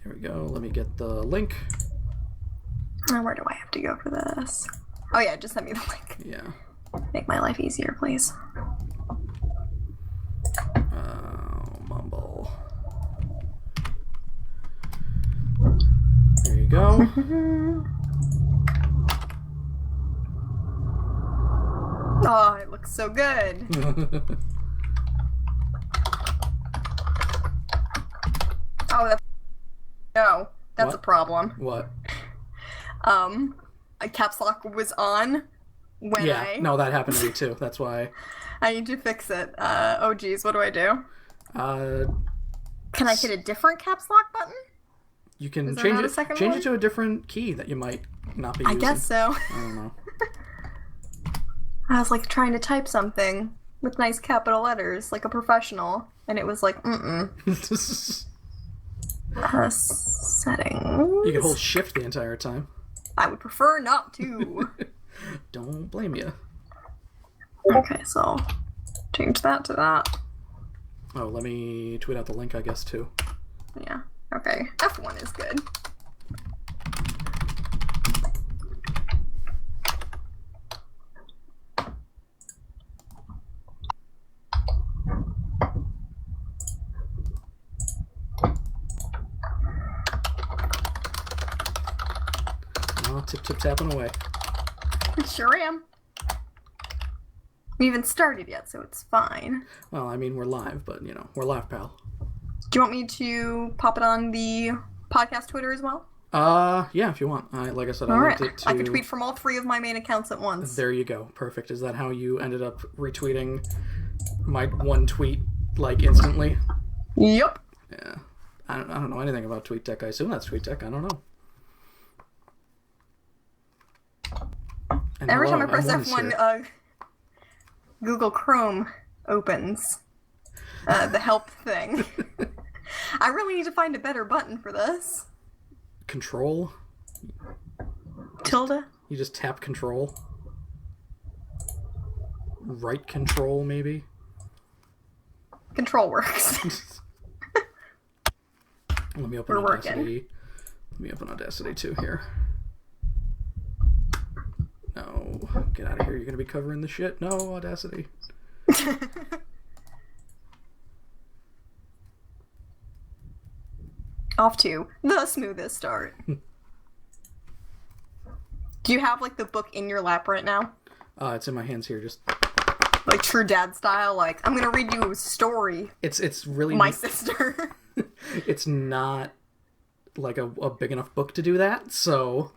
Here we go. Let me get the link. Oh, where do I have to go for this? Oh yeah, just send me the link. Yeah. Make my life easier, please. Mumble. There you go. Oh, it looks so good. Oh, that's What? a problem. What? A caps lock was on when No, that happened to me too. That's why. I need to fix it. Oh geez, what do I do? Can I get a different caps lock button? You can Is there change not a it. second Change one? it to a different key that you might not be I using. guess so. I don't know. I was like trying to type something with nice capital letters, like a professional, and it was like, settings. You can hold shift the entire time. I would prefer not to. Don't blame you. Okay, so change that to that. Oh, let me tweet out the link, I guess, too. Yeah. Okay. F1 is good. Oh, tip tapping away. Sure am. We haven't started yet, so it's fine. Well, I mean, we're live, but, you know, we're live, pal. Do you want me to pop it on the podcast Twitter as well? Yeah, if you want. Like I said, I Alright. linked it to... I can tweet from all 3 of my main accounts at once. There you go. Perfect. Is that how you ended up retweeting my one tweet, like, instantly? Yep. Yeah. I don't know anything about TweetDeck. I assume that's TweetDeck. I don't know. And Every hello, time I press M1's F1, Google Chrome opens. The help thing. I really need to find a better button for this. Control? Tilde? You just tap control? Right control, maybe? Control works. Let me open We're Audacity. working. Let me open Audacity too here. No. Get out of here. You're going to be covering the shit. No, Audacity. Off to the smoothest start. Do you have, like, the book in your lap right now? It's in my hands here. Just Like, true dad style? Like, I'm gonna read you a story. It's really... My sister. It's not, like, a big enough book to do that, so...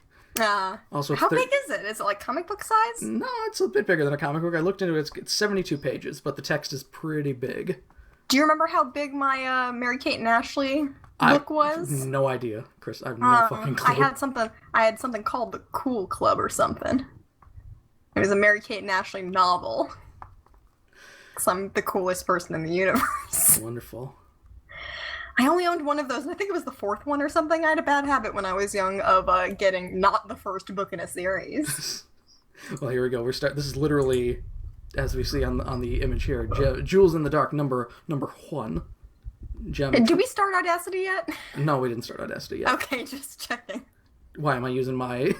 Also, how big is it? Is it, like, comic book size? No, it's a bit bigger than a comic book. I looked into it. It's 72 pages, but the text is pretty big. Do you remember how big my Mary-Kate and Ashley book was? No idea, Chris. I have no fucking clue. I had something called the Cool Club or something. It was a Mary-Kate and Ashley novel. Because I'm the coolest person in the universe. Wonderful. I only owned one of those, and I think it was the 4th one or something. I had a bad habit when I was young of getting not the first book in a series. Well, here we go. This is literally, as we see on the image here, Jewels in the Dark, number 1. Did we start Audacity yet? No, we didn't start Audacity yet. Okay, just checking. Why am I using my?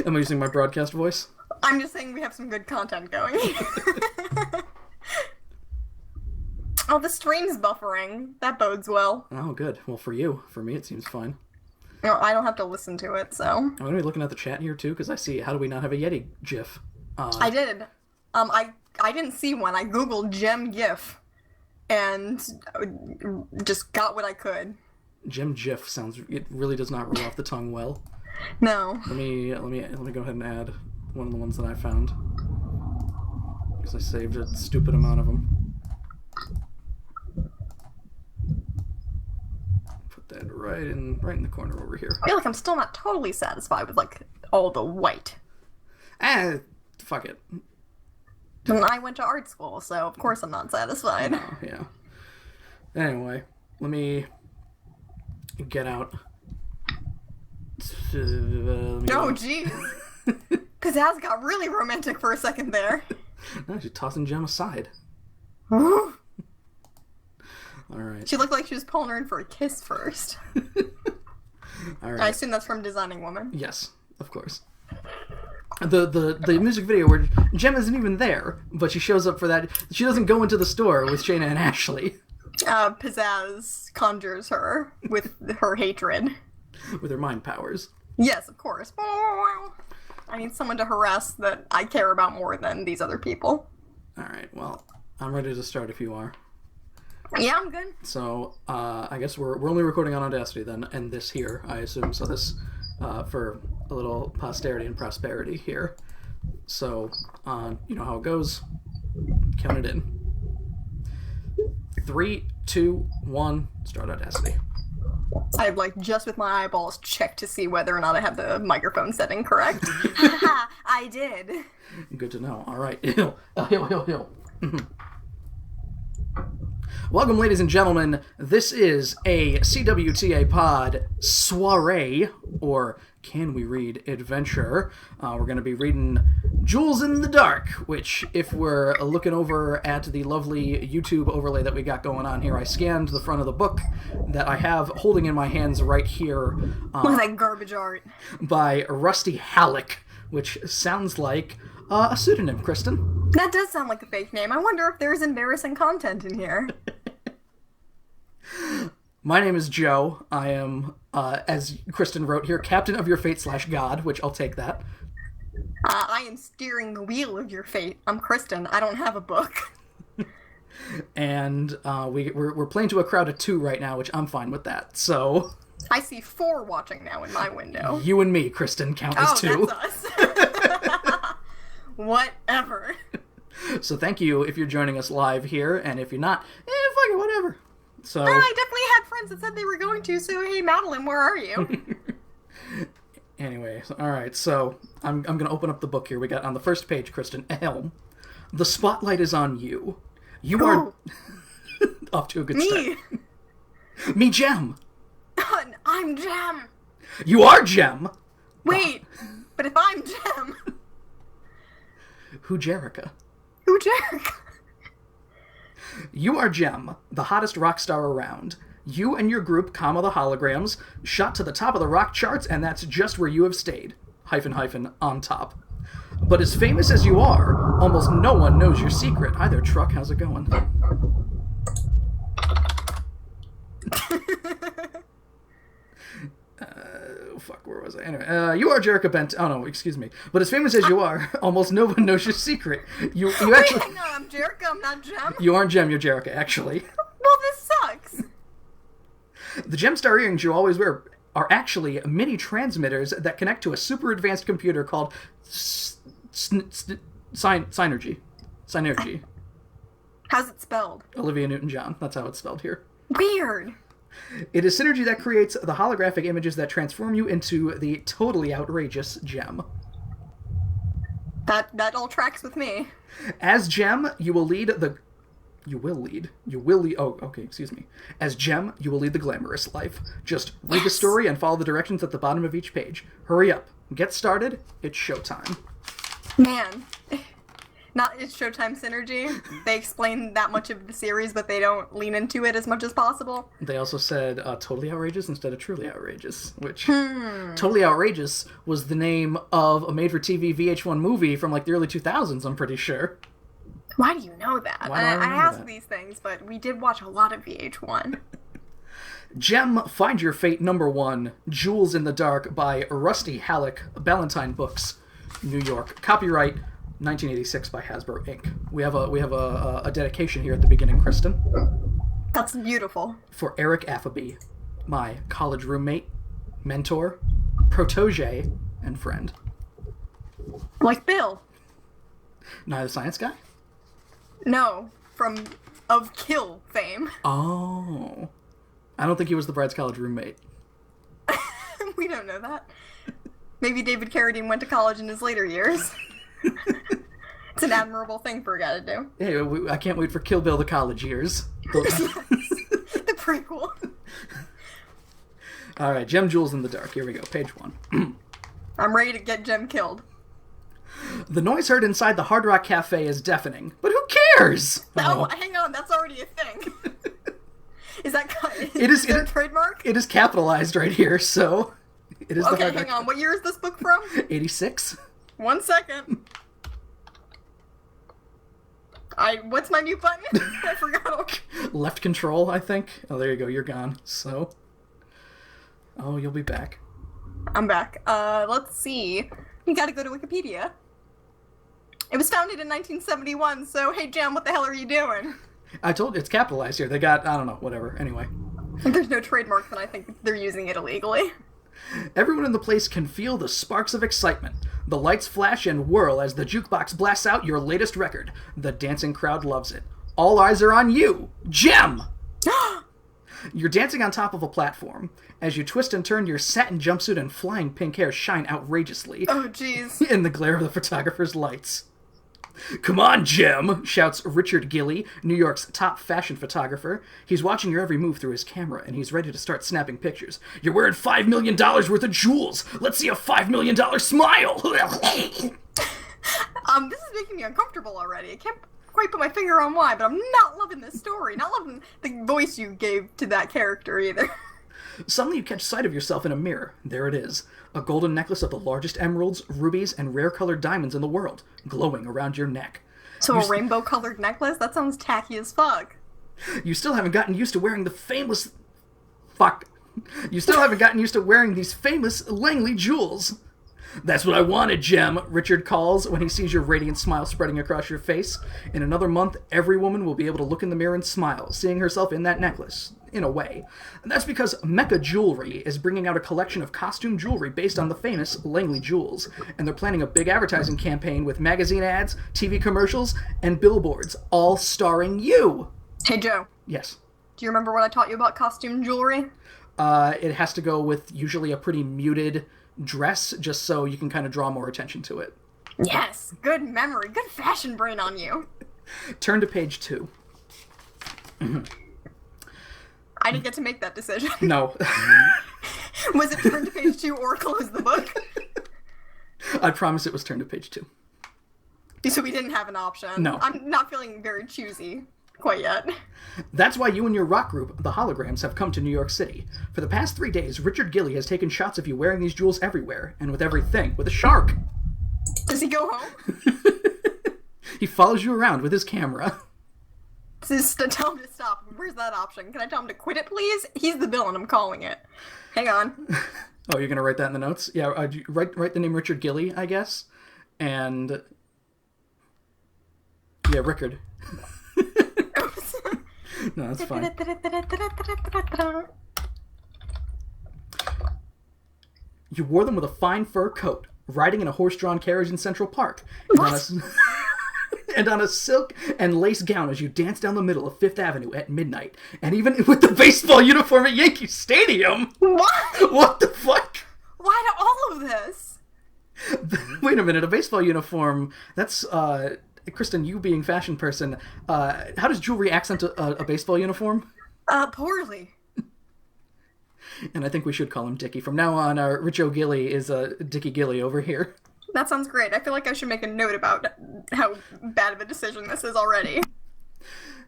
Am I using my broadcast voice? I'm just saying we have some good content going. Oh, the stream's buffering. That bodes well. Oh, good. Well, for you. For me, it seems fine. No, I don't have to listen to it, so... I'm going to be looking at the chat here, too, because I see, how do we not have a Yeti GIF? I did. I didn't see one. I googled gem GIF, and just got what I could. Gem GIF sounds... It really does not roll off the tongue well. No. Let me go ahead and add one of the ones that I found. Because I saved a stupid amount of them. That right in the corner over here. I feel like I'm still not totally satisfied with, like, all the white. Fuck it. And I went to art school, so of course I'm not satisfied. Oh, yeah. Anyway, let me get out. Oh, jeez. Pizzazz got really romantic for a second there. No, she's tossing Gem aside. Alright. She looked like she was pulling her in for a kiss first. All I right. assume that's from Designing Woman. Yes, of course. The music video where Jem isn't even there, but she shows up for that. She doesn't go into the store with Shayna and Ashley. Pizzazz conjures her with her hatred. With her mind powers. Yes, of course. I need someone to harass that I care about more than these other people. Alright, well, I'm ready to start if you are. Yeah, I'm good. So, I guess we're only recording on Audacity then, and this here, I assume. So this, for a little posterity and prosperity here. So, you know how it goes. Count it in. 3, 2, 1, start Audacity. I'd just with my eyeballs check to see whether or not I have the microphone setting correct. I did. Good to know. Alright. Hill. Welcome, ladies and gentlemen. This is a CWTA Pod soiree, or Can We Read Adventure. We're going to be reading Jewels in the Dark, which, if we're looking over at the lovely YouTube overlay that we got going on here, I scanned the front of the book that I have holding in my hands right here. Look at that garbage art. By Rusty Halleck, which sounds like a pseudonym, Kristen. That does sound like a fake name. I wonder if there's embarrassing content in here. My name is Joe. I am, as Kristen wrote here, Captain of Your Fate / God, which I'll take that. I am steering the wheel of your fate. I'm Kristen. I don't have a book. And we're playing to a crowd of 2 right now, which I'm fine with that. So I see 4 watching now in my window. You and me, Kristen, count as 2. That's us. Whatever. So thank you if you're joining us live here, and if you're not, fuck it, whatever. So I definitely had friends that said they were going to, so hey, Madeline, where are you? Anyway, alright, so I'm going to open up the book here. We got on the first page, Kristen, a helm. The spotlight is on you. You are off to a good start. Me, Jem. I'm Jem. You are Jem. Wait, but if I'm Jem... Who Jerica? Who Jerica? You are Jem, the hottest rock star around. You and your group, comma the holograms, shot to the top of the rock charts, and that's just where you have stayed. Hyphen, on top. But as famous as you are, almost no one knows your secret. Hi there, truck. How's it going? Fuck, where was I? Anyway, you are Jerica Bent. Oh, no, excuse me. But as famous as you are, almost no one knows your secret. You actually... Wait, hang on, I'm Jerica, I'm not Jem? You aren't Jem, you're Jerica, actually. Well, this sucks. The Gemstar earrings you always wear are actually mini transmitters that connect to a super advanced computer called Synergy. How's it spelled? Olivia Newton-John. That's how it's spelled here. Weird. It is Synergy that creates the holographic images that transform you into the totally outrageous Jem. That all tracks with me. As Jem, you will lead... Oh, okay, excuse me. As Jem, you will lead the glamorous life. Just read the story and follow the directions at the bottom of each page. Hurry up. Get started. It's showtime. Man. It's Showtime Synergy. They explain that much of the series, but they don't lean into it as much as possible. They also said Totally Outrageous instead of Truly Outrageous, which... Totally Outrageous was the name of a made-for-TV VH1 movie from, the early 2000s, I'm pretty sure. Why do you know that? Why do I remember ask that? these things, but we did watch a lot of VH1. Jem, Find Your Fate #1, Jewels in the Dark by Rusty Halleck, Ballantine Books, New York. Copyright 1986 by Hasbro Inc. We have a dedication here at the beginning, Kristen. That's beautiful. For Eric Affaby, my college roommate, mentor, protege, and friend. Like Bill. Not the science guy? No, of Kill fame. Oh. I don't think he was the bride's college roommate. We don't know that. Maybe David Carradine went to college in his later years. It's an admirable thing for a guy to do. Hey, I can't wait for Kill Bill the college years. The prequel. Alright, Jem, Jewels in the Dark. Here we go, page 1. I'm ready to get Jem killed. The noise heard inside the Hard Rock Cafe is deafening, but who cares? Oh, hang on, that's already a thing. Is that Is there a trademark? It is capitalized right here, so... It is the Okay, Hard hang Rock on. What year is this book from? 86. 1 second. What's my mute button? I forgot. Left control, I think. Oh, there you go. You're gone. So. Oh, you'll be back. I'm back. Let's see. You gotta go to Wikipedia. It was founded in 1971, so hey, Jam, what the hell are you doing? I told you, it's capitalized here. They got, I don't know, whatever. Anyway. If there's no trademark, then I think they're using it illegally. Everyone in the place can feel the sparks of excitement. The lights flash and whirl as the jukebox blasts out your latest record. The dancing crowd loves it. All eyes are on you, Gem! You're dancing on top of a platform. As you twist and turn, your satin jumpsuit and flying pink hair shine outrageously. Oh, jeez. In the glare of the photographer's lights. Come on, Gem, shouts Richard Gilly, New York's top fashion photographer. He's watching your every move through his camera, and he's ready to start snapping pictures. You're wearing $5 million worth of jewels. Let's see a $5 million smile. This is making me uncomfortable already. I can't quite put my finger on why, but I'm not loving this story. Not loving the voice you gave to that character either. Suddenly you catch sight of yourself in a mirror. There it is. A golden necklace of the largest emeralds, rubies, and rare-colored diamonds in the world, glowing around your neck. So a rainbow-colored necklace? That sounds tacky as fuck. You still haven't gotten used to wearing the famous... Fuck. You still haven't gotten used to wearing these famous Langley jewels. That's what I wanted, Gem, Richard calls when he sees your radiant smile spreading across your face. In another month, every woman will be able to look in the mirror and smile, seeing herself in that necklace, in a way. And that's because Mecca Jewelry is bringing out a collection of costume jewelry based on the famous Langley jewels. And they're planning a big advertising campaign with magazine ads, TV commercials, and billboards, all starring you. Hey, Joe. Yes. Do you remember what I taught you about costume jewelry? It has to go with usually a pretty muted dress, just so you can kind of draw more attention to it. Yes! Good memory. Good fashion brain on you. Turn to page 2. I didn't get to make that decision. No. Was it turn to page 2 or close the book? I promise it was turn to page 2. So we didn't have an option. No. I'm not feeling very choosy quite yet. That's why you and your rock group, the Holograms, have come to New York City. For the past 3 days, Richard Gilly has taken shots of you wearing these jewels everywhere, and with everything, with a shark. Does he go home? He follows you around with his camera. Just tell him to stop. Where's that option? Can I tell him to quit it, please? He's the villain, I'm calling it. Hang on. Oh, you're gonna write that in the notes? Yeah, write the name Richard Gilly, I guess. And... yeah, Rickard. No, that's fine. You wore them with a fine fur coat, riding in a horse-drawn carriage in Central Park. And on a silk and lace gown as you dance down the middle of Fifth Avenue at midnight. And even with the baseball uniform at Yankee Stadium! What? What the fuck? Why do all of this? Wait a minute, a baseball uniform, that's, Kristen, you being fashion person, how does jewelry accent a baseball uniform? Poorly. And I think we should call him Dickie. From now on, Rich O'Gilly is Dickie Gilly over here. That sounds great. I feel like I should make a note about how bad of a decision this is already.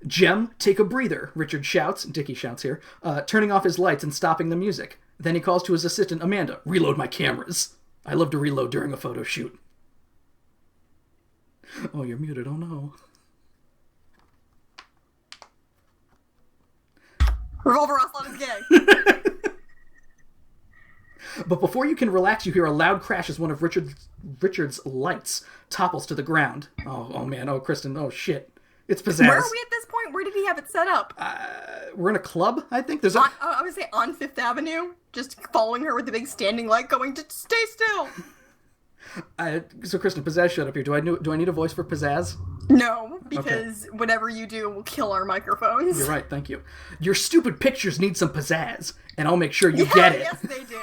Gem, take a breather, Richard shouts, Dickie shouts here, turning off his lights and stopping the music. Then he calls to his assistant, Amanda, reload my cameras. I love to reload during a photo shoot. Oh, you're muted, oh no. Revolver Ocelot is gay. But before you can relax, you hear a loud crash as one of Richard's lights topples to the ground. Oh man, oh Kristen, oh shit. It's pizzazz. Where are we at this point? Where did he have it set up? We're in a club, I think. There's I would say on Fifth Avenue, just following her with a big standing light going to stay still. So Kristen, Pizzazz showed up here. Do I need a voice for Pizzazz? No, because whatever you do will kill our microphones. You're right, thank you. Your stupid pictures need some pizzazz, and I'll make sure you get it. Yes, they do.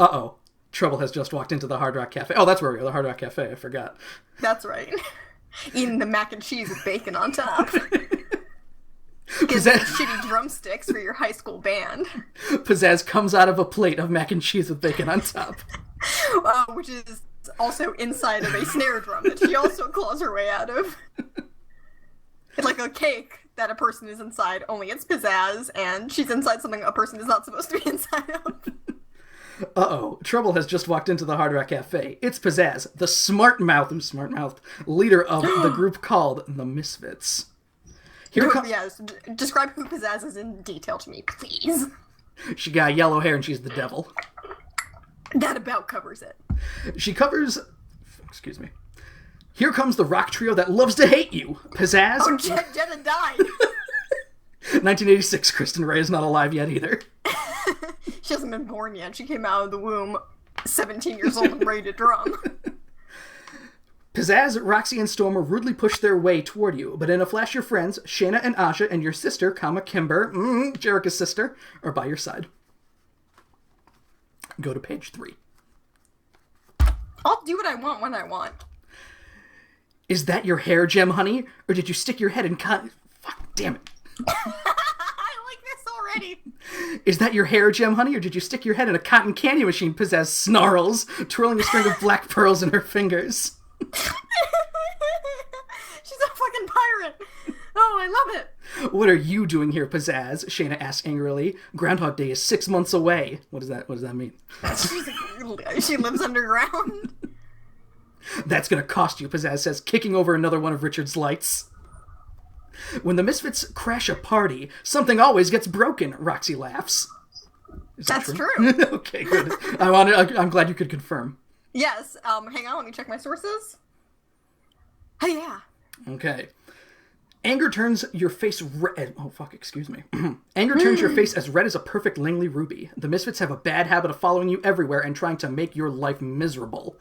Uh-oh. Trouble has just walked into the Hard Rock Cafe. Oh, that's where we are, the Hard Rock Cafe. I forgot. That's right. Eating the mac and cheese with bacon on top. Get Pizzazz... shitty drumsticks for your high school band. Pizzazz comes out of a plate of mac and cheese with bacon on top. Which is also inside of a snare drum that she also claws her way out of. It's like a cake that a person is inside, only it's Pizzazz, and she's inside something a person is not supposed to be inside of. Uh-oh, trouble has just walked into the Hard Rock Cafe. It's Pizzazz, the smart-mouthed leader of the group called the Misfits. Yes, describe who Pizzazz is in detail to me, please. She got yellow hair and she's the devil. That about covers it. She covers... Excuse me. Here comes the rock trio that loves to hate you. Pizzazz... Oh, Jenna died. 1986, Kristen Ray is not alive yet either. She hasn't been born yet. She came out of the womb 17 years old and ready to drum. Pizzazz, Roxy, and Stormer rudely push their way toward you, but in a flash your friends, Shayna and Asha, and your sister, Kimber, Jerica's sister, are by your side. Go to page 3. I'll do what I want when I want. Is that your hair gem, honey? Or did you stick your head in cotton... Fuck, damn it. I like this already. Is that your hair gem, honey? Or did you stick your head in a cotton candy machine? Pizzazz snarls, twirling a string of black pearls in her fingers. She's a fucking pirate. Oh, I love it. What are you doing here, Pizzazz? Shayna asks angrily. Groundhog Day is 6 months away. What does that mean? She lives underground. That's gonna cost you, Pizzazz says, kicking over another one of Richard's lights. When the Misfits crash a party, something always gets broken, Roxy laughs. That's true. Okay, good. I'm glad you could confirm. Yes, hang on, let me check my sources. Oh, yeah. Okay. Anger turns your face red. Oh, fuck, excuse me. Anger turns your face as red as a perfect Langley ruby. The Misfits have a bad habit of following you everywhere and trying to make your life miserable.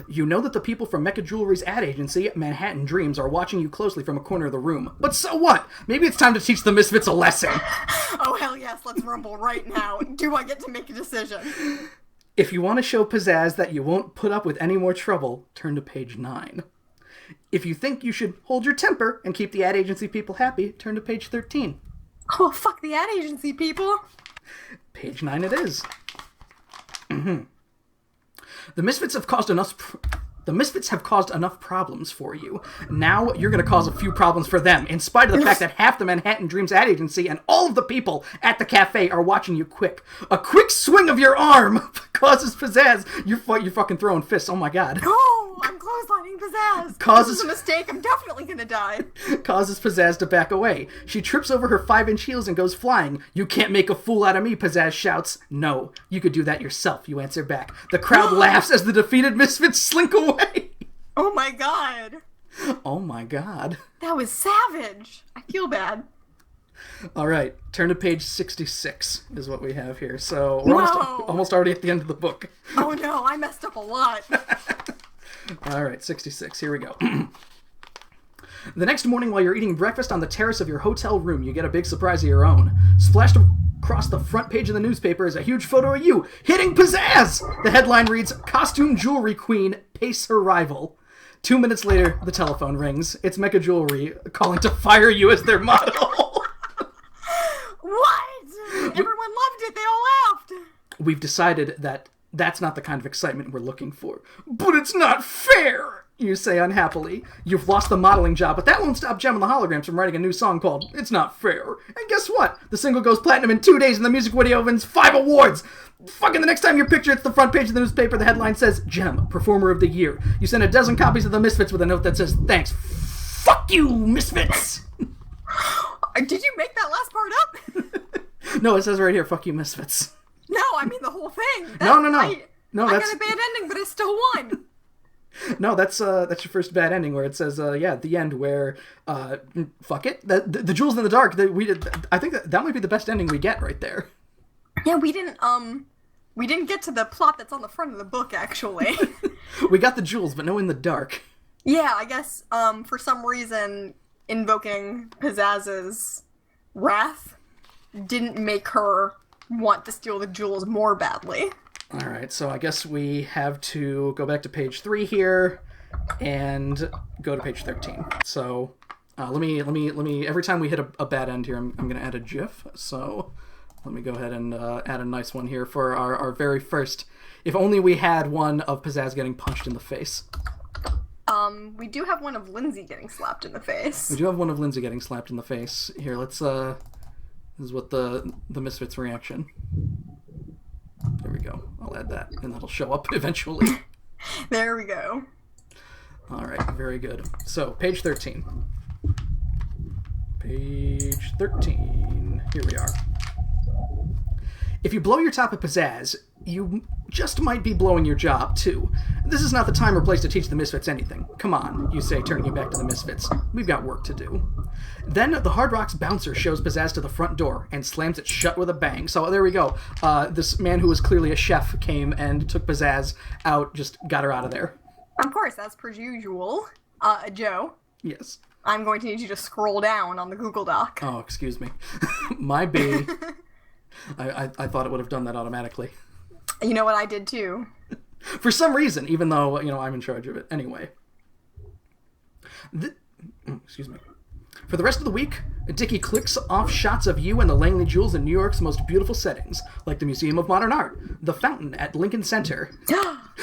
You know that the people from Mecca Jewelry's ad agency, Manhattan Dreams, are watching you closely from a corner of the room. But so what? Maybe it's time to teach the Misfits a lesson. Oh, hell yes, let's rumble right now. Do I get to make a decision? If you want to show Pizzazz that you won't put up with any more trouble, turn to page 9. If you think you should hold your temper and keep the ad agency people happy, turn to page 13. Oh, fuck the ad agency people. Page 9 it is. The Misfits have caused enough... The Misfits have caused enough problems for you. Now you're going to cause a few problems for them, in spite of the fact that half the Manhattan Dreams ad agency and all of the people at the cafe are watching you quick. A quick swing of your arm causes Pizzazz... You're fucking throwing fists, oh my god. Oh, I'm clotheslining Pizzazz. Causes... This is a mistake, I'm definitely going to die. Causes Pizzazz to back away. She trips over her 5-inch heels and goes flying. You can't make a fool out of me, Pizzazz shouts. No, you could do that yourself, you answer back. The crowd laughs as the defeated Misfits slink away. Oh my god. Oh my god. That was savage. I feel bad. Alright, turn to page 66 is what we have here. So we're almost already at the end of the book. Oh no, I messed up a lot. Alright, 66, here we go. The next morning while you're eating breakfast on the terrace of your hotel room, you get a big surprise of your own. Splashed across the front page of the newspaper is a huge photo of you hitting Pizzazz! The headline reads, Costume Jewelry Queen Pace Her Rival. 2 minutes later, the telephone rings. It's Mecca Jewelry calling to fire you as their model. What? Everyone loved it. They all laughed. We've decided that that's not the kind of excitement we're looking for. But it's not fair, you say unhappily. You've lost the modeling job, but that won't stop Gem and the Holograms from writing a new song called It's Not Fair. And guess what? The single goes platinum in 2 days and the music video wins 5 awards. Fucking the next time your picture hits the front page of the newspaper, the headline says, Gem, Performer of the Year. You send a dozen copies of the Misfits with a note that says, thanks. Fuck you, Misfits! Did you make that last part up? No, it says right here, fuck you, Misfits. No, I mean the whole thing. No, I got a bad ending, but I still won. No, that's your first bad ending where it says, at the end where, fuck it. The Jewels in the Dark, I think that might be the best ending we get right there. Yeah, we didn't get to the plot that's on the front of the book, actually. We got the jewels, but no in the dark. Yeah, I guess, for some reason, invoking Pizzazz's wrath didn't make her want to steal the jewels more badly. Alright, so I guess we have to go back to page 3 here and go to page 13. So, let me, every time we hit a bad end here, I'm going to add a GIF. So, let me go ahead and add a nice one here for our very first, if only we had one of Pizzazz getting punched in the face. We do have one of Lindsay getting slapped in the face. We do have one of Lindsay getting slapped in the face. Here, let's, this is what the Misfits reaction. There we go. I'll add that, and that'll show up eventually. There we go. All right, very good. So, page 13. Page 13. Here we are. If you blow your top at pizzazz, you just might be blowing your job, too. This is not the time or place to teach the Misfits anything. Come on, you say, turning you back to the Misfits. We've got work to do. Then the Hard Rock's bouncer shows Pizzazz to the front door and slams it shut with a bang. So there we go. This man who was clearly a chef came and took Pizzazz out, just got her out of there. Of course, as per usual. Joe. Yes. I'm going to need you to scroll down on the Google Doc. Oh, excuse me. My B. I thought it would have done that automatically. You know what I did too? For some reason, even though, I'm in charge of it. Anyway. Excuse me. For the rest of the week, Dickie clicks off shots of you and the Langley Jewels in New York's most beautiful settings, like the Museum of Modern Art, the Fountain at Lincoln Center,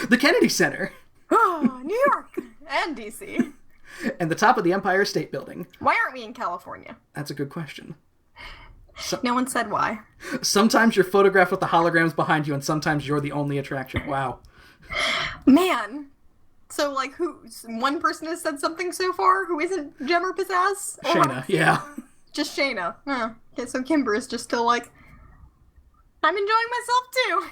the Kennedy Center, New York and D.C. and the top of the Empire State Building. Why aren't we in California? That's a good question. No one said why. Sometimes you're photographed with the holograms behind you, and sometimes you're the only attraction. Wow. Man. So, one person has said something so far who isn't Jem or Pizzazz? Shayna, yeah. Just Shayna. Huh. Okay, so Kimber is just still I'm enjoying myself too.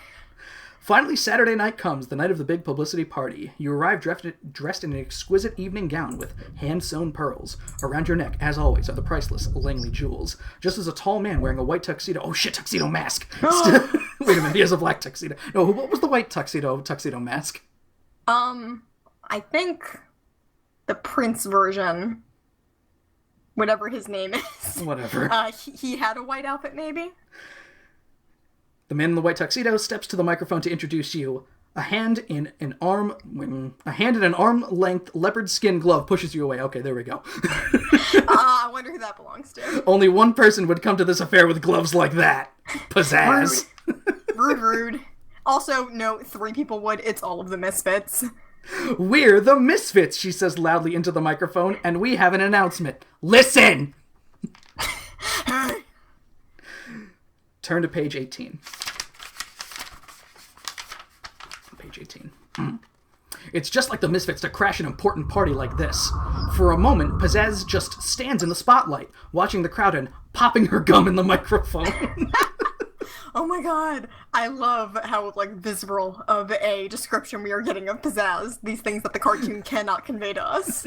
Finally, Saturday night comes, the night of the big publicity party. You arrive dressed in an exquisite evening gown with hand-sewn pearls. Around your neck, as always, are the priceless Langley Jewels. Just as a tall man wearing a white tuxedo... Oh, shit, tuxedo mask! Wait a minute, he has a black tuxedo. No, what was the white tuxedo mask? I think the Prince version, whatever his name is. Whatever. He had a white outfit, maybe? The man in the white tuxedo steps to the microphone to introduce you. A hand in an arm-length leopard skin glove pushes you away. Okay, there we go. I wonder who that belongs to. Only one person would come to this affair with gloves like that. Pizzazz. Rude. Also, no, 3 people would. It's all of the Misfits. We're the Misfits, she says loudly into the microphone, and we have an announcement. Listen! Turn to page 18. Page 18. It's just like the Misfits to crash an important party like this. For a moment, Pizzazz just stands in the spotlight, watching the crowd and popping her gum in the microphone. Oh my god. I love how, visceral of a description we are getting of Pizzazz. These things that the cartoon cannot convey to us.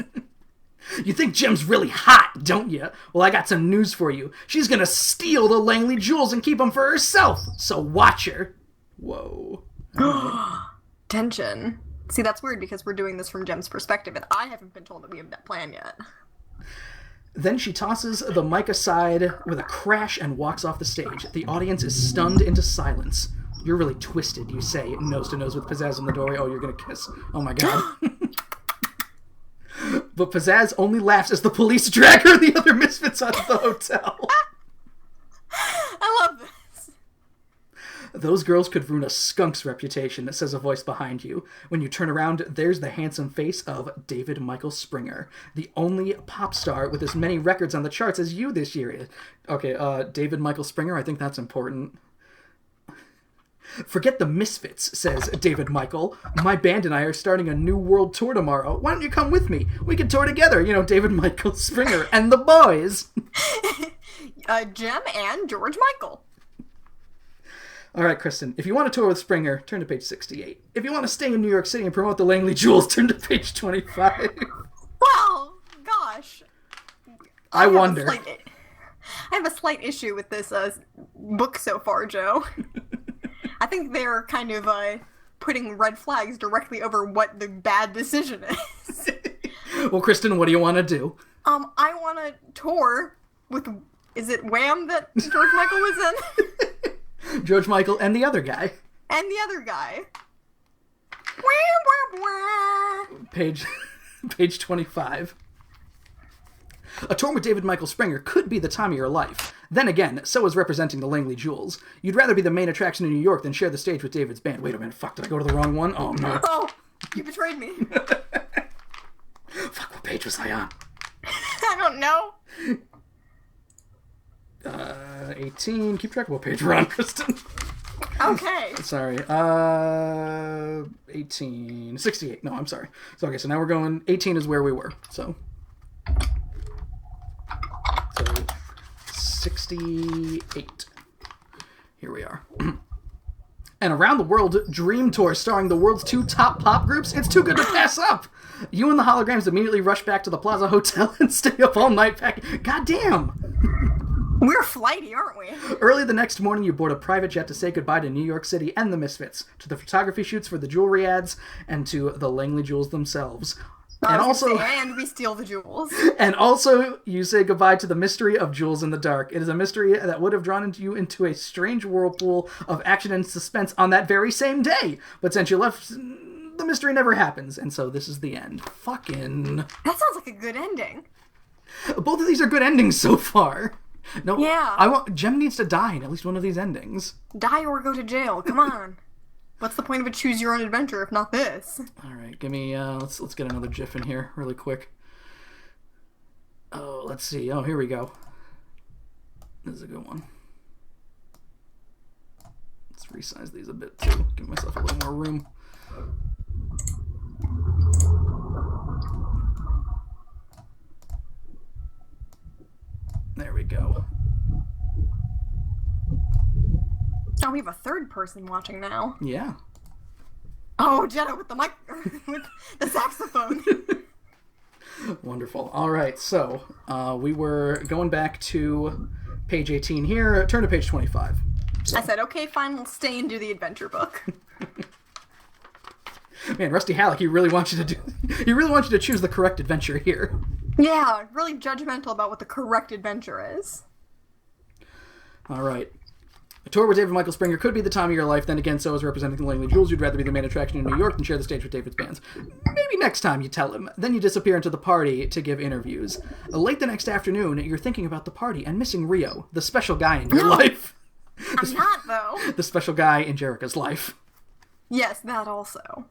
You think Jem's really hot, don't you? Well, I got some news for you. She's gonna steal the Langley Jewels and keep them for herself. So watch her. Whoa. Tension. See, that's weird because we're doing this from Jem's perspective, and I haven't been told that we have that plan yet. Then she tosses the mic aside with a crash and walks off the stage. The audience is stunned into silence. You're really twisted, you say, nose to nose with Pizzazz in the doorway. Oh, you're gonna kiss. Oh my god. But Pizzazz only laughs as the police drag her and the other Misfits out of the hotel. I love this. Those girls could ruin a skunk's reputation, says a voice behind you. When you turn around, there's the handsome face of David Michael Springer, the only pop star with as many records on the charts as you this year. Okay, David Michael Springer, I think that's important. Forget the Misfits, says David Michael. My band and I are starting a new world tour tomorrow. Why don't you come with me? We can tour together, David Michael Springer and the boys. Jem and George Michael. All right, Kristen, if you want to tour with Springer, turn to page 68. If you want to stay in New York City and promote the Langley Jewels, turn to page 25. Well, gosh. I wonder. I have a slight issue with this book so far, Joe. I think they're kind of putting red flags directly over what the bad decision is. Well, Kristen, what do you want to do? I want to tour with... Is it Wham that George Michael was in? George Michael and the other guy. And the other guy. Wham, wham, wham. Page 25. A tour with David Michael Springer could be the time of your life. Then again, so is representing the Langley Jewels. You'd rather be the main attraction in New York than share the stage with David's band. Wait a minute, fuck, did I go to the wrong one? Oh, no. Oh, you betrayed me. Fuck, what page was I on? I don't know. 18. Keep track of what page we're on, Kristen. Okay. Sorry. 68. No, I'm sorry. So, okay, so now we're going... 18 is where we were. So 68. Here we are. An Around the World Dream Tour starring the world's 2 top pop groups. It's too good to pass up. You and the holograms immediately rush back to the Plaza Hotel and stay up all night packing. Goddamn. We're flighty, aren't we? Early the next morning, you board a private jet to say goodbye to New York City and the Misfits, to the photography shoots for the jewelry ads, and to the Langley jewels themselves. And we steal the jewels. And also, you say goodbye to the mystery of Jewels in the Dark. It is a mystery that would have drawn you into a strange whirlpool of action and suspense on that very same day. But since you left, the mystery never happens, and so this is the end. Fucking... That sounds like a good ending. Both of these are good endings so far. No, yeah. Jem needs to die in at least one of these endings. Die or go to jail. Come on. What's the point of a choose your own adventure if not this? All right, give me. Let's get another GIF in here really quick. Oh, let's see. Oh, here we go. This is a good one. Let's resize these a bit too. Give myself a little more room. There we go. Oh, we have a third person watching now. Yeah. Oh, Jenna with the mic, with the saxophone. Wonderful. All right, so we were going back to page 18 here. Turn to page 25. So. I said, okay, fine, we'll stay and do the adventure book. Man, Rusty Halleck, he really wants you to choose the correct adventure here. Yeah, really judgmental about what the correct adventure is. All right. A tour with David Michael Springer could be the time of your life. Then again, so is representing the Langley Jewels. You'd rather be the main attraction in New York than share the stage with David's bands. Maybe next time, you tell him. Then you disappear into the party to give interviews. Late the next afternoon, you're thinking about the party and missing Rio, the special guy in your life. I'm not, though. The special guy in Jerica's life. Yes, that also.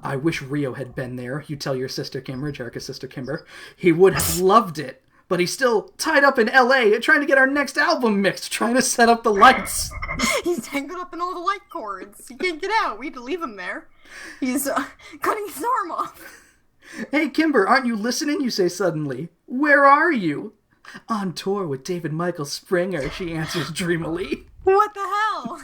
I wish Rio had been there, you tell your sister Kimber, Jerica's sister Kimber. He would have loved it. But he's still tied up in L.A. trying to get our next album mixed, trying to set up the lights. He's tangled up in all the light cords. He can't get out. We had to leave him there. He's cutting his arm off. Hey, Kimber, aren't you listening? You say suddenly. Where are you? On tour with David Michael Springer, she answers dreamily. What the hell?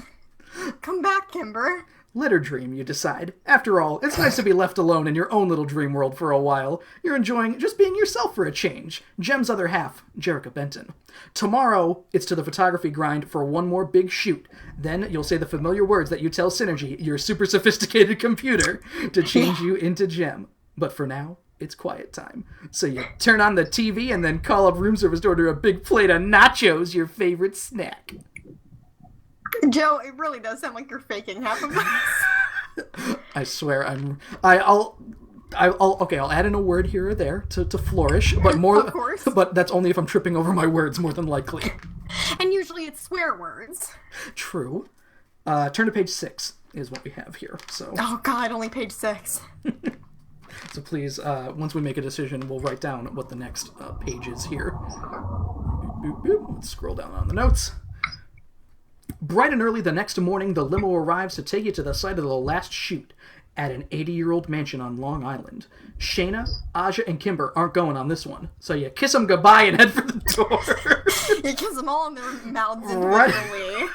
Come back, Kimber. Let her dream, you decide. After all, it's nice to be left alone in your own little dream world for a while. You're enjoying just being yourself for a change. Jem's other half, Jerica Benton. Tomorrow, it's to the photography grind for one more big shoot. Then you'll say the familiar words that you tell Synergy, your super sophisticated computer, to change you into Jem. But for now, it's quiet time. So you turn on the TV and then call up room service to order a big plate of nachos, your favorite snack. Joe, it really does sound like you're faking half of this. I swear, I'll add in a word here or there to flourish, but more. Of course. But that's only if I'm tripping over my words, more than likely. And usually it's swear words. True. Turn to page 6 is what we have here. So. Oh God, only page 6. So please, once we make a decision, we'll write down what the next page is here. Boop, boop, boop. Let's scroll down on the notes. Bright and early the next morning, the limo arrives to take you to the site of the last shoot at an 80-year-old mansion on Long Island. Shayna, Aja, and Kimber aren't going on this one, so you kiss them goodbye and head for the door. You kiss them all on their mouths individually, Right.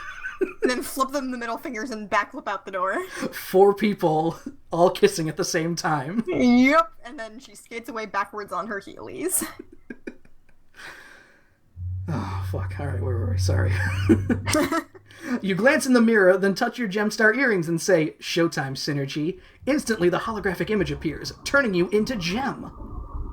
and then flip them the middle fingers and backflip out the door. 4 people all kissing at the same time. Yep, and then she skates away backwards on her heelys. Oh, fuck. All right, where were we? Sorry. You glance in the mirror, then touch your Gemstar earrings and say, Showtime, Synergy. Instantly, the holographic image appears, turning you into Gem.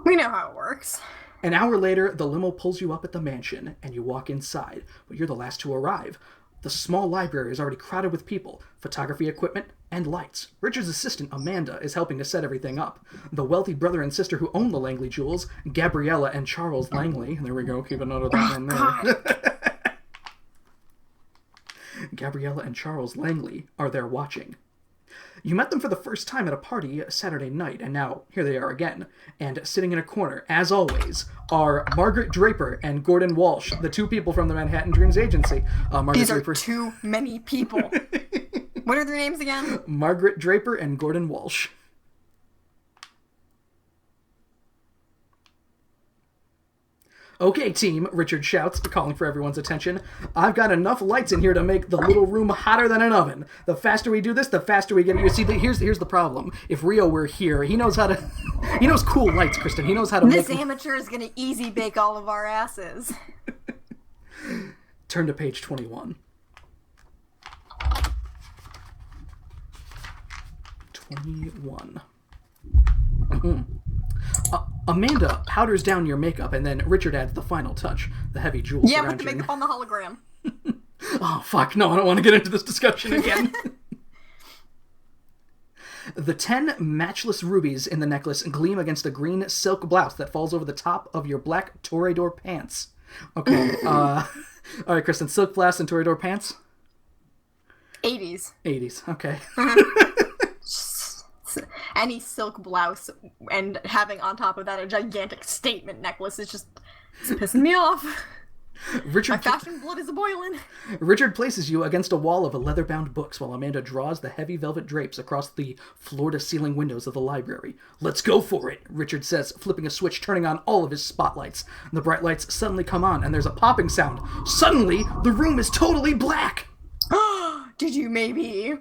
We know how it works. An hour later, the limo pulls you up at the mansion, and you walk inside, but you're the last to arrive. The small library is already crowded with people, photography equipment, and lights. Richard's assistant, Amanda, is helping to set everything up. The wealthy brother and sister who own the Langley Jewels, Gabriella and Charles Langley, there we go, keep a note of that one there. Gabriella and Charles Langley are there watching. You met them for the first time at a party Saturday night, and now here they are again. And sitting in a corner, as always, are Margaret Draper and Gordon Walsh, the two people from the Manhattan Dreams Agency. These are too many people. What are their names again? Margaret Draper and Gordon Walsh. Okay, team, Richard shouts, calling for everyone's attention. I've got enough lights in here to make the little room hotter than an oven. The faster we do this, the faster we get it. You see, here's the problem. If Rio were here, he knows how to... He knows cool lights, Kristen. He knows how to make... This amateur is going to easy bake all of our asses. Turn to page 21. 21. Amanda powders down your makeup, and then Richard adds the final touch, the heavy jewels. Yeah, with the makeup on the hologram. Oh, fuck. No, I don't want to get into this discussion again. The 10 matchless rubies in the necklace gleam against a green silk blouse that falls over the top of your black Toreador pants. Okay, all right, Kristen, silk blouse and Toreador pants? 80s. 80s, okay. Any silk blouse and having on top of that a gigantic statement necklace is just pissing me off. My fashion blood is a-boiling. Richard places you against a wall of leather-bound books while Amanda draws the heavy velvet drapes across the floor-to-ceiling windows of the library. Let's go for it, Richard says, flipping a switch, turning on all of his spotlights. The bright lights suddenly come on, and there's a popping sound. Suddenly, the room is totally black! Did you maybe...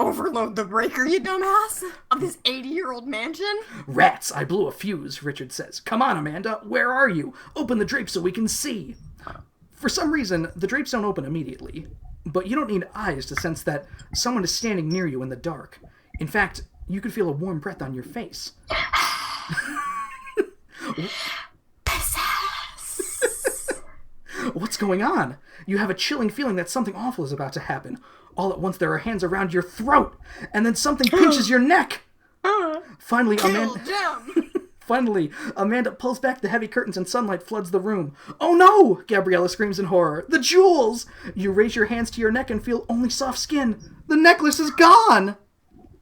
overload the breaker, you dumbass, of this 80-year-old mansion? Rats, I blew a fuse, Richard says. Come on, Amanda, where are you? Open the drapes so we can see. For some reason, the drapes don't open immediately, but you don't need eyes to sense that someone is standing near you in the dark. In fact, you could feel a warm breath on your face. What's going on? You have a chilling feeling that something awful is about to happen. All at once, there are hands around your throat, and then something pinches your neck. Finally, Amanda pulls back the heavy curtains and sunlight floods the room. Oh no! Gabriella screams in horror. The jewels! You raise your hands to your neck and feel only soft skin. The necklace is gone!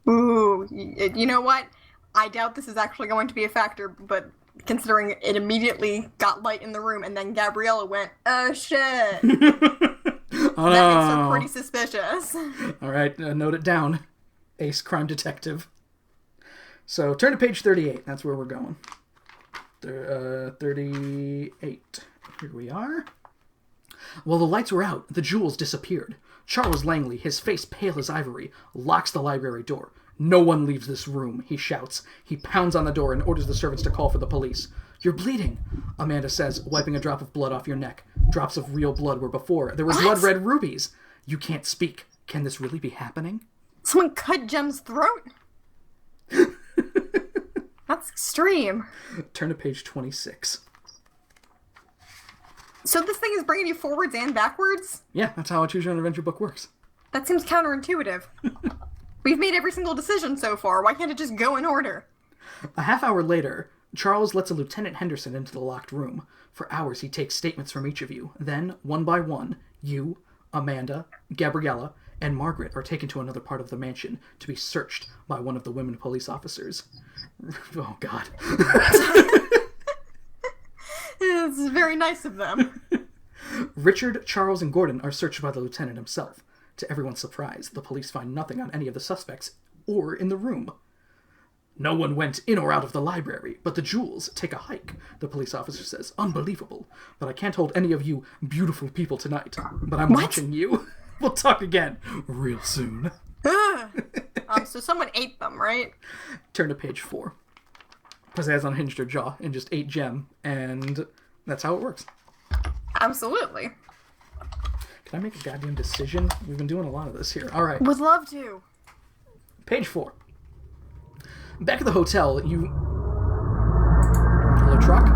Ooh, you know what? I doubt this is actually going to be a factor, but considering it immediately got light in the room and then Gabriella went, oh shit. Oh, that makes her pretty suspicious. All right, note it down. Ace crime detective. So turn to page 38. That's where we're going. 38. Here we are. While the lights were out, the jewels disappeared. Charles Langley, his face pale as ivory, locks the library door. No one leaves this room, he shouts. He pounds on the door and orders the servants to call for the police. You're bleeding, Amanda says, wiping a drop of blood off your neck. Drops of real blood where before there were blood-red rubies. You can't speak. Can this really be happening? Someone cut Jem's throat? That's extreme. Turn to page 26. So this thing is bringing you forwards and backwards? Yeah, that's how a Choose Your Own Adventure book works. That seems counterintuitive. We've made every single decision so far. Why can't it just go in order? A half hour later, Charles lets a Lieutenant Henderson into the locked room. For hours, he takes statements from each of you. Then, one by one, you, Amanda, Gabriella, and Margaret are taken to another part of the mansion to be searched by one of the women police officers. Oh, God. It's very nice of them. Richard, Charles, and Gordon are searched by the lieutenant himself. To everyone's surprise, the police find nothing on any of the suspects or in the room. No one went in or out of the library, but the jewels take a hike, the police officer says. Unbelievable. But I can't hold any of you beautiful people tonight. But I'm watching you. We'll talk again real soon. So someone ate them, right? Turn to page 4. Pizzazz unhinged her jaw and just ate Jem, and that's how it works. Absolutely. Can I make a goddamn decision? We've been doing a lot of this here. All right. Would love to. Page 4. Back at the hotel, you... Hello, truck?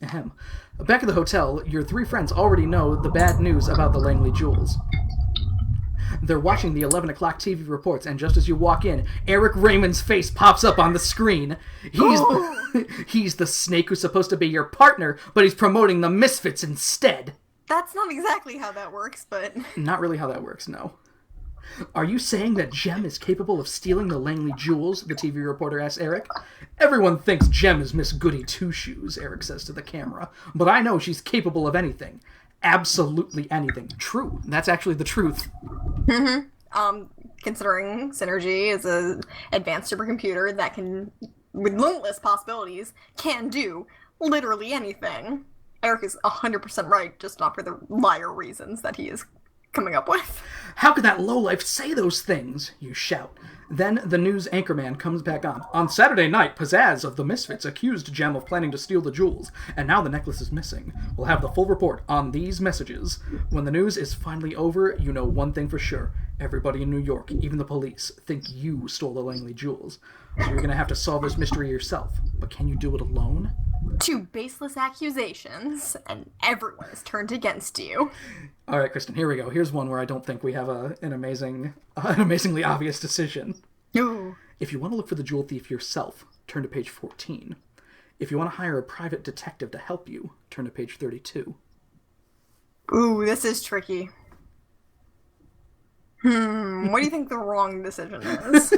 Ahem. Back at the hotel, your three friends already know the bad news about the Langley jewels. They're watching the 11 o'clock TV reports, and just as you walk in, Eric Raymond's face pops up on the screen. He's the snake who's supposed to be your partner, but he's promoting the Misfits instead. That's not exactly how that works, but... Not really how that works, no. Are you saying that Jem is capable of stealing the Langley jewels? The TV reporter asks Eric. Everyone thinks Jem is Miss Goody Two-Shoes, Eric says to the camera. But I know she's capable of anything. Absolutely anything. True. That's actually the truth. Considering Synergy is an advanced supercomputer that can, with limitless possibilities, can do literally anything. Eric is 100% right, just not for the liar reasons that he is coming up with. How could that lowlife say those things? You shout. Then the news anchorman comes back on. On Saturday night, Pizzazz of the Misfits accused Jem of planning to steal the jewels, and now the necklace is missing. We'll have the full report on these messages. When the news is finally over, you know one thing for sure. Everybody in New York, even the police, think you stole the Langley jewels. So you're going to have to solve this mystery yourself. But can you do it alone? 2 baseless accusations, and everyone is turned against you. All right, Kristen, here we go. Here's one where I don't think we have an amazingly obvious decision. Ooh. If you want to look for the jewel thief yourself, turn to page 14. If you want to hire a private detective to help you, turn to page 32. Ooh, this is tricky. What do you think the wrong decision is?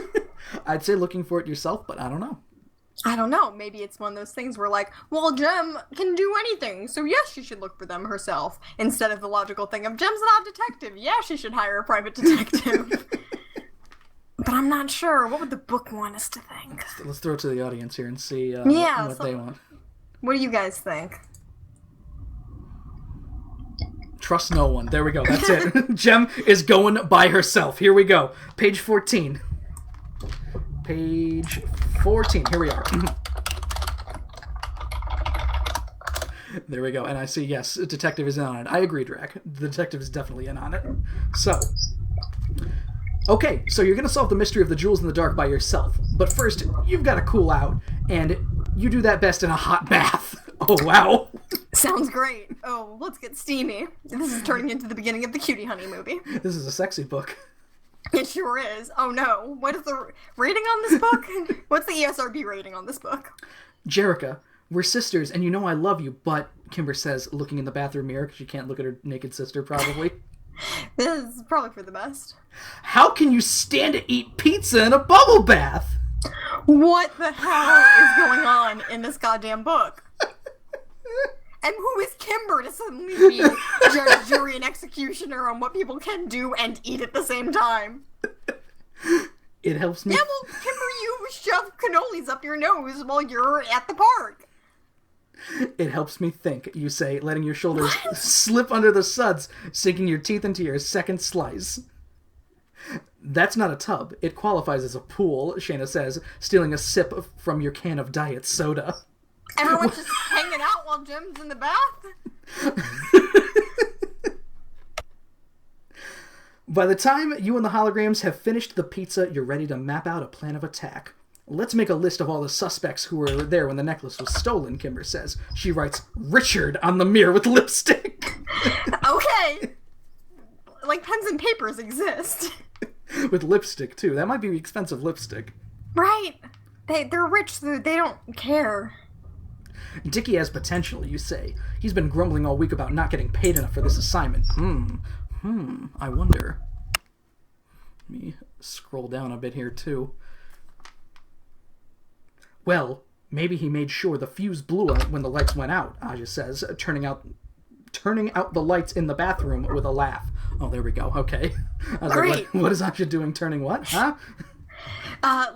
I'd say looking for it yourself, but I don't know. I don't know. Maybe it's one of those things where, like, well, Jem can do anything, so yes, she should look for them herself. Instead of the logical thing of, Jem's not a detective. Yeah, she should hire a private detective. But I'm not sure. What would the book want us to think? Let's throw it to the audience here and see what they want. What do you guys think? Trust no one. There we go. That's it. Jem is going by herself. Here we go. Page 14. Page 14. Here we are. There we go. And I see, yes, a detective is in on it. I agree, Drac. The detective is definitely in on it. So, okay, so you're going to solve the mystery of the jewels in the dark by yourself. But first, you've got to cool out, and you do that best in a hot bath. Oh, wow. Sounds great. Oh, let's get steamy. This is turning into the beginning of the Cutie Honey movie. This is a sexy book. It sure is. Oh no. What is the rating on this book? What's the ESRB rating on this book? Jerica, we're sisters, and you know I love you, but, Kimber says, looking in the bathroom mirror, because she can't look at her naked sister, probably. This is probably for the best. How can you stand to eat pizza in a bubble bath? What the hell is going on in this goddamn book? And who is Kimber to suddenly be judge, jury, and executioner on what people can do and eat at the same time? It helps me. Yeah, well, Kimber, you shove cannolis up your nose while you're at the park. It helps me think, you say, letting your shoulders slip under the suds, sinking your teeth into your second slice. That's not a tub. It qualifies as a pool, Shayna says, stealing a sip from your can of diet soda. Everyone's just hanging out while Jim's in the bath? By the time you and the holograms have finished the pizza, you're ready to map out a plan of attack. Let's make a list of all the suspects who were there when the necklace was stolen, Kimber says. She writes, Richard on the mirror with lipstick. Okay. Like, pens and papers exist. With lipstick, too. That might be expensive lipstick. Right. They're rich, so they don't care. Dickie has potential, you say. He's been grumbling all week about not getting paid enough for this assignment. I wonder. Let me scroll down a bit here, too. Well, maybe he made sure the fuse blew out when the lights went out, Aja says, turning out the lights in the bathroom with a laugh. Oh, there we go. Okay. I was like, what is Aja doing? Turning what? Huh?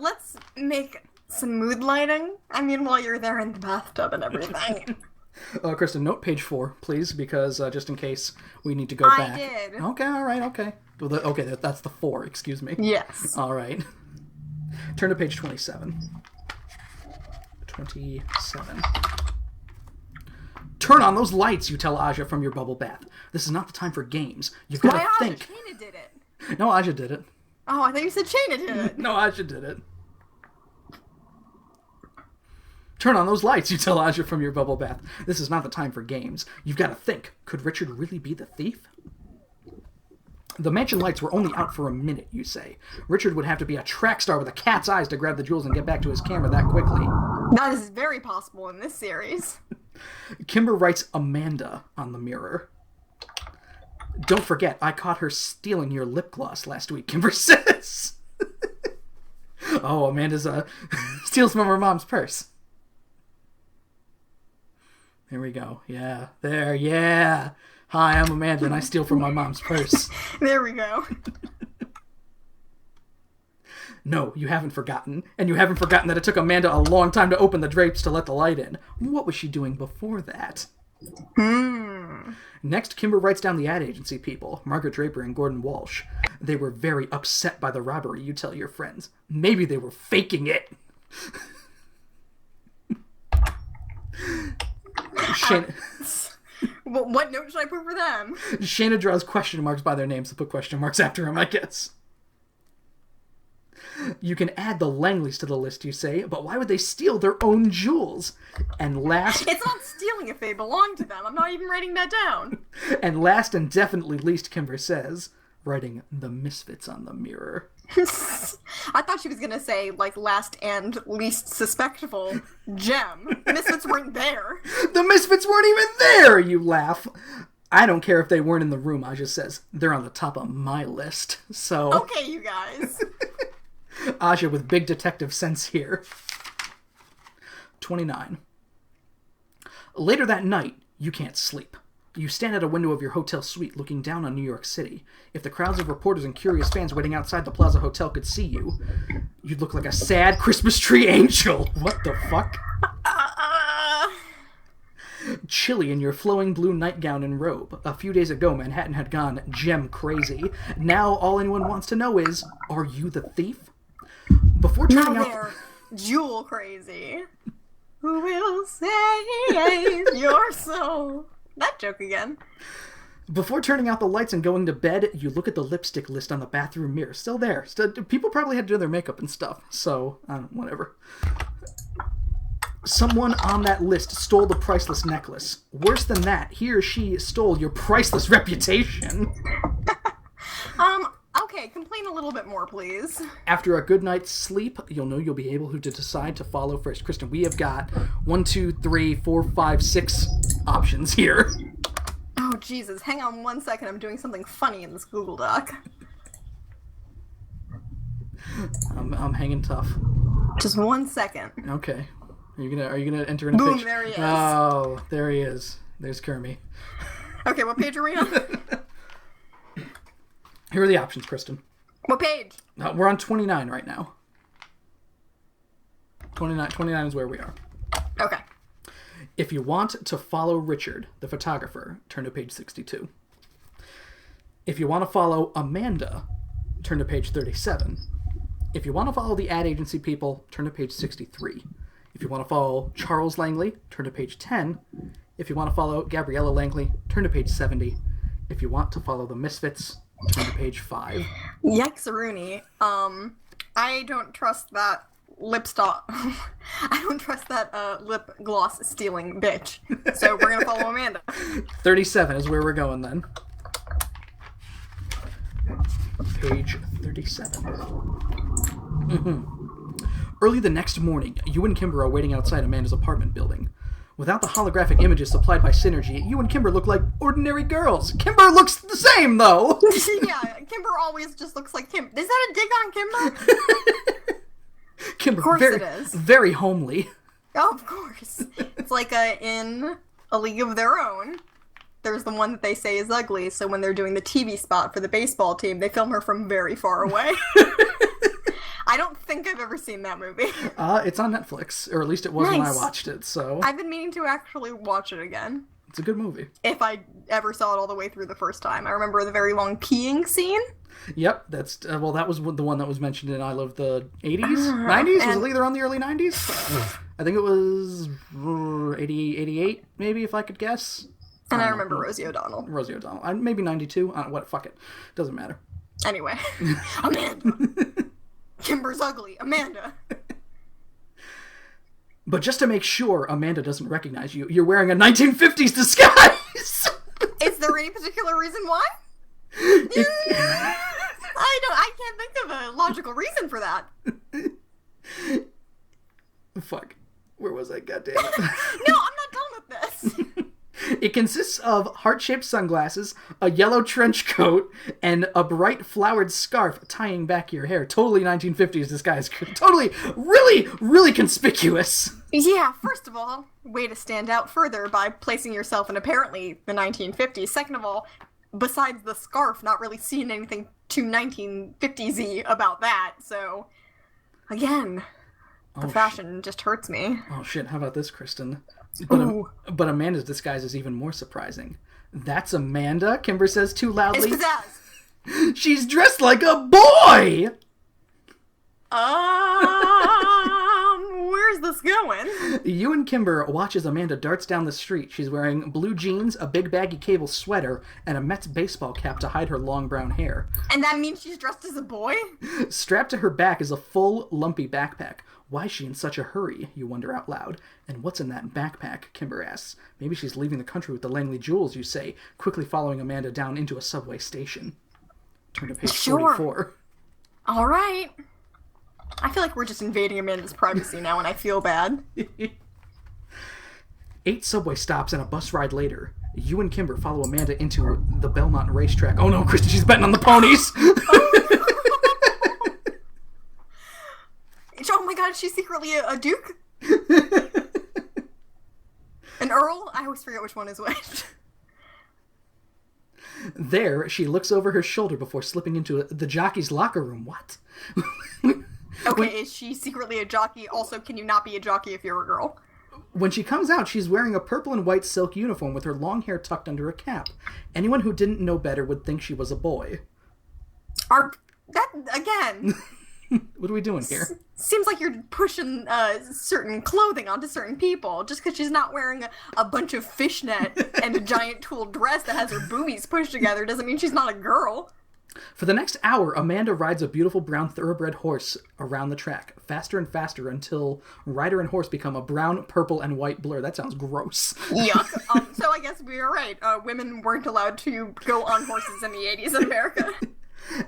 Let's make some mood lighting. I mean, while you're there in the bathtub and everything. Kristen, note page 4, please, because just in case we need to go back. I did. Okay, all right, okay. Well, okay, that's the 4, excuse me. Yes. All right. Turn to page 27. 27. Turn on those lights, you tell Aja from your bubble bath. This is not the time for games. You've got to think. Shayna did it. No, Aja did it. Oh, I thought you said Shayna did it. No, Aja did it. Turn on those lights, you tell Aja from your bubble bath. This is not the time for games. You've got to think. Could Richard really be the thief? The mansion lights were only out for a minute, you say. Richard would have to be a track star with a cat's eyes to grab the jewels and get back to his camera that quickly. That is very possible in this series. Kimber writes Amanda on the mirror. Don't forget, I caught her stealing your lip gloss last week, Kimber says. Oh, Amanda's steals from her mom's purse. There we go. Yeah. There. Yeah. Hi, I'm Amanda, and I steal from my mom's purse. There we go. No, you haven't forgotten. And you haven't forgotten that it took Amanda a long time to open the drapes to let the light in. What was she doing before that? Next, Kimber writes down the ad agency people, Margaret Draper and Gordon Walsh. They were very upset by the robbery, you tell your friends. Maybe they were faking it. Shayna... What note should I put for them? Shayna draws question marks by their names to put question marks after them, I guess. You can add the Langleys to the list, you say, but why would they steal their own jewels? And last... It's not stealing if they belong to them. I'm not even writing that down. And last and definitely least, Kimber says, writing the Misfits on the mirror. I thought she was going to say, like, last and least suspectful, Gem. The Misfits weren't there. The Misfits weren't even there, you laugh. I don't care if they weren't in the room, Aja says. They're on the top of my list, so... Okay, you guys. Aja with big detective sense here. 29. Later that night, you can't sleep. You stand at a window of your hotel suite looking down on New York City. If the crowds of reporters and curious fans waiting outside the Plaza Hotel could see you, you'd look like a sad Christmas tree angel. What the fuck? Chilly in your flowing blue nightgown and robe. A few days ago, Manhattan had gone gem crazy. Now all anyone wants to know is, are you the thief? Before turning out... they're jewel crazy. Who will save your soul? That joke again. Before turning out the lights and going to bed, you look at the lipstick list on the bathroom mirror. Still there. People probably had to do their makeup and stuff, so, whatever. Someone on that list stole the priceless necklace. Worse than that, he or she stole your priceless reputation. Okay, complain a little bit more, please. After a good night's sleep, you'll know you'll be able to decide to follow first. Kristen, we have got 1, 2, 3, 4, 5, 6 options here. Oh, Jesus. Hang on 1 second. I'm doing something funny in this Google Doc. I'm hanging tough. Just 1 second. Okay. Are you gonna enter in a Boom, picture? there he is. Oh, there he is. There's Kermie. Okay, what page are we on? Here are the options, Kristen. What page? We're on 29 right now. 29 is where we are. Okay. If you want to follow Richard, the photographer, turn to page 62. If you want to follow Amanda, turn to page 37. If you want to follow the ad agency people, turn to page 63. If you want to follow Charles Langley, turn to page 10. If you want to follow Gabriella Langley, turn to page 70. If you want to follow the Misfits, turn to page 5. Yikes-a-rooney. I don't trust that lip gloss stealing bitch. So we're gonna follow Amanda. 37 is where we're going then. Page 37. Early the next morning, you and Kimber are waiting outside Amanda's apartment building. Without the holographic images supplied by Synergy, you and Kimber look like ordinary girls. Kimber looks the same, though! Yeah, Kimber always just looks like Kim. Is that a dig on Kimber? Kimber, of course very, it is. very homely. Oh, of course. It's like in A League of Their Own. There's the one that they say is ugly, so when they're doing the TV spot for the baseball team, they film her from very far away. I don't think I've ever seen that movie. It's on Netflix, or at least it was when I watched it, so... I've been meaning to actually watch it again. It's a good movie. If I ever saw it all the way through the first time. I remember the very long peeing scene. Yep, that's... well, that was the one that was mentioned in I Love the 80s? 90s? Was it either on the early 90s? I think it was 88, maybe, if I could guess. And I remember Rosie O'Donnell. Rosie O'Donnell. Maybe 92. What? Fuck it. Doesn't matter. Anyway. Amanda. Kimber's ugly. Amanda. But just to make sure Amanda doesn't recognize you, you're wearing a 1950s disguise! Is there any particular reason why? I can't think of a logical reason for that. Fuck. Where was I? God damn it. No, I'm not done with this. It consists of heart-shaped sunglasses, a yellow trench coat, and a bright flowered scarf tying back your hair. Totally 1950s disguise. Totally, really, really conspicuous. Yeah, first of all, way to stand out further by placing yourself in apparently the 1950s. Second of all, besides the scarf, not really seeing anything too 1950s-y about that. So, again, the fashion just hurts me. Oh shit, how about this, Kristen? But Amanda's disguise is even more surprising. That's Amanda, Kimber says too loudly. It's pizzazz. She's dressed like a boy! Where's this going? You and Kimber watch as Amanda darts down the street. She's wearing blue jeans, a big baggy cable sweater, and a Mets baseball cap to hide her long brown hair. And that means she's dressed as a boy? Strapped to her back is a full, lumpy backpack. Why is she in such a hurry, you wonder out loud. And what's in that backpack, Kimber asks. Maybe she's leaving the country with the Langley jewels, you say, quickly following Amanda down into a subway station. Turn to page 44. All right. I feel like we're just invading Amanda's privacy now, and I feel bad. 8 subway stops and a bus ride later. You and Kimber follow Amanda into the Belmont racetrack. Oh no, Kristen, she's betting on the ponies! Oh my god, she's secretly a duke? An earl? I always forget which one is which. There, she looks over her shoulder before slipping into the jockey's locker room. What? Okay, is she secretly a jockey? Also, can you not be a jockey if you're a girl? When she comes out, she's wearing a purple and white silk uniform with her long hair tucked under a cap. Anyone who didn't know better would think she was a boy. Again... What are we doing here? Seems like you're pushing certain clothing onto certain people. Just because she's not wearing a bunch of fishnet and a giant tulle dress that has her boobies pushed together doesn't mean she's not a girl. For the next hour, Amanda rides a beautiful brown thoroughbred horse around the track, faster and faster until rider and horse become a brown, purple, and white blur. That sounds gross. Yuck. So I guess we are right. Women weren't allowed to go on horses in the 80s in America.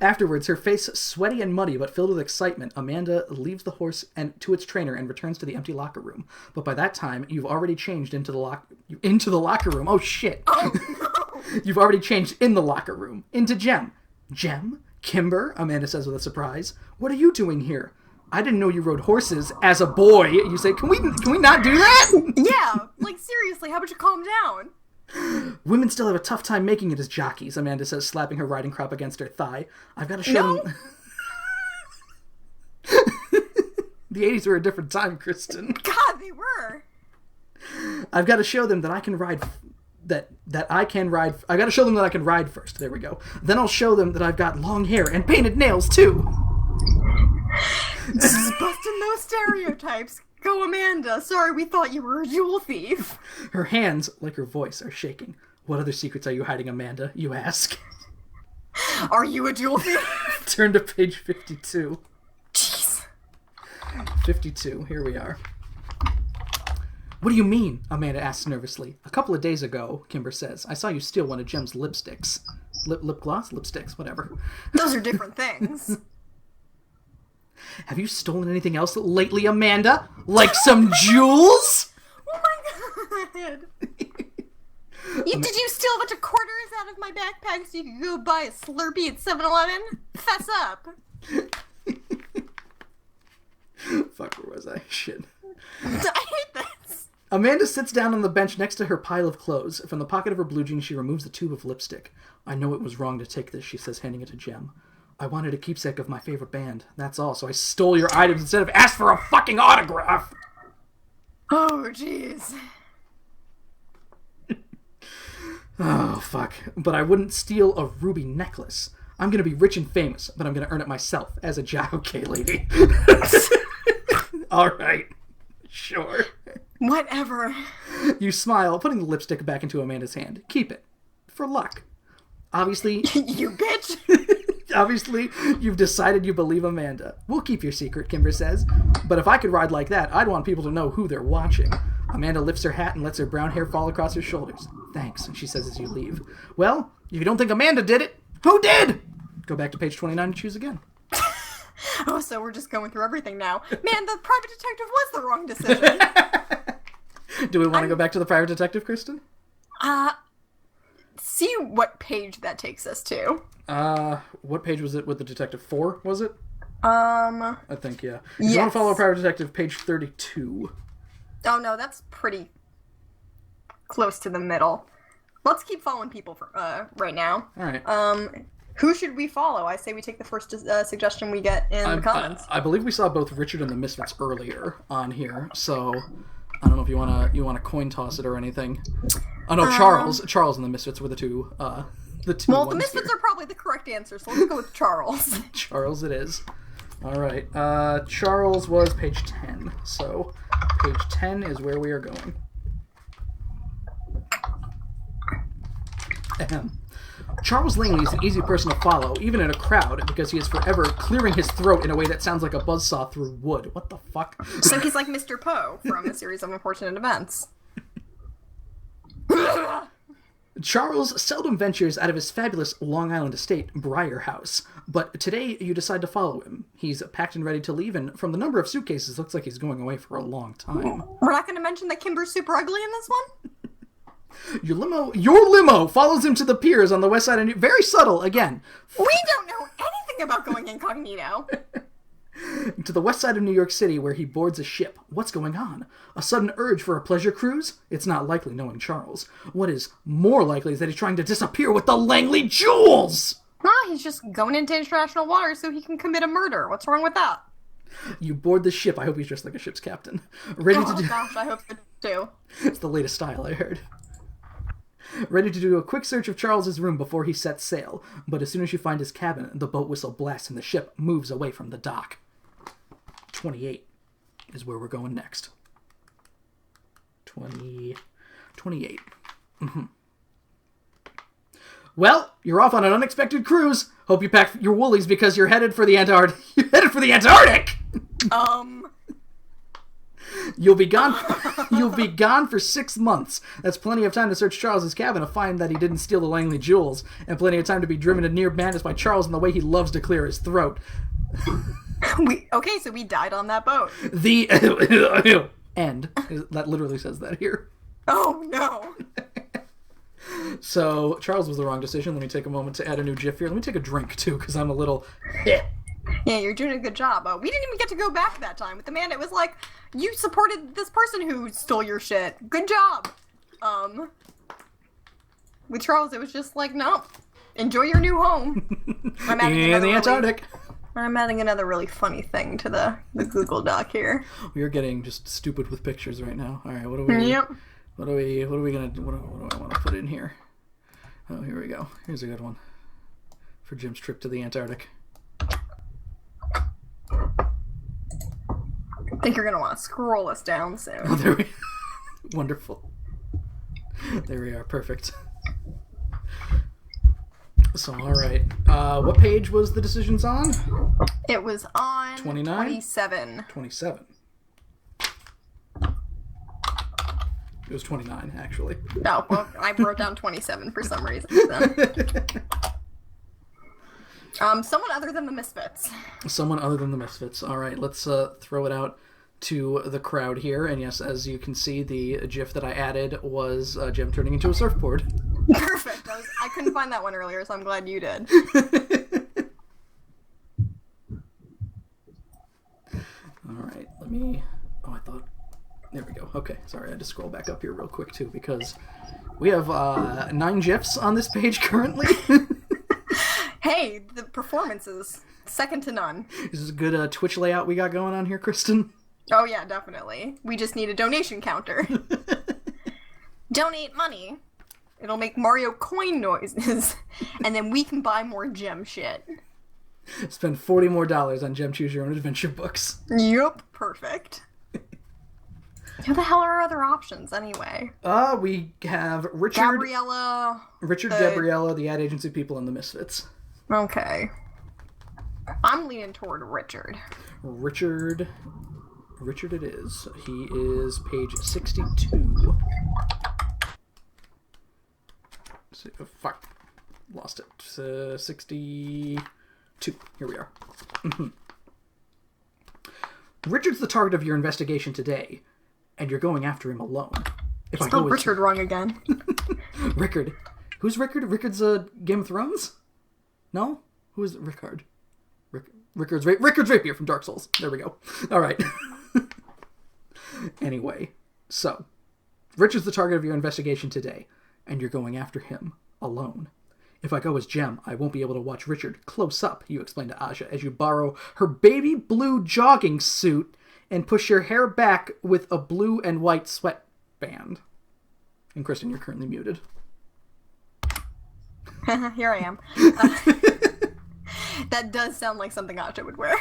Afterwards, her face sweaty and muddy but filled with excitement, Amanda leaves the horse to its trainer and returns to the empty locker room. But by that time, you've already changed into the locker room. Oh shit! Oh no! You've already changed in the locker room into Jem. Jem? Kimber? Amanda says with a surprise. What are you doing here? I didn't know you rode horses as a boy. You say, can we not do that? Yeah, like seriously, how about you calm down? Women still have a tough time making it as jockeys, Amanda says, slapping her riding crop against her thigh. I've got to show them... The 80s were a different time, Kristen. God, they were. I've got to show them that I can ride... I gotta show them that I can ride first. There we go. Then I'll show them that I've got long hair and painted nails, too. Just busting those stereotypes. Go, Amanda. Sorry, we thought you were a jewel thief. Her hands, like her voice, are shaking. What other secrets are you hiding, Amanda? You ask. Are you a jewel thief? Turn to page 52. Jeez. 52. Here we are. What do you mean? Amanda asks nervously. A couple of days ago, Kimber says, I saw you steal one of Jem's lipsticks. Lip gloss? Lipsticks, whatever. Those are different things. Have you stolen anything else lately, Amanda? Like some jewels? Oh my god. Did you steal a bunch of quarters out of my backpack so you could go buy a Slurpee at 7-Eleven? Fess up. Fuck, where was I? Shit. I hate this. Amanda sits down on the bench next to her pile of clothes. From the pocket of her blue jeans, she removes a tube of lipstick. I know it was wrong to take this, she says, handing it to Jem. I wanted a keepsake of my favorite band. That's all, so I stole your items instead of asked for a fucking autograph! Oh, jeez. Oh, fuck. But I wouldn't steal a ruby necklace. I'm gonna be rich and famous, but I'm gonna earn it myself as a okay, lady. Alright. Sure. Whatever. You smile, putting the lipstick back into Amanda's hand. Keep it. For luck. Obviously... You bitch! Obviously, you've decided you believe Amanda. We'll keep your secret, Kimber says. But if I could ride like that, I'd want people to know who they're watching. Amanda lifts her hat and lets her brown hair fall across her shoulders. Thanks, she says as you leave. Well, if you don't think Amanda did it, who did? Go back to page 29 and choose again. Oh, so we're just going through everything now. Man, the private detective was the wrong decision. Do we want to go back to the private detective, Kristen? See what page that takes us to. What page was it with the detective? 4, was it? I think, yeah. If yes. you want to follow Private Detective, page 32. Oh, no, that's pretty close to the middle. Let's keep following people for, right now. All right. Who should we follow? I say we take the first suggestion we get in the comments. I believe we saw both Richard and the Misfits earlier on here, so I don't know if you wanna coin toss it or anything. Oh no, Charles and the Misfits were the two. Well, the Misfits are probably the correct answer, so let's go with Charles. Charles, it is. All right. Charles was page 10, so page 10 is where we are going. Charles Langley is an easy person to follow, even in a crowd, because he is forever clearing his throat in a way that sounds like a buzzsaw through wood. What the fuck? So he's like Mr. Poe from A Series of Unfortunate Events. Charles seldom ventures out of his fabulous Long Island estate, Briar House, but today you decide to follow him. He's packed and ready to leave, and from the number of suitcases, looks like he's going away for a long time. We're not going to mention that Kimber's super ugly in this one? Your limo follows him to the piers on the west side of very subtle, again. We don't know anything about going incognito. To the west side of New York City, where he boards a ship. What's going on? A sudden urge for a pleasure cruise? It's not likely, knowing Charles. What is more likely is that he's trying to disappear with the Langley jewels! He's just going into international waters so he can commit a murder. What's wrong with that? You board the ship. I hope he's just like a ship's captain. Ready to do... gosh, I hope so too. It's the latest style, I heard. Ready to do a quick search of Charles's room before he sets sail, but as soon as you find his cabin, the boat whistle blasts and the ship moves away from the dock. 28 is where we're going next. 28. Mm-hmm. Well, you're off on an unexpected cruise. Hope you pack your woolies because you're headed for the Antarctic. You're headed for the Antarctic. You'll be gone for 6 months. That's plenty of time to search Charles's cabin to find that he didn't steal the Langley jewels, and plenty of time to be driven to near madness by Charles in the way he loves to clear his throat. So we died on that boat. The end. That literally says that here. Oh no. So Charles was the wrong decision. Let me take a moment to add a new GIF here. Let me take a drink too, because I'm a little. Yeah, you're doing a good job. We didn't even get to go back that time. With Amanda, it was like, you supported this person who stole your shit. Good job. With Charles, it was just like, no, enjoy your new home. In the Antarctic. I'm adding another really funny thing to the Google Doc here. We are getting just stupid with pictures right now. All right, what do we? Yep. What are we gonna? What do I want to put in here? Oh, here we go. Here's a good one for Jim's trip to the Antarctic. I think you're going to want to scroll us down soon. Oh, there we Wonderful. There we are. Perfect. So, all right. What page was the decisions on? It was on 29? 27. 27. It was 29, actually. No, well, I wrote down 27 for some reason. Someone other than the Misfits. Someone other than the Misfits. All right, let's throw it out to the crowd here. And yes, as you can see, the GIF that I added was Jim turning into a surfboard. Perfect. I couldn't find that one earlier, so I'm glad you did. All right, let me... Oh, I thought... There we go. Okay, sorry, I had to scroll back up here real quick, too, because we have 9 GIFs on this page currently. Hey, the performance is second to none. Is this a good Twitch layout we got going on here, Kristen? Oh, yeah, definitely. We just need a donation counter. Donate money. It'll make Mario coin noises, and then we can buy more gem shit. Spend $40 more on Gem Choose Your Own Adventure books. Yup, perfect. Who the hell are our other options, anyway? We have Richard... Gabriella... Gabriella, the ad agency people, and the Misfits. Okay. I'm leaning toward Richard. Richard it is. He is page 62. Fuck. Lost it. 62. Here we are. Richard's the target of your investigation today, and you're going after him alone. Spelled Richard wrong again. Rickard. Who's Rickard? Rickard's Game of Thrones? No? Who is Rickard? Rickard's Rapier from Dark Souls. There we go. All right. Anyway, so Richard's the target of your investigation today, and you're going after him alone. If I go as Jem, I won't be able to watch Richard close up, you explain to Aja as you borrow her baby blue jogging suit and push your hair back with a blue and white sweatband. And Kristen, you're currently muted. Here I am. That does sound like something Aja would wear.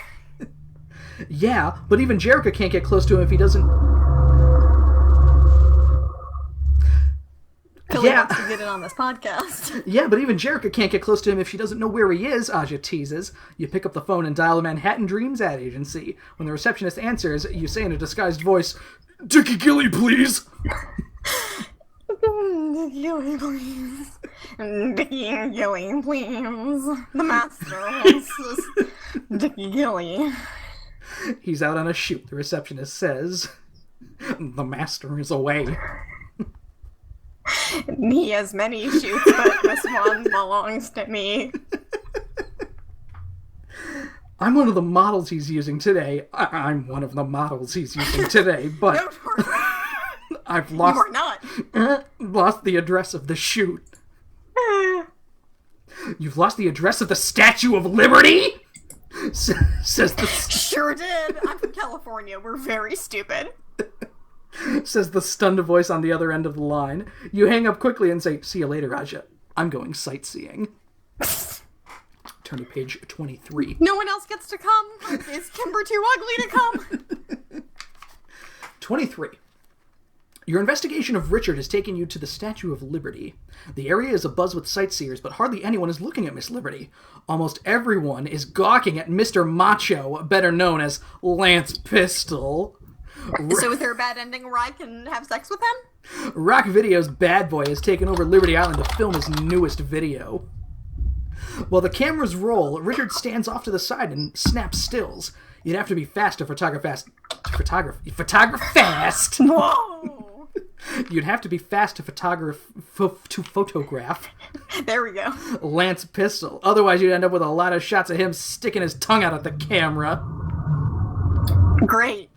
Yeah, but even Jerica can't get close to him if he doesn't... Billy wants to get in on this podcast. Yeah, but even Jerica can't get close to him if she doesn't know where he is, Aja teases. You pick up the phone and dial a Manhattan Dreams ad agency. When the receptionist answers, you say in a disguised voice, "Dickie Gilly, please!" Dickie Gilly, please. Dickie Gilly, please. The master wants Dickie Gilly. He's out on a shoot, the receptionist says. The master is away. He has many shoots, but this one belongs to me. I'm one of the models he's using today. I'm one of the models he's using today, but... No, you're not. I've lost... You are not. Lost the address of the shoot. You've lost the address of the Statue of Liberty? Says the... Sure did. I'm from California. We're very stupid. Says the stunned voice on the other end of the line. You hang up quickly and say, "See you later, Raja. I'm going sightseeing." Turn to page 23. No one else gets to come? Is Kimber too ugly to come? 23. Your investigation of Richard has taken you to the Statue of Liberty. The area is abuzz with sightseers, but hardly anyone is looking at Miss Liberty. Almost everyone is gawking at Mr. Macho, better known as Lance Pistol. So is there a bad ending where I can have sex with him? Rock Video's Bad Boy has taken over Liberty Island to film his newest video. While the cameras roll, Richard stands off to the side and snaps stills. You'd have to be fast to photograph fast. Whoa! You'd have to be fast to photograph. There we go. Lance Pistol. Otherwise, you'd end up with a lot of shots of him sticking his tongue out at the camera. Great.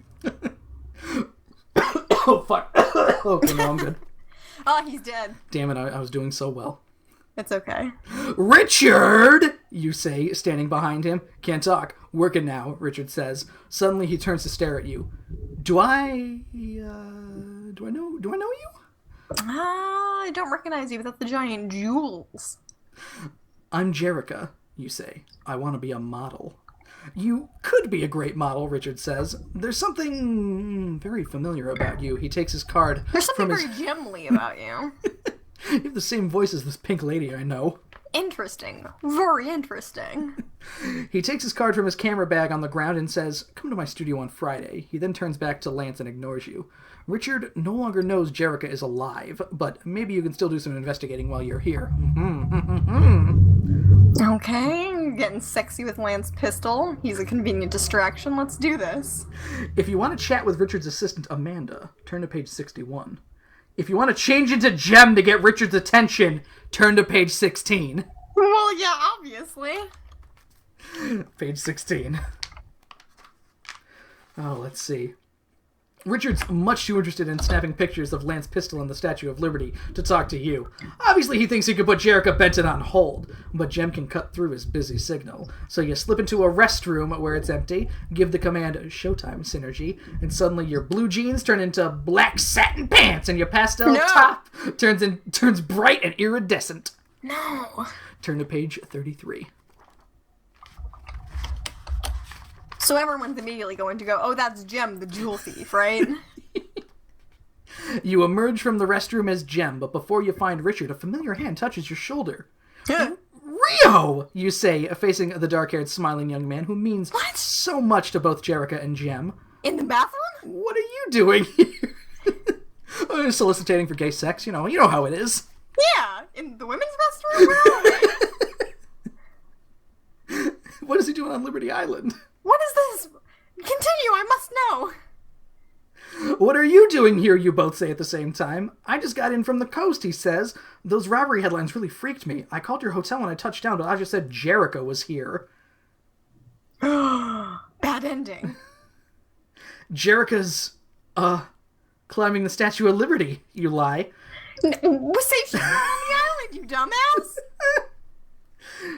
Oh, fuck. Okay, no, I'm good. Oh, he's dead. Damn it, I was doing so well. It's okay. "Richard!" you say, standing behind him. "Can't talk. Working now," Richard says. Suddenly, he turns to stare at you. Do I know you? I don't recognize you without the giant jewels. "I'm Jerica," you say. "I want to be a model." "You could be a great model," Richard says. "There's something very familiar about you." He takes his card. There's something from very gemly about you. You have the same voice as this pink lady I know. Interesting. Very interesting. He takes his card from his camera bag on the ground and says, "Come to my studio on Friday." He then turns back to Lance and ignores you. Richard no longer knows Jerica is alive, but maybe you can still do some investigating while you're here. Okay, getting sexy with Lance Pistol. He's a convenient distraction. Let's do this. If you want to chat with Richard's assistant, Amanda, turn to page 61. If you want to change into Jem to get Richard's attention, turn to page 16. Well, yeah, obviously. Page 16. Oh, let's see. Richard's much too interested in snapping pictures of Lance Pistol and the Statue of Liberty to talk to you. Obviously, he thinks he could put Jerica Benton on hold, but Jem can cut through his busy signal. So you slip into a restroom where it's empty, give the command "Showtime Synergy," and suddenly your blue jeans turn into black satin pants, and your pastel top turns bright and iridescent. No. Turn to page 33. So everyone's immediately going to go, "Oh, that's Jem, the jewel thief," right? You emerge from the restroom as Jem, but before you find Richard, a familiar hand touches your shoulder. "Rio!" you say, facing the dark-haired, smiling young man who means so much to both Jerica and Jem. In the bathroom? "What are you doing here?" "Soliciting for gay sex, you know how it is." Yeah, in the women's restroom? Where are we? What is he doing on Liberty Island? What is this? Continue, I must know. What are you doing here, you both say at the same time. I just got in from the coast, he says. Those robbery headlines really freaked me. I called your hotel when I touched down, but I just said Jericho was here. Bad ending. Jericho's, climbing the Statue of Liberty, you lie. Was safe on the island, you dumbass!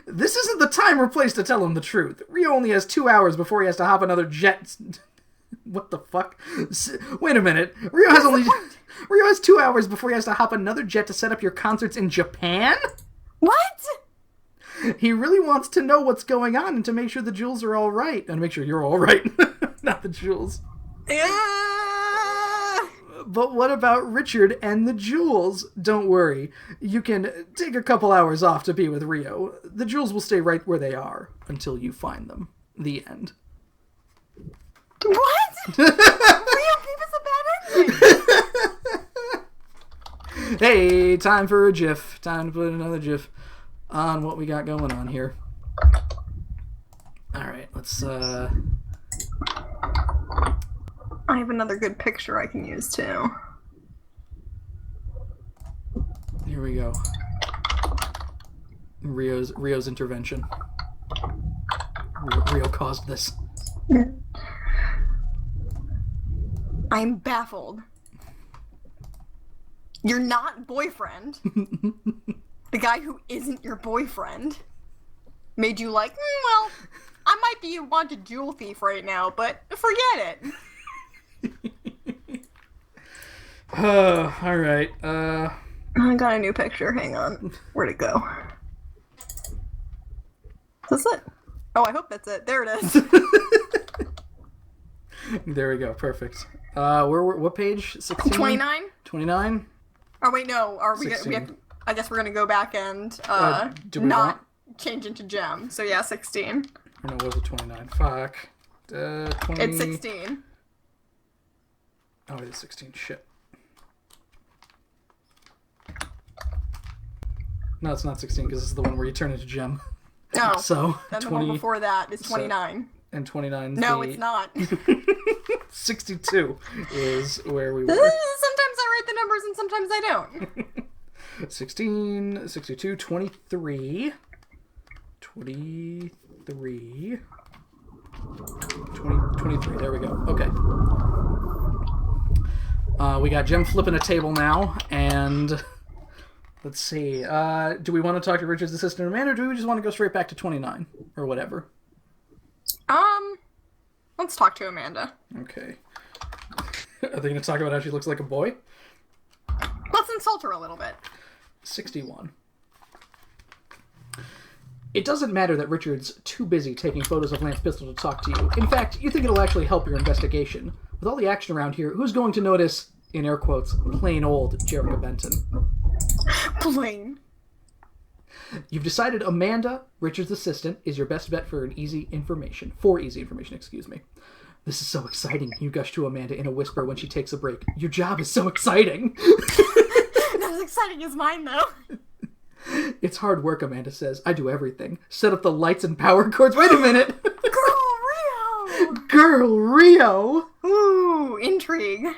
This isn't the time or place to tell him the truth. Rio only has 2 hours before he has to hop another jet. What the fuck? Wait a minute. Rio has 2 hours before he has to hop another jet to set up your concerts in Japan? What? He really wants to know what's going on and to make sure the jewels are all right. And to make sure you're all right. Not the jewels. But what about Richard and the jewels? Don't worry. You can take a couple hours off to be with Rio. The jewels will stay right where they are until you find them. The end. What? Rio gave us a bad ending. Hey, time for a GIF. Time to put another GIF on what we got going on here. Alright, let's, I have another good picture I can use, too. Here we go. Rio's intervention. Rio caused this. I'm baffled. You're not boyfriend. The guy who isn't your boyfriend made you like, well, I might be a wanted jewel thief right now, but forget it. Alright, I got a new picture, hang on. Where'd it go? Is this it? Oh, I hope that's it. There it is. There we go, perfect. What page? 16? 29? 29? Oh wait, no. Are we gonna, 16. I guess we're gonna go back and do we not change into gem. So yeah, 16. Or no, was it 29? Fuck. 20... It's 16. Oh, it is 16. Shit. No, it's not 16 because this is the one where you turn into gem. No. So, then 20... the one before that is 29. And 29 No, it's not. 62 is where we were. Sometimes I write the numbers and sometimes I don't. 16, 62, 23. 23. 23. There we go. Okay. We got Jem flipping a table now, and let's see. Do we want to talk to Richard's assistant Amanda, or do we just want to go straight back to 29 or whatever? Let's talk to Amanda. Okay. Are they going to talk about how she looks like a boy? Let's insult her a little bit. 61. It doesn't matter that Richard's too busy taking photos of Lance Pistol to talk to you. In fact, you think it'll actually help your investigation. With all the action around here, who's going to notice, in air quotes, plain old Jericho Benton? Plain. You've decided Amanda, Richard's assistant, is your best bet for easy information. Excuse me. This is so exciting, you gush to Amanda in a whisper when she takes a break. Your job is so exciting. Not as exciting as mine, though. It's hard work, Amanda says. I do everything. Set up the lights and power cords. Wait a minute. Girl Rio! Girl Rio! Ooh, intrigue.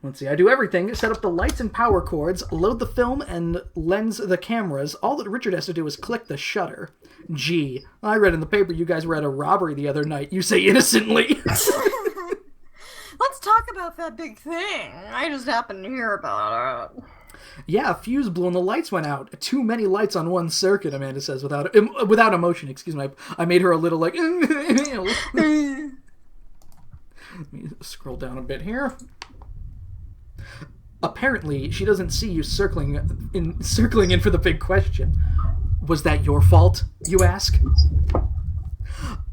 Let's see. I do everything. Set up the lights and power cords, load the film, and lens the cameras. All that Richard has to do is click the shutter. Gee, I read in the paper you guys were at a robbery the other night. You say innocently. Let's talk about that big thing. I just happened to hear about it. Yeah, a fuse blew and the lights went out. Too many lights on one circuit, Amanda says without emotion. Excuse me. I made her a little like... Let me scroll down a bit here. Apparently, she doesn't see you circling in for the big question. Was that your fault, you ask?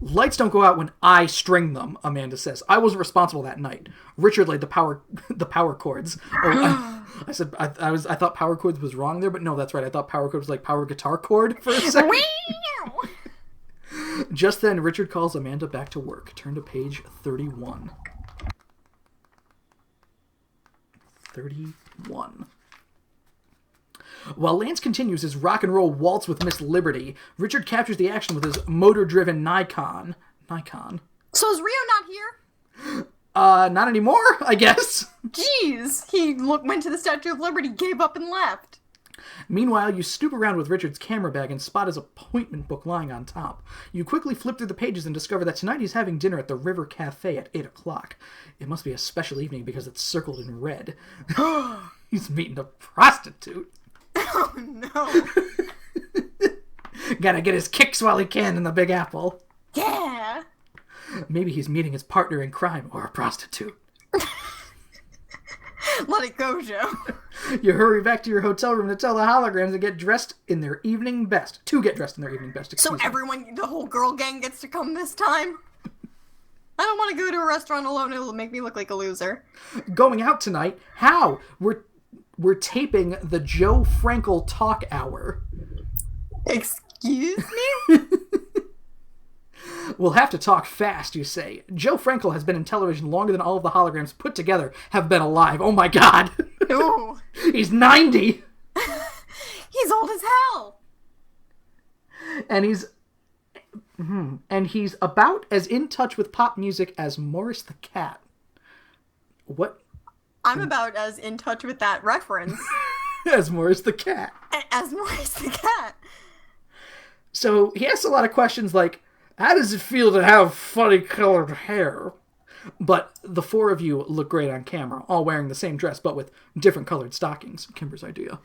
Lights don't go out when I string them, Amanda says. I wasn't responsible that night. Richard laid the power cords. Oh, I said I thought power cords was wrong there, but no, that's right. I thought power cords was like power guitar cord for a second. Just then, Richard calls Amanda back to work. Turn to page 31. 31. While Lance continues his rock and roll waltz with Miss Liberty, Richard captures the action with his motor-driven Nikon. So is Rio not here? Not anymore, I guess. Jeez, he went to the Statue of Liberty, gave up, and left. Meanwhile, you snoop around with Richard's camera bag and spot his appointment book lying on top. You quickly flip through the pages and discover that tonight he's having dinner at the River Cafe at 8 o'clock. It must be a special evening because it's circled in red. He's meeting a prostitute. Oh, no. Gotta get his kicks while he can in the Big Apple. Yeah. Maybe he's meeting his partner in crime or a prostitute. Let it go, Joe. You hurry back to your hotel room to tell the holograms to get dressed in their evening best. To get dressed in their evening best, excuse me. Everyone, the whole girl gang gets to come this time? I don't want to go to a restaurant alone. It'll make me look like a loser. Going out tonight? How? We're taping the Joe Frankel Talk Hour. Excuse me? We'll have to talk fast, you say. Joe Frankel has been in television longer than all of the holograms put together have been alive. Oh my god! Ooh. He's 90! He's old as hell! And he's about as in touch with pop music as Morris the Cat. What? I'm about as in touch with that reference. As Morris the Cat. As Morris the Cat. So he asks a lot of questions like, how does it feel to have funny colored hair? But the four of you look great on camera, all wearing the same dress, but with different colored stockings. Kimber's idea.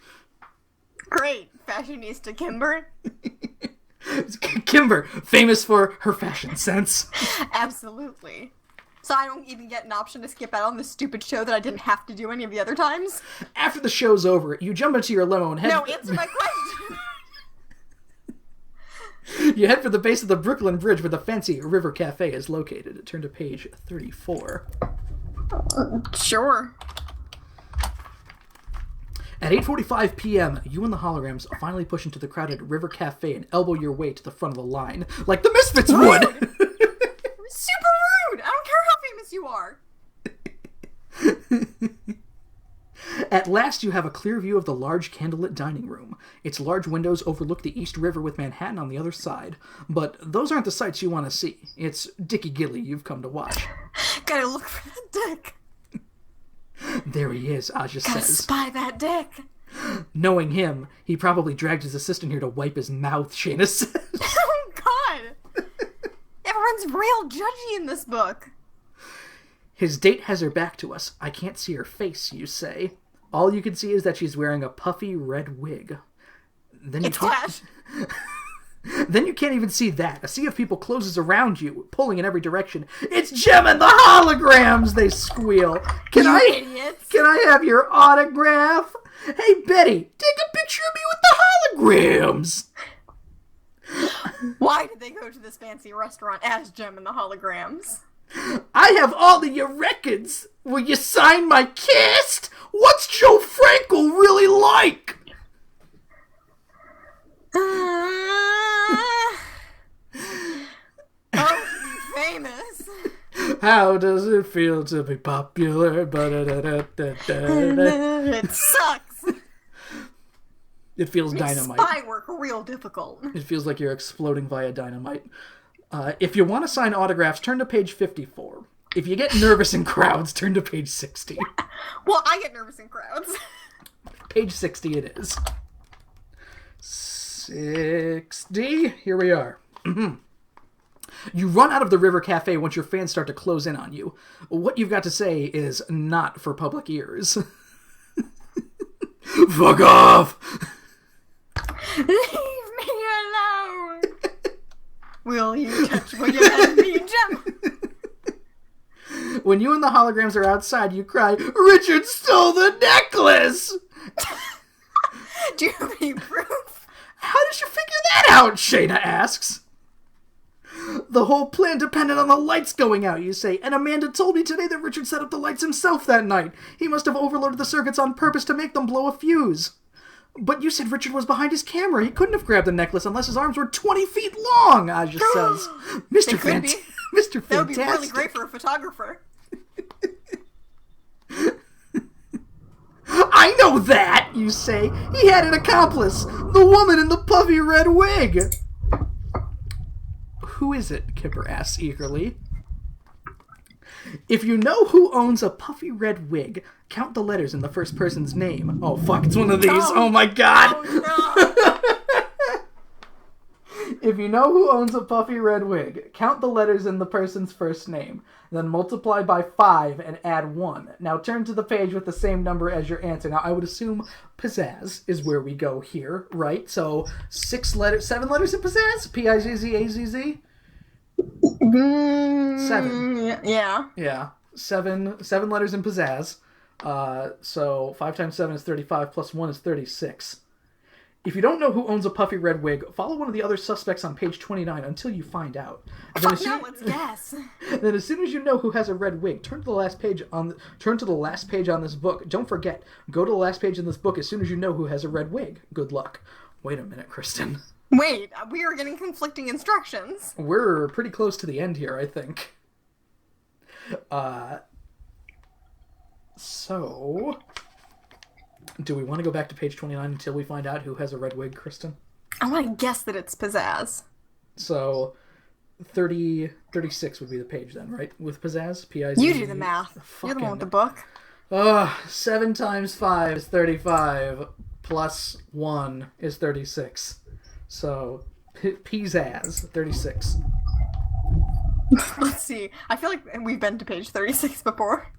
Great. Fashionista Kimber. Kimber, famous for her fashion sense. Absolutely. So I don't even get an option to skip out on this stupid show that I didn't have to do any of the other times? After the show's over, you jump into your limo and head... No, answer my question! You head for the base of the Brooklyn Bridge where the fancy River Cafe is located. Turn to page 34. Sure. At 8:45 p.m., you and the holograms finally push into the crowded River Cafe and elbow your way to the front of the line, like the Misfits would! Super rude! I don't care how famous you are! At last, you have a clear view of the large candlelit dining room. Its large windows overlook the East River with Manhattan on the other side. But those aren't the sights you want to see. It's Dickie Gilly you've come to watch. Gotta look for that dick. There he is, Aja Gotta says. spy that dick. Knowing him, he probably dragged his assistant here to wipe his mouth, Shayna says. Oh, God! Everyone's real judgy in this book. His date has her back to us. I can't see her face, you say. All you can see is that she's wearing a puffy red wig. Then It's Flash. Then you can't even see that. A sea of people closes around you, pulling in every direction. It's Jem and the holograms, they squeal. Can I have your autograph? Hey, Betty, take a picture of me with the holograms. Why did they go to this fancy restaurant as Jem and the holograms? I have all of your records. Will you sign my cast? What's Joe Frankel really like? Famous. How does it feel to be popular? It sucks. It feels Makes dynamite. spy work real difficult. It feels like you're exploding via dynamite. If you want to sign autographs, turn to page 54. If you get nervous in crowds, turn to page 60. Well, I get nervous in crowds. Page 60 it is. 60. Here we are. You run out of the River Cafe once your fans start to close in on you. What you've got to say is not for public ears. Fuck off! Leave me alone! Will you hand me, Jem? When you and the holograms are outside, you cry, Richard stole the necklace! Do you have any proof? How did you figure that out? Shayna asks. The whole plan depended on the lights going out, you say, and Amanda told me today that Richard set up the lights himself that night. He must have overloaded the circuits on purpose to make them blow a fuse. But you said Richard was behind his camera. He couldn't have grabbed the necklace unless his arms were 20 feet long, Aja says. Mr. Fantastic. That would be really great for a photographer. I know that, you say. He had an accomplice. The woman in the puffy red wig. Who is it? Kipper asks eagerly. If you know who owns a puffy red wig, count the letters in the first person's name. Oh, fuck, it's one of these. Oh my god. Oh, If you know who owns a puffy red wig, count the letters in the person's first name. Then multiply by 5 and add 1. Now turn to the page with the same number as your answer. Now I would assume pizzazz is where we go here, right? So 7 letters in pizzazz? P-I-Z-Z-A-Z-Z? 7. Yeah. Yeah. 7 letters in pizzazz. So 5 times 7 is 35, plus 1 is 36. If you don't know who owns a puffy red wig, follow one of the other suspects on page 29 until you find out. Let's guess. Then as soon as you know who has a red wig, turn to the last page on this book. Don't forget, go to the last page in this book as soon as you know who has a red wig. Good luck. Wait a minute, Kristen. Wait, we are getting conflicting instructions. We're pretty close to the end here, I think. So... do we want to go back to page 29 until we find out who has a red wig, Kristen? I want to guess that it's pizzazz. So, 36 would be the page then, right? With pizzazz? P-I-Z-Z. You do the math. You're the one with the book. 7 times 5 is 35, plus 1 is 36. So, pizzazz, 36. Let's see. I feel like we've been to page 36 before.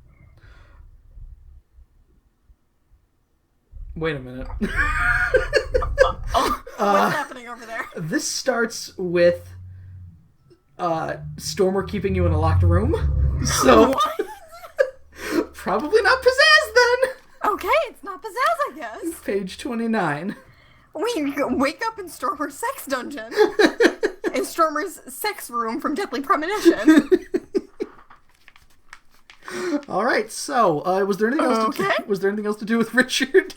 Wait a minute. What's happening over there? This starts with Stormer keeping you in a locked room. So What? probably not pizzazz then. Okay, it's not pizzazz, I guess. Page 29. We wake up in Stormer's sex dungeon. In Stormer's sex room from Deadly Premonition. All right. So, was there anything else? Was there anything else to do with Richard?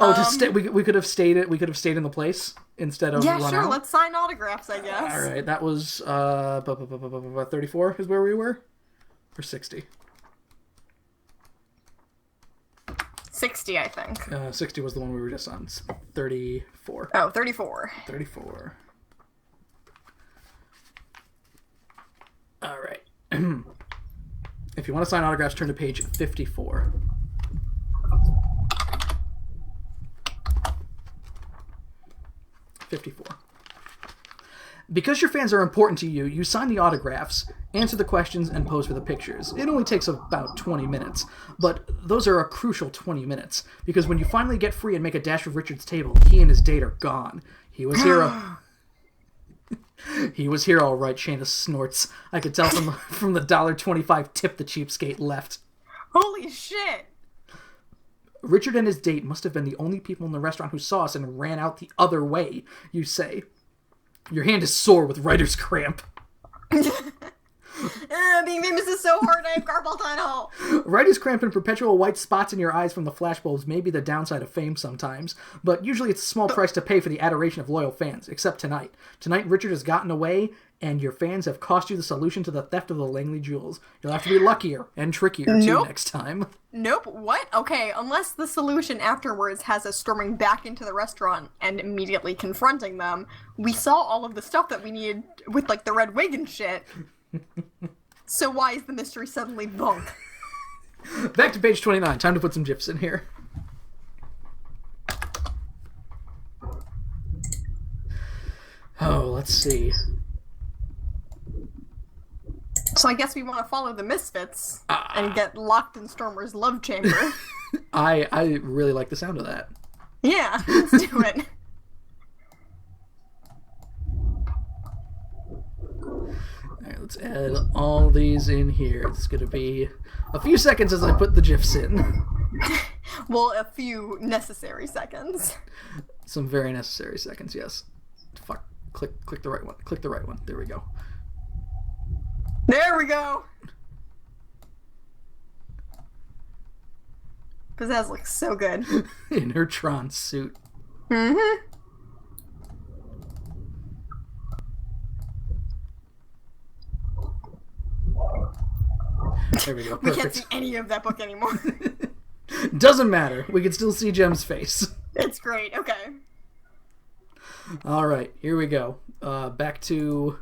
Oh, to stay. We could have stayed. We could have stayed in the place instead of Yeah, run sure. out. Let's sign autographs, I guess. All right. That was 34 is where we were, or 60. 60, I think. 60 was the one we were just on. 34. Oh, 34. 34. All right. If you want to sign autographs, turn to page 54. Because your fans are important to you, you sign the autographs, answer the questions, and pose for the pictures. It only takes about 20 minutes, but those are a crucial 20 minutes, because when you finally get free and make a dash for Richard's table, he and his date are gone. He was here. He was here all right, Shayna snorts. I could tell from the $1.25 tip the cheapskate left. Holy shit! Richard and his date must have been the only people in the restaurant who saw us and ran out the other way, you say. Your hand is sore with writer's cramp. Being famous is so hard, I have carpal tunnel. Writer's cramp and perpetual white spots in your eyes from the flashbulbs may be the downside of fame sometimes, but usually it's a small price to pay for the adoration of loyal fans, except tonight. Tonight, Richard has gotten away, and your fans have cost you the solution to the theft of the Langley jewels. You'll have to be luckier and trickier, too, next time. Nope, what? Okay, unless the solution afterwards has us storming back into the restaurant and immediately confronting them, we saw all of the stuff that we needed with, like, the red wig and shit. So why is the mystery suddenly bunk? Back to page 29. Time to put some GIFs in here. Oh, let's see. So I guess we want to follow the Misfits and get locked in Stormer's love chamber. I really like the sound of that. Yeah, let's do it. Alright, let's add all these in here. It's going to be a few seconds as I put the GIFs in. Well, a few necessary seconds. Some very necessary seconds, yes. Fuck. Click the right one. Click the right one. There we go. There we go! Pizzazz looks so good. In her Tron suit. Mm-hmm. There we go. Perfect. We can't see any of that book anymore. Doesn't matter. We can still see Jem's face. It's great. Okay. All right, here we go. Back to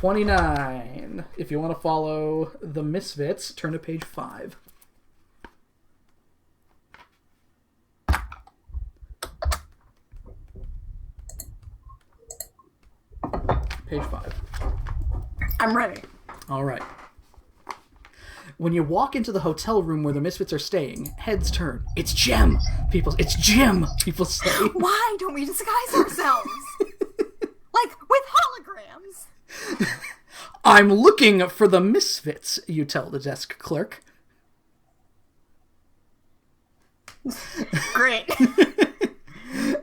29. If you want to follow the Misfits, turn to page 5. Page 5. I'm ready. All right. When you walk into the hotel room where the Misfits are staying, heads turn. It's Jem! It's Jim! People say. Why don't we disguise ourselves? Like, with holograms? I'm looking for the Misfits, you tell the desk clerk. Great.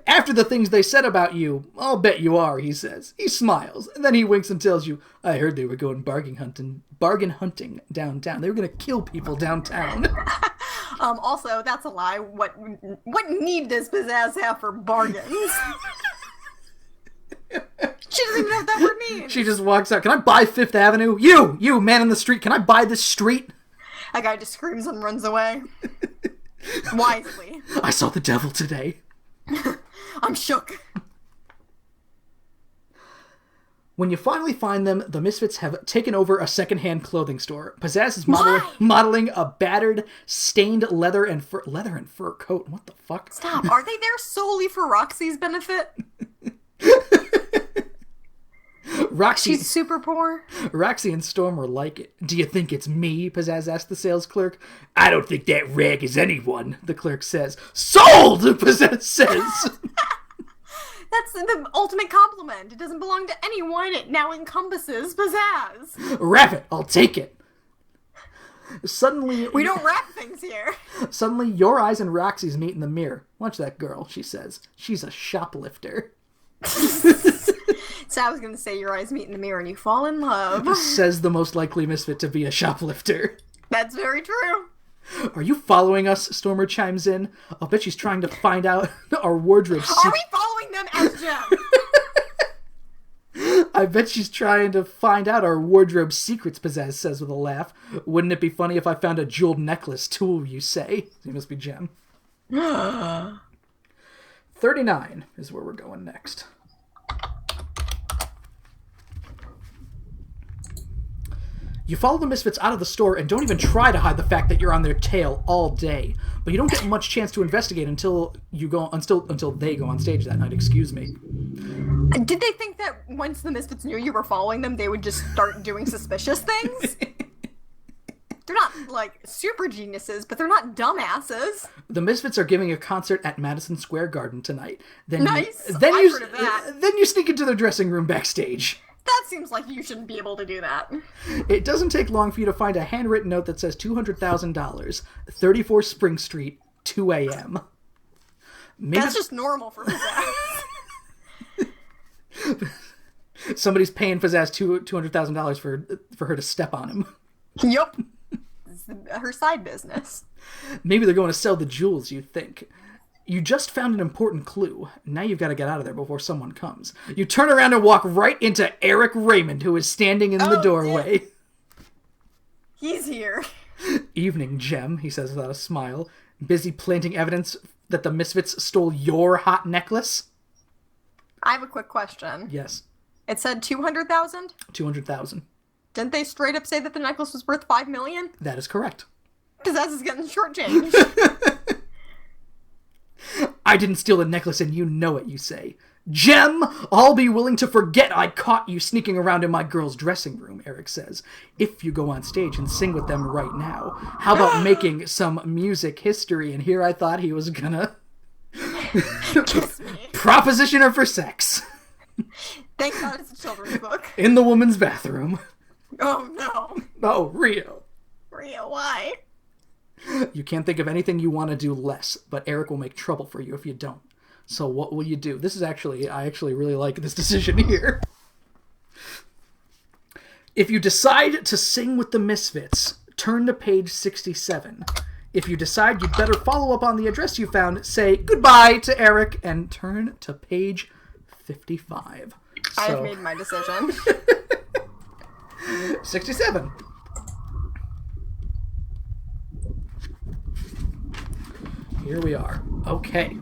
After the things they said about you, I'll bet you are, he says. He smiles, and then he winks and tells you, I heard they were going bargain hunting downtown. They were going to kill people downtown. Also, that's a lie. What need does Pizzazz have for bargains? She doesn't even know what that word means. She just walks out. Can I buy Fifth Avenue? You, man in the street, can I buy this street? That guy just screams and runs away. Wisely. I saw the devil today. I'm shook. When you finally find them, the Misfits have taken over a secondhand clothing store. Pizzazz is Why? modeling a battered, stained leather and fur coat. What the fuck? Stop. Are they there solely for Roxy's benefit? She's super poor. Roxy and Storm were like it. Do you think it's me? Pizzazz asked the sales clerk. I don't think that rag is anyone, the clerk says. Sold! Pizzazz says. That's the ultimate compliment. It doesn't belong to anyone. It now encompasses Pizzazz. Wrap it. I'll take it. Suddenly... We don't wrap things here. Suddenly, your eyes and Roxy's meet in the mirror. Watch that girl, she says. She's a shoplifter. So I was going to say your eyes meet in the mirror and you fall in love. Says the most likely misfit to be a shoplifter. That's very true. Are you following us? Stormer chimes in. I'll bet she's trying to find out our wardrobe. Are we following them as Jem? I bet she's trying to find out our wardrobe secrets, Pizzazz says with a laugh. Wouldn't it be funny if I found a jeweled necklace too, you say? He must be Jem. 39 is where we're going next. You follow the Misfits out of the store and don't even try to hide the fact that you're on their tail all day. But you don't get much chance to investigate until they go on stage that night, excuse me. Did they think that once the Misfits knew you were following them, they would just start doing suspicious things? They're not, like, super geniuses, but they're not dumbasses. The Misfits are giving a concert at Madison Square Garden tonight. Nice. I've heard of that. Then you sneak into their dressing room backstage. That seems like you shouldn't be able to do that. It doesn't take long for you to find a handwritten note that says $200,000, 34 Spring Street, 2 a.m. That's just normal for Pizzazz. Somebody's paying Pizzazz $200,000 for her to step on him. Yup. It's her side business. Maybe they're going to sell the jewels, you think. You just found an important clue. Now you've got to get out of there before someone comes. You turn around and walk right into Eric Raymond, who is standing in the doorway. He's here. Evening, Jem, he says without a smile. Busy planting evidence that the Misfits stole your hot necklace? I have a quick question. Yes. It said 200,000? 200,000. Didn't they straight up say that the necklace was worth $5 million? That is correct. Pizzazz is getting shortchanged. I didn't steal the necklace and you know it, you say. Jem, I'll be willing to forget I caught you sneaking around in my girl's dressing room, Eric says, if you go on stage and sing with them right now. How about making some music history? And here I thought he was gonna Kiss me. proposition her for sex. Thank God it's a children's book. In the woman's bathroom. Oh no. Oh, Rio. Rio, why? You can't think of anything you want to do less, but Eric will make trouble for you if you don't. So what will you do? I actually really like this decision here. If you decide to sing with the Misfits, turn to page 67. If you decide you'd better follow up on the address you found, say goodbye to Eric and turn to page 55. I have made my decision. 67. Here we are. Okay.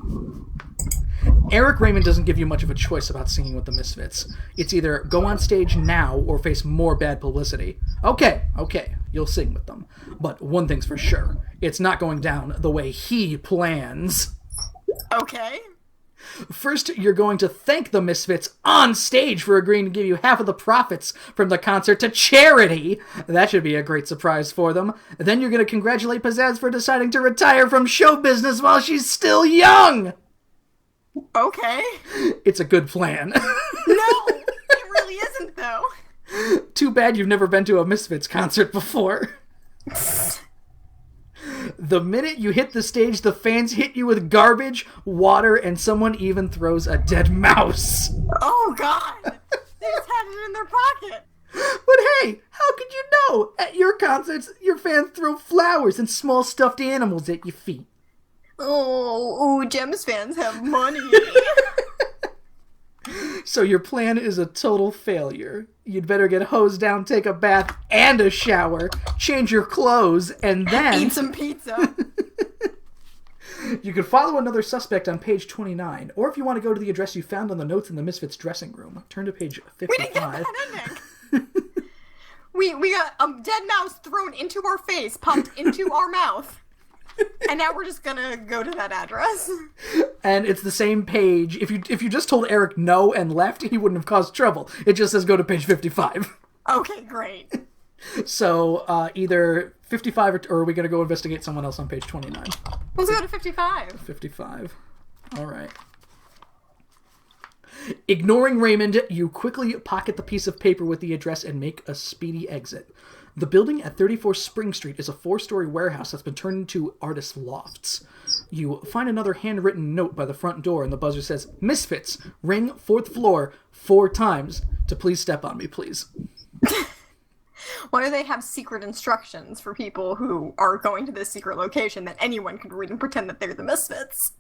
Eric Raymond doesn't give you much of a choice about singing with the Misfits. It's either go on stage now or face more bad publicity. Okay, you'll sing with them. But one thing's for sure, it's not going down the way he plans. Okay. First, you're going to thank the Misfits on stage for agreeing to give you half of the profits from the concert to charity. That should be a great surprise for them. Then you're going to congratulate Pizzazz for deciding to retire from show business while she's still young. Okay. It's a good plan. No, it really isn't, though. Too bad you've never been to a Misfits concert before. The minute you hit the stage, the fans hit you with garbage, water, and someone even throws a dead mouse. Oh, God. They just had it in their pocket. But hey, how could you know? At your concerts, your fans throw flowers and small stuffed animals at your feet. Oh, Gems fans have money. So your plan is a total failure. You'd better get hosed down, take a bath and a shower, change your clothes, and then... eat some pizza. You could follow another suspect on page 29, or if you want to go to the address you found on the notes in the Misfits dressing room, turn to page 55. We didn't get that ending. We got a dead mouse thrown into our face, popped into our mouth. And now we're just gonna go to that address. And it's the same page. If you just told Eric no and left, he wouldn't have caused trouble. It just says go to page 55. Okay, great. So either 55 or are we going to go investigate someone else on page 29? Let's go to 55. 55. All right. Ignoring Raymond, you quickly pocket the piece of paper with the address and make a speedy exit. The building at 34 Spring Street is a 4-story warehouse that's been turned into artist lofts. You find another handwritten note by the front door, and the buzzer says, Misfits, ring 4th floor 4 times to please step on me, please. Why do they have secret instructions for people who are going to this secret location that anyone can read and pretend that they're the Misfits?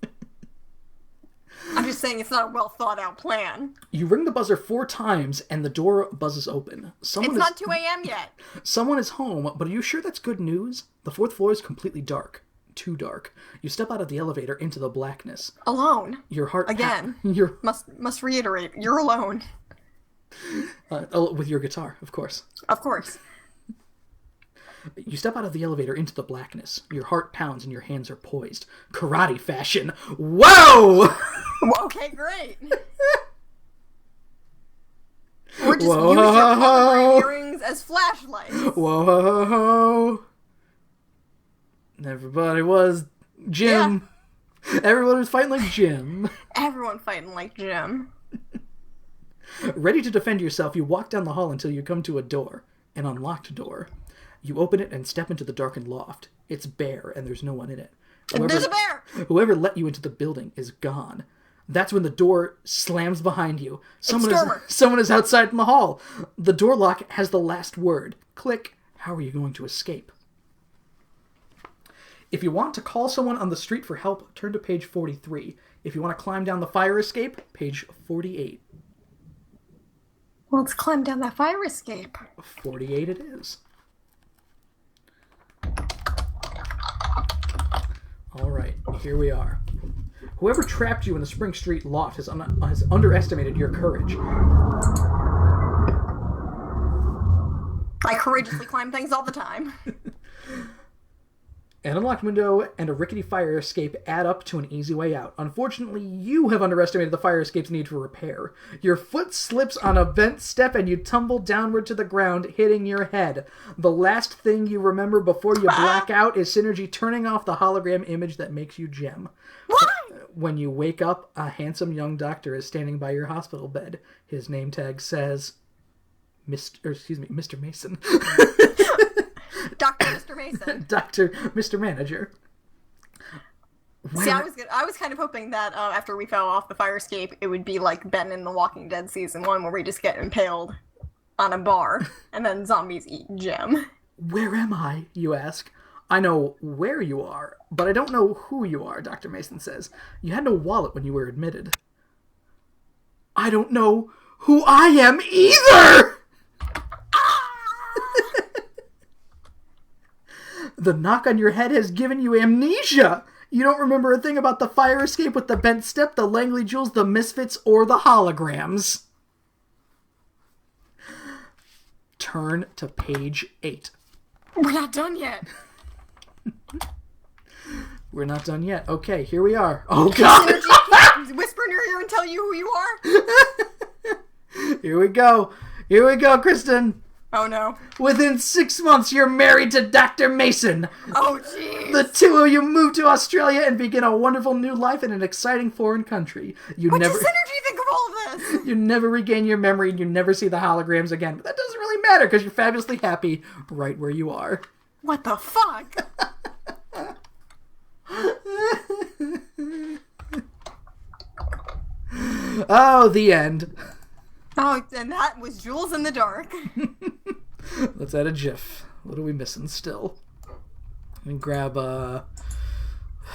I'm just saying it's not a well thought out plan. You ring the buzzer 4 times and the door buzzes open. It's not 2 a.m. yet. Someone is home, but are you sure that's good news? The 4th floor is completely dark. Too dark. You step out of the elevator into the blackness. Alone. Your heart... Again. Must reiterate, you're alone. With your guitar, of course. Of course. You step out of the elevator into the blackness. Your heart pounds and your hands are poised. Karate fashion. Whoa! Okay, great. Or just use your hologram earrings as flashlights. Whoa! Everybody was Jim. Yeah. Everyone was fighting like Jim. Everyone fighting like Jim. Ready to defend yourself, you walk down the hall until you come to a door. An unlocked door. You open it and step into the darkened loft. It's bare, and there's no one in it. There's a bear! Whoever let you into the building is gone. That's when the door slams behind you. Someone is outside in the hall. The door lock has the last word. Click. How are you going to escape? If you want to call someone on the street for help, turn to page 43. If you want to climb down the fire escape, page 48. Well, let's climb down that fire escape. 48 it is. All right, here we are. Whoever trapped you in the Spring Street loft has underestimated your courage. I courageously climb things all the time. An unlocked window and a rickety fire escape add up to an easy way out. Unfortunately, you have underestimated the fire escape's need for repair. Your foot slips on a bent step and you tumble downward to the ground, hitting your head. The last thing you remember before you black out is Synergy turning off the hologram image that makes you Gem. Why? When you wake up, a handsome young doctor is standing by your hospital bed. His name tag says, Mr. Mason. Dr. Mr. Mason. Dr. Mr. Manager. See, I was kind of hoping that after we fell off the fire escape, it would be like Ben in The Walking Dead season 1, where we just get impaled on a bar, and then zombies eat Gem. Where am I, you ask? I know where you are, but I don't know who you are, Dr. Mason says. You had no wallet when you were admitted. I don't know who I am either! The knock on your head has given you amnesia. You don't remember a thing about the fire escape with the bent step, the Langley jewels, the Misfits, or the holograms. Turn to page 8. We're not done yet. We're not done yet. Okay, here we are. Oh, God! Whisper in your ear and tell you who you are? Here we go. Here we go, Kristen. Oh, no. Within 6 months, you're married to Dr. Mason. Oh, jeez. The two of you move to Australia and begin a wonderful new life in an exciting foreign country. What does Synergy think of all of this? You never regain your memory and you never see the holograms again. But that doesn't really matter because you're fabulously happy right where you are. What the fuck? Oh, the end. Oh, and that was Jules in the Dark. Let's add a GIF. What are we missing still? Let me grab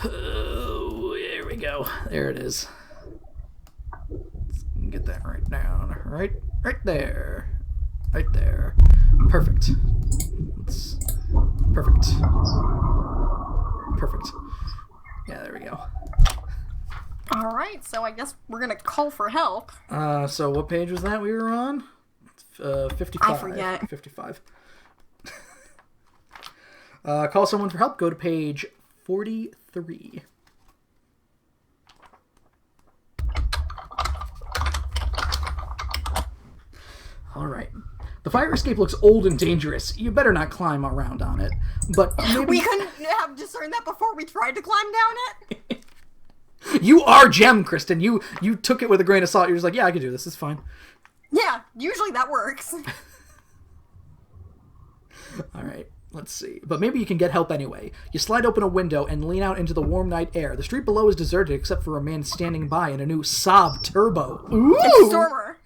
here we go. There it is. Let's get that right down. Right there. Right there. Perfect. Perfect. Perfect. Yeah, there we go. Alright, so I guess we're gonna call for help. So what page was that we were on? 55. I forget. 55. Call someone for help. Go to page 43. Alright. The fire escape looks old and dangerous. You better not climb around on it. But maybe... We couldn't have discerned that before we tried to climb down it? You are Gem, Kristen. You took it with a grain of salt. You're just like, yeah, I can do this. It's fine. Yeah, usually that works. All right, let's see. But maybe you can get help anyway. You slide open a window and lean out into the warm night air. The street below is deserted except for a man standing by in a new Saab Turbo. Ooh! It's Stormer.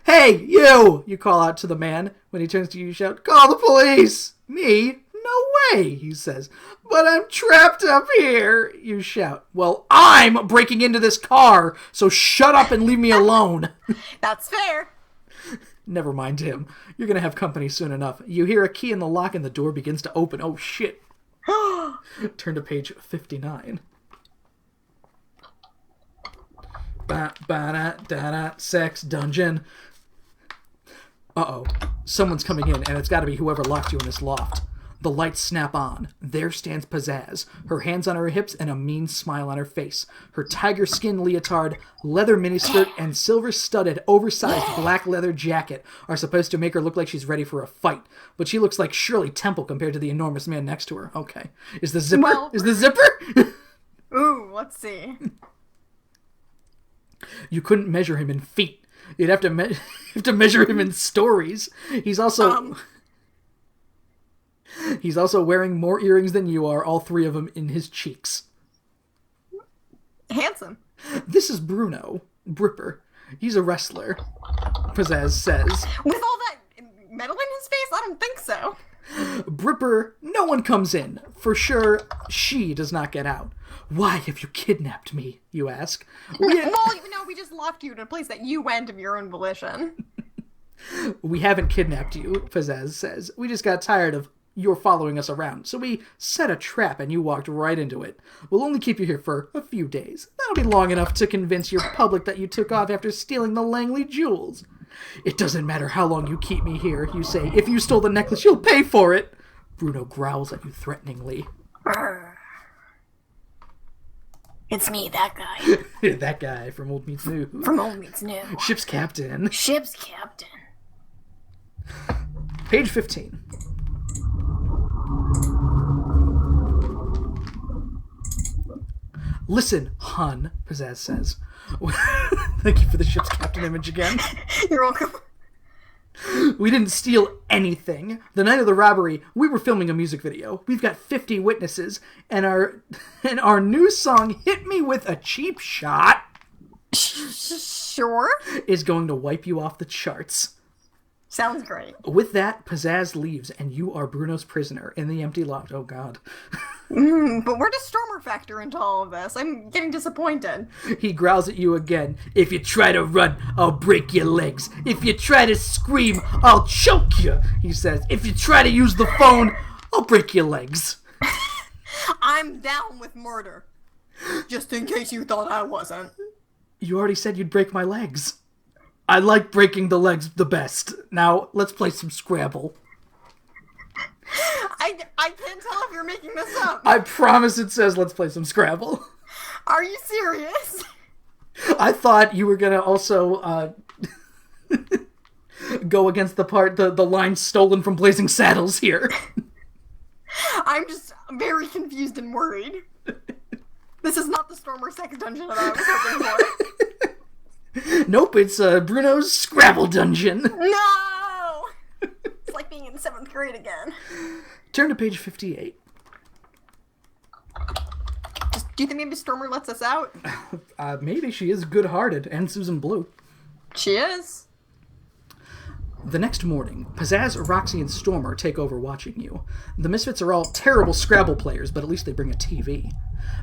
Hey, you! You call out to the man. When he turns to you, you shout, call the police! Me? No way, he says. But I'm trapped up here, you shout. Well, I'm breaking into this car, so shut up and leave me alone. That's fair. Never mind him. You're gonna have company soon enough. You hear a key in the lock and the door begins to open. Oh, shit. Turn to page 59. Ba-da-da-da, sex dungeon. Uh-oh. Someone's coming in, and it's gotta be whoever locked you in this loft. The lights snap on. There stands Pizzazz, her hands on her hips and a mean smile on her face. Her tiger skin leotard, leather miniskirt, and silver-studded, oversized black leather jacket are supposed to make her look like she's ready for a fight. But she looks like Shirley Temple compared to the enormous man next to her. Okay. Is the zipper? Well, Is the zipper? Ooh, let's see. You couldn't measure him in feet. You'd have to, have to measure him in stories. He's also... He's also wearing more earrings than you are, all 3 of them in his cheeks. Handsome. This is Bruno, Bripper. He's a wrestler, Pizzazz says. With all that metal in his face? I don't think so. Bripper, no one comes in. For sure, she does not get out. Why have you kidnapped me, you ask? Well, no, we just locked you in a place that you went of your own volition. We haven't kidnapped you, Pizzazz says. We just got tired of you're following us around, so we set a trap and you walked right into it. We'll only keep you here for a few days. That'll be long enough to convince your public that you took off after stealing the Langley jewels. It doesn't matter how long you keep me here, you say. If you stole the necklace, you'll pay for it. Bruno growls at you threateningly. It's me, that guy. That guy from Old Meets New. From Old Meets New. Ship's captain. Ship's captain. Page 15. Listen, hon, Pizzazz says. Thank you for the ship's captain image again. You're welcome. We didn't steal anything. The night of the robbery, we were filming a music video. We've got 50 witnesses, and our new song, Hit Me With a Cheap Shot, Sure. is going to wipe you off the charts. Sounds great. With that, Pizzazz leaves, and you are Bruno's prisoner in the empty loft. Oh, God. But where does Stormer factor into all of this? I'm getting disappointed. He growls at you again. If you try to run, I'll break your legs. If you try to scream, I'll choke you, he says. If you try to use the phone, I'll break your legs. I'm down with murder. Just in case you thought I wasn't. You already said you'd break my legs. I like breaking the legs the best. Now, let's play some Scrabble. I can't tell if you're making this up. I promise it says let's play some Scrabble. Are you serious? I thought you were gonna also, go against the line stolen from Blazing Saddles here. I'm just very confused and worried. This is not the Stormer Sex Dungeon that I was hoping for. Nope, it's Bruno's Scrabble Dungeon. No! It's like being in 7th grade again. Turn to page 58. Do you think maybe Stormer lets us out? Maybe she is good-hearted, and Susan Blue. She is. The next morning, Pizzazz, Roxy, and Stormer take over watching you. The Misfits are all terrible Scrabble players, but at least they bring a TV.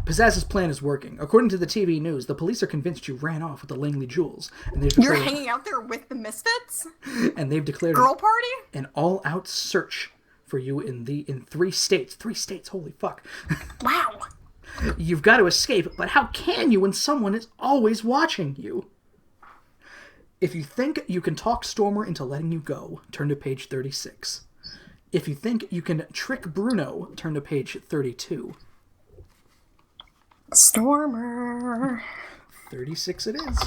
Pizzazz's plan is working. According to the TV news, the police are convinced you ran off with the Langley jewels. And they've declared, You're hanging out there with the Misfits? And they've declared Girl party? an all-out search for you in 3 states. 3 states, holy fuck. Wow. You've got to escape, but how can you when someone is always watching you? If you think you can talk Stormer into letting you go, turn to page 36. If you think you can trick Bruno, turn to page 32. Stormer. 36 it is.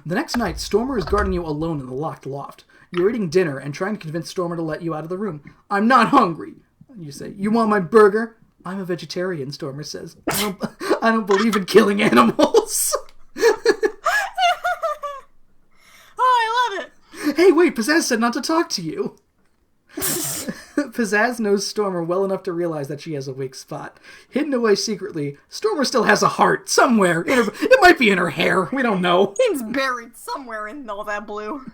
The next night, Stormer is guarding you alone in the locked loft. You're eating dinner and trying to convince Stormer to let you out of the room. I'm not hungry. You say, you want my burger? I'm a vegetarian, Stormer says. I don't believe in killing animals. Oh, I love it. Hey, wait, Pizzazz said not to talk to you. Pizzazz knows Stormer well enough to realize that she has a weak spot. Hidden away secretly, Stormer still has a heart somewhere. It might be in her hair. We don't know. It's buried somewhere in all that blue.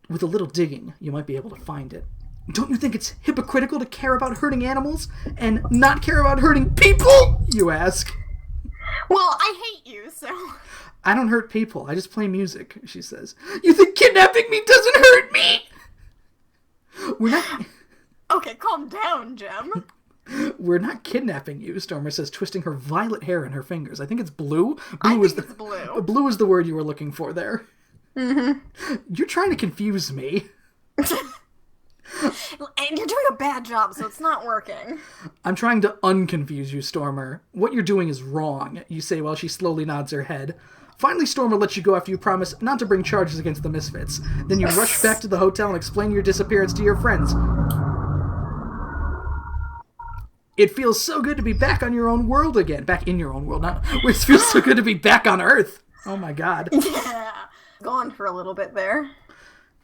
With a little digging, you might be able to find it. Don't you think it's hypocritical to care about hurting animals and not care about hurting people? You ask. Well, I hate you, so... I don't hurt people. I just play music, she says. You think kidnapping me doesn't hurt me? We're not... Okay, calm down, Jem. We're not kidnapping you, Stormer says, twisting her violet hair in her fingers. I think it's blue. It's blue. Blue is the word you were looking for there. Mm-hmm. You're trying to confuse me. And you're doing a bad job, so it's not working. I'm trying to unconfuse you, Stormer. What you're doing is wrong, you say while she slowly nods her head. Finally, Stormer lets you go after you promise not to bring charges against the Misfits. Then you rush back to the hotel and explain your disappearance to your friends. It feels so good to be back on your own world again. Back in your own world, not... It feels so good to be back on Earth. Oh my god. Yeah. Gone for a little bit there.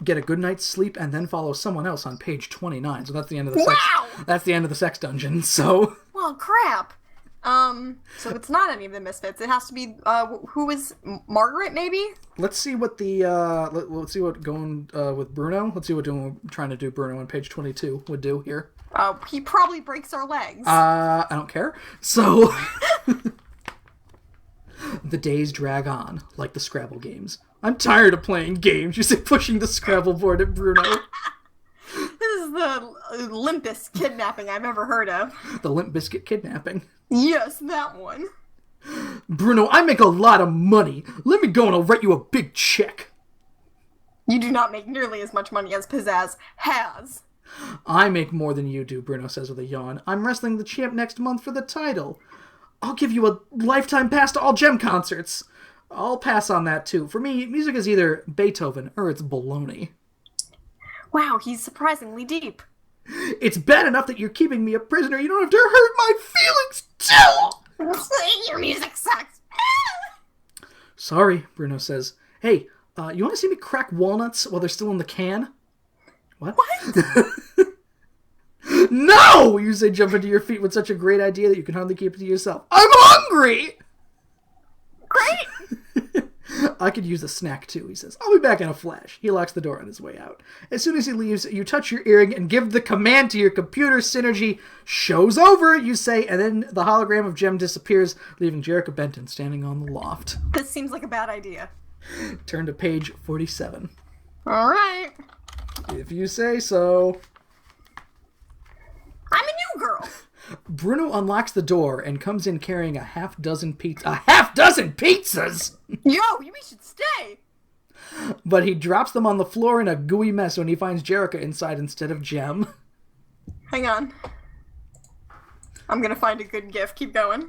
Get a good night's sleep and then follow someone else on page 29. So that's the end of the Wow! That's the end of the sex dungeon. So well, crap. So it's not any of the Misfits. It has to be who is Margaret? Maybe. Let's see what the let's see what going with Bruno. Let's see what trying to do Bruno on page 22 would do here. He probably breaks our legs. I don't care. So the days drag on like the Scrabble games. I'm tired of playing games, you say, pushing the Scrabble board at Bruno. This is the limpest kidnapping I've ever heard of. The Limp Bizkit kidnapping. Yes, that one. Bruno, I make a lot of money. Let me go and I'll write you a big check. You do not make nearly as much money as Pizzazz has. I make more than you do, Bruno says with a yawn. I'm wrestling the champ next month for the title. I'll give you a lifetime pass to all Gem concerts. I'll pass on that, too. For me, music is either Beethoven or it's baloney. Wow, he's surprisingly deep. It's bad enough that you're keeping me a prisoner. You don't have to hurt my feelings, too! Your music sucks. Sorry, Bruno says. Hey, you want to see me crack walnuts while they're still in the can? What? No! You say, jump into your feet with such a great idea that you can hardly keep it to yourself. I'm hungry! Great! I could use a snack too, he says. I'll be back in a flash. He locks the door on his way out. As soon as he leaves, you touch your earring and give the command to your computer. Synergy shows over, you say, and then the hologram of Gem disappears, leaving Jerica Benton standing on the loft. This seems like a bad idea. Turn to page 47. Alright. If you say so. I'm a new girl. Bruno unlocks the door and comes in carrying a half dozen pizzas? Yo, you should stay. But he drops them on the floor in a gooey mess when he finds Jerica inside instead of Jem. Hang on. I'm gonna find a good gif. Keep going.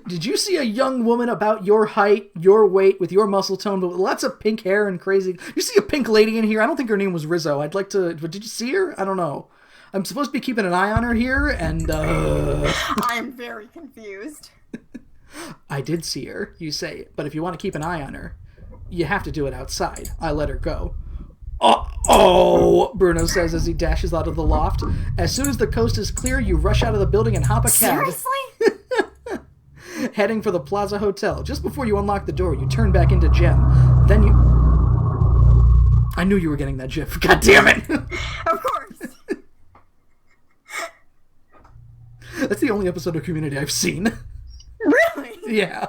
Did you see a young woman about your height, your weight, with your muscle tone, but with lots of pink hair and crazy... You see a pink lady in here? I don't think her name was Rizzo. I'd like to... Did you see her? I don't know. I'm supposed to be keeping an eye on her here, and, I am very confused. I did see her, you say, but if you want to keep an eye on her, you have to do it outside. I let her go. Uh-oh, Bruno says as he dashes out of the loft. As soon as the coast is clear, you rush out of the building and hop a cab. Seriously? Heading for the Plaza Hotel. Just before you unlock the door, you turn back into Jem. Then you... I knew you were getting that gif. God damn it! Of course. That's the only episode of Community I've seen. Really? Yeah.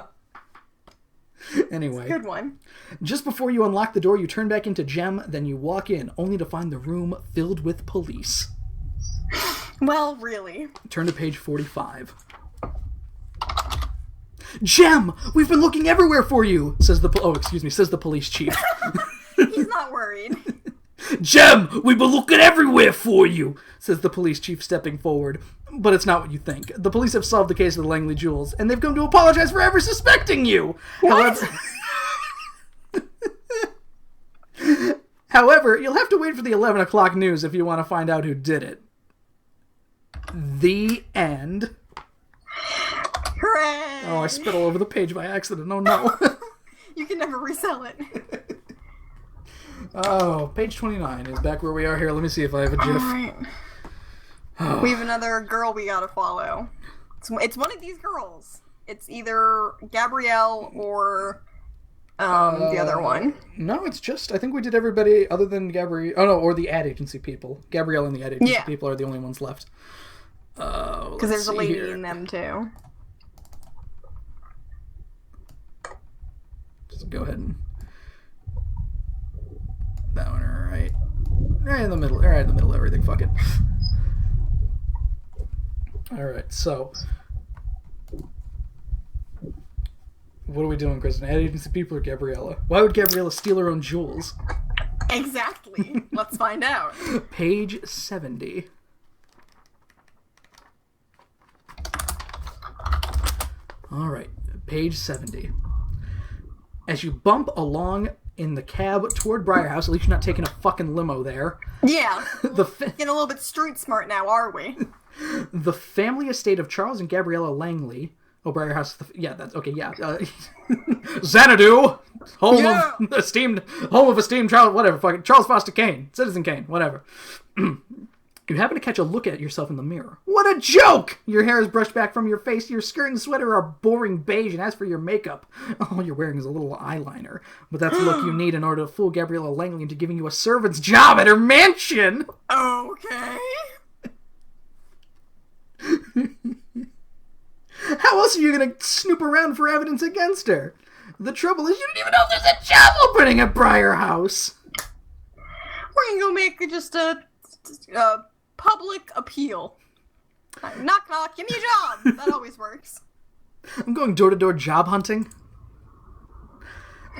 Anyway. Good one. Just before you unlock the door, you turn back into Jem, then you walk in, only to find the room filled with police. Well, really. Turn to page 45. Jem! We've been looking everywhere for you! Says the police chief. He's not worried. Jem! We've been looking everywhere for you! Says the police chief, stepping forward. But it's not what you think. The police have solved the case of the Langley jewels, and they've come to apologize for ever suspecting you! What? However, you'll have to wait for the 11 o'clock news if you want to find out who did it. The end. Hooray! Oh, I spit all over the page by accident. Oh, no. You can never resell it. Oh, page 29 is back where we are here. Let me see if I have a gif. Alright. We have another girl we gotta follow. It's one of these girls. It's either Gabrielle or the other one. No, it's just, I think we did everybody other than Gabrielle. Oh, no, or the ad agency people. Gabrielle and the ad agency people are the only ones left. Because there's a lady in them, too. Just go ahead and... That one, right. Right in the middle. Right in the middle of everything. Fuck it. Alright, so... What are we doing, Kristen? Ad agency people or Gabriella? Why would Gabriella steal her own jewels? Exactly. Let's find out. Page 70. Alright, page 70. As you bump along in the cab toward Briar House, at least you're not taking a fucking limo there. Yeah. Getting a little bit street smart now, are we? The family estate of Charles and Gabriella Langley. Oh, Briar House. Yeah, that's okay. Yeah, Xanadu, home of esteemed Charles. Whatever. Fucking Charles Foster Kane, Citizen Kane. Whatever. You happen to catch a look at yourself in the mirror. What a joke! Your hair is brushed back from your face. Your skirt and sweater are boring beige, and as for your makeup, all you're wearing is a little eyeliner. But that's the look you need in order to fool Gabriella Langley into giving you a servant's job at her mansion. Okay. How else are you going to snoop around for evidence against her? The trouble is you don't even know if there's a job opening at Briar House. We're going to go make just a public appeal. Knock, knock, give me a job. That always works. I'm going door-to-door job hunting.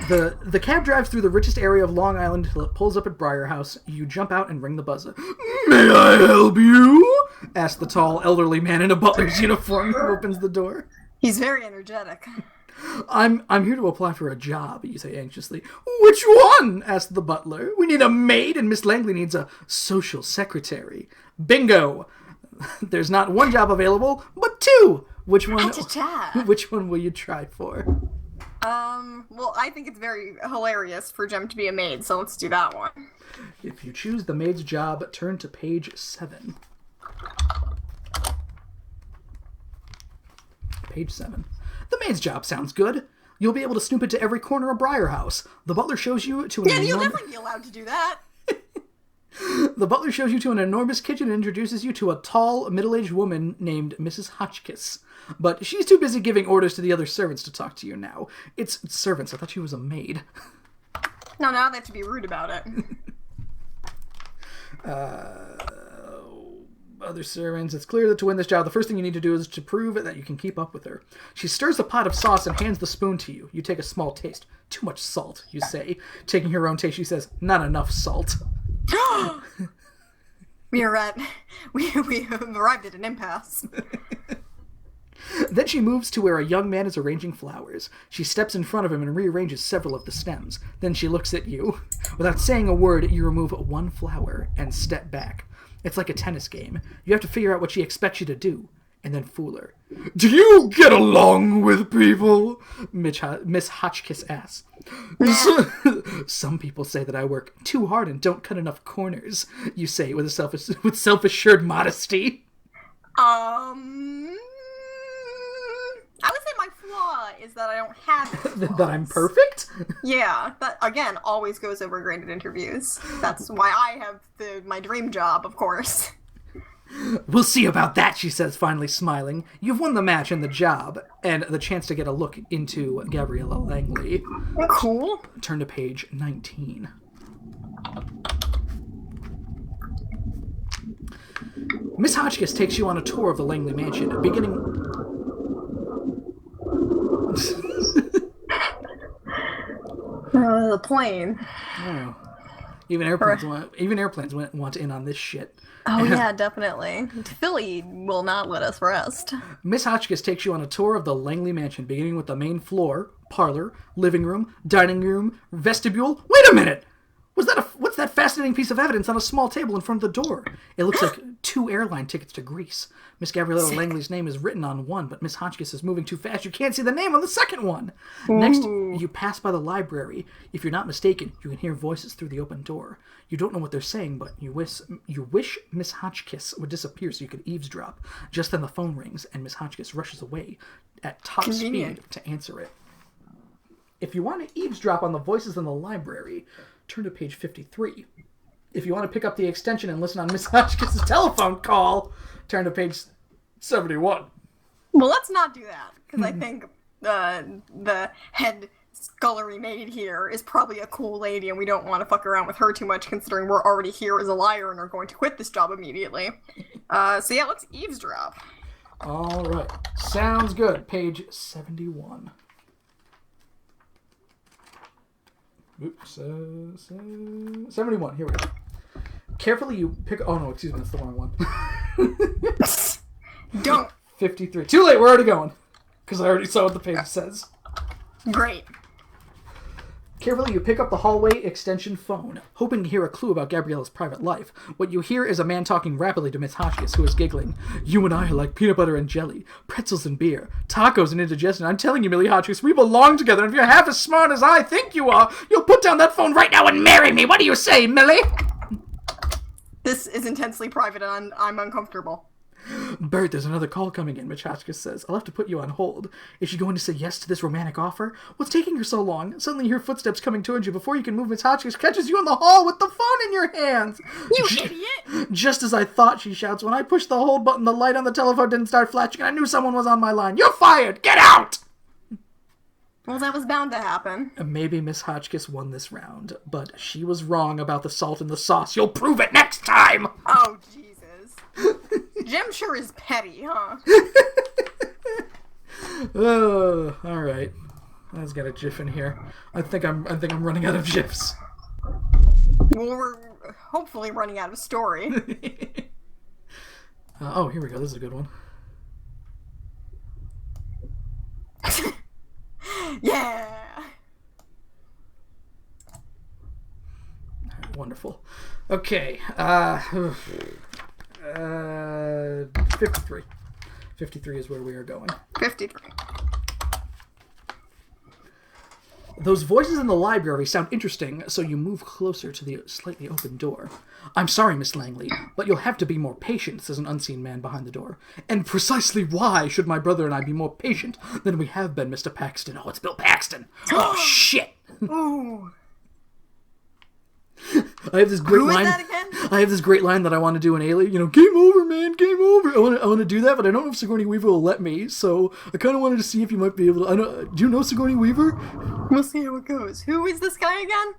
The cab drives through the richest area of Long Island until it pulls up at Briar House. You jump out and ring the buzzer. May I help you? Asks the tall, elderly man in a butler's uniform who opens the door. He's very energetic. I'm here to apply for a job, you say anxiously. Which one? Asks the butler. We need a maid and Miss Langley needs a social secretary. Bingo! There's not one job available, but two! Which one will you try for? Well, I think it's very hilarious for Jem to be a maid, so let's do that one. If you choose the maid's job, turn to page 7. Page 7. The maid's job sounds good. You'll be able to snoop into every corner of Briar House. The butler shows you to an you'll definitely be allowed to do that. The butler shows you to an enormous kitchen and introduces you to a tall, middle-aged woman named Mrs. Hotchkiss. But she's too busy giving orders to the other servants to talk to you now. It's servants. I thought she was a maid. No, now they have to be rude about it. Other servants, it's clear that to win this job, the first thing you need to do is to prove that you can keep up with her. She stirs a pot of sauce and hands the spoon to you. You take a small taste. Too much salt, you say. Taking her own taste, she says, not enough salt. We're at... We have arrived at an impasse. Then she moves to where a young man is arranging flowers. She steps in front of him and rearranges several of the stems. Then she looks at you. Without saying a word, you remove one flower and step back. It's like a tennis game. You have to figure out what she expects you to do, and then fool her. Do you get along with people? Miss Hotchkiss asks. Some people say that I work too hard and don't cut enough corners, you say with self-assured modesty. I would say my flaw is that I don't have it. That I'm perfect? Yeah, that, again, always goes over great at interviews. That's why I have my dream job, of course. We'll see about that, she says, finally smiling. You've won the match and the job, and the chance to get a look into Gabriella Langley. Cool. Turn to page 19. Miss Hotchkiss takes you on a tour of the Langley mansion, beginning... The plane. Oh. Even airplanes want in on this shit. Oh yeah, definitely. Philly will not let us rest. Miss Hotchkiss takes you on a tour of the Langley mansion, beginning with the main floor, parlor, living room, dining room, vestibule. Wait a minute! What's that fascinating piece of evidence on a small table in front of the door? It looks like 2 airline tickets to Greece. Miss Gabriella Langley's name is written on one, but Miss Hotchkiss is moving too fast. You can't see the name on the second one. Ooh. Next, you pass by the library. If you're not mistaken, you can hear voices through the open door. You don't know what they're saying, but you wish Miss Hotchkiss would disappear so you could eavesdrop. Just then the phone rings, and Miss Hotchkiss rushes away at top speed to answer it. If you want to eavesdrop on the voices in the library, turn to page 53. If you want to pick up the extension and listen on Miss Hotchkiss' telephone call, turn to page 71. Well, let's not do that, because I think the head scullery maid here is probably a cool lady, and we don't want to fuck around with her too much, considering we're already here as a liar and are going to quit this job immediately. So yeah, let's eavesdrop. All right. Sounds good. Page 71. Oops, 71, here we go. Carefully you pick... Oh, no, excuse me, that's the wrong one. Don't. 53. Too late, we're already going. Because I already saw what the page says. Great. Carefully you pick up the hallway extension phone, hoping to hear a clue about Gabriella's private life. What you hear is a man talking rapidly to Miss Hotchkiss, who is giggling. You and I are like peanut butter and jelly, pretzels and beer, tacos and indigestion. I'm telling you, Millie Hotchkiss, we belong together, and if you're half as smart as I think you are, you'll put down that phone right now and marry me. What do you say, Millie? This is intensely private, and I'm uncomfortable. Bert, there's another call coming in, Miss Hotchkiss says. I'll have to put you on hold. Is she going to say yes to this romantic offer? What's taking her so long? Suddenly you hear footsteps coming towards you. Before you can move, Miss Hotchkiss catches you in the hall with the phone in your hands. You idiot! Just as I thought, she shouts. When I pushed the hold button, the light on the telephone didn't start flashing, and I knew someone was on my line. You're fired! Get out! Well, that was bound to happen. Maybe Miss Hotchkiss won this round, but she was wrong about the salt in the sauce. You'll prove it next time! Oh, Jesus. Jim sure is petty, huh? Oh, all right. Let's get a GIF in here. I think I'm running out of GIFs. Well, we're hopefully running out of story. Oh, here we go. This is a good one. Yeah. Wonderful. Okay. 53. 53 is where we are going. 53. Those voices in the library sound interesting, so you move closer to the slightly open door. I'm sorry, Miss Langley, but you'll have to be more patient, says an unseen man behind the door. And precisely why should my brother and I be more patient than we have been, Mr. Paxton? Oh, it's Bill Paxton. Oh, shit. Ooh. I have this great line. Who is that again? I have this great line that I want to do in Alien. You know, game over, man, game over. I want to do that, but I don't know if Sigourney Weaver will let me. So I kind of wanted to see if you might be able to. Do you know Sigourney Weaver? We'll see how it goes. Who is this guy again?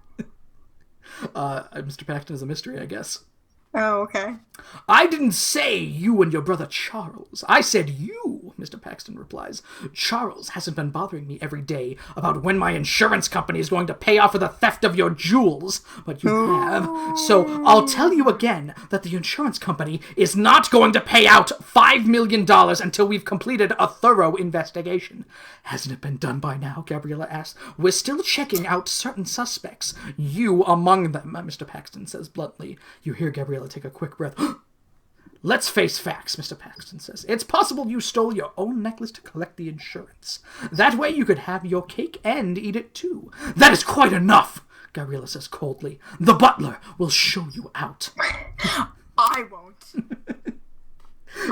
Mr. Paxton is a mystery, I guess. Oh, okay. I didn't say you and your brother Charles. I said you, Mr. Paxton replies. Charles hasn't been bothering me every day about when my insurance company is going to pay off for the theft of your jewels, but you have. So I'll tell you again that the insurance company is not going to pay out $5 million until we've completed a thorough investigation. Hasn't it been done by now? Gabriella asks. We're still checking out certain suspects. You among them, Mr. Paxton says bluntly. You hear Gabriella take a quick breath. Let's face facts, Mr. Paxton says. It's possible you stole your own necklace to collect the insurance. That way you could have your cake and eat it too. That is quite enough, Gabriella says coldly. The butler will show you out. I won't.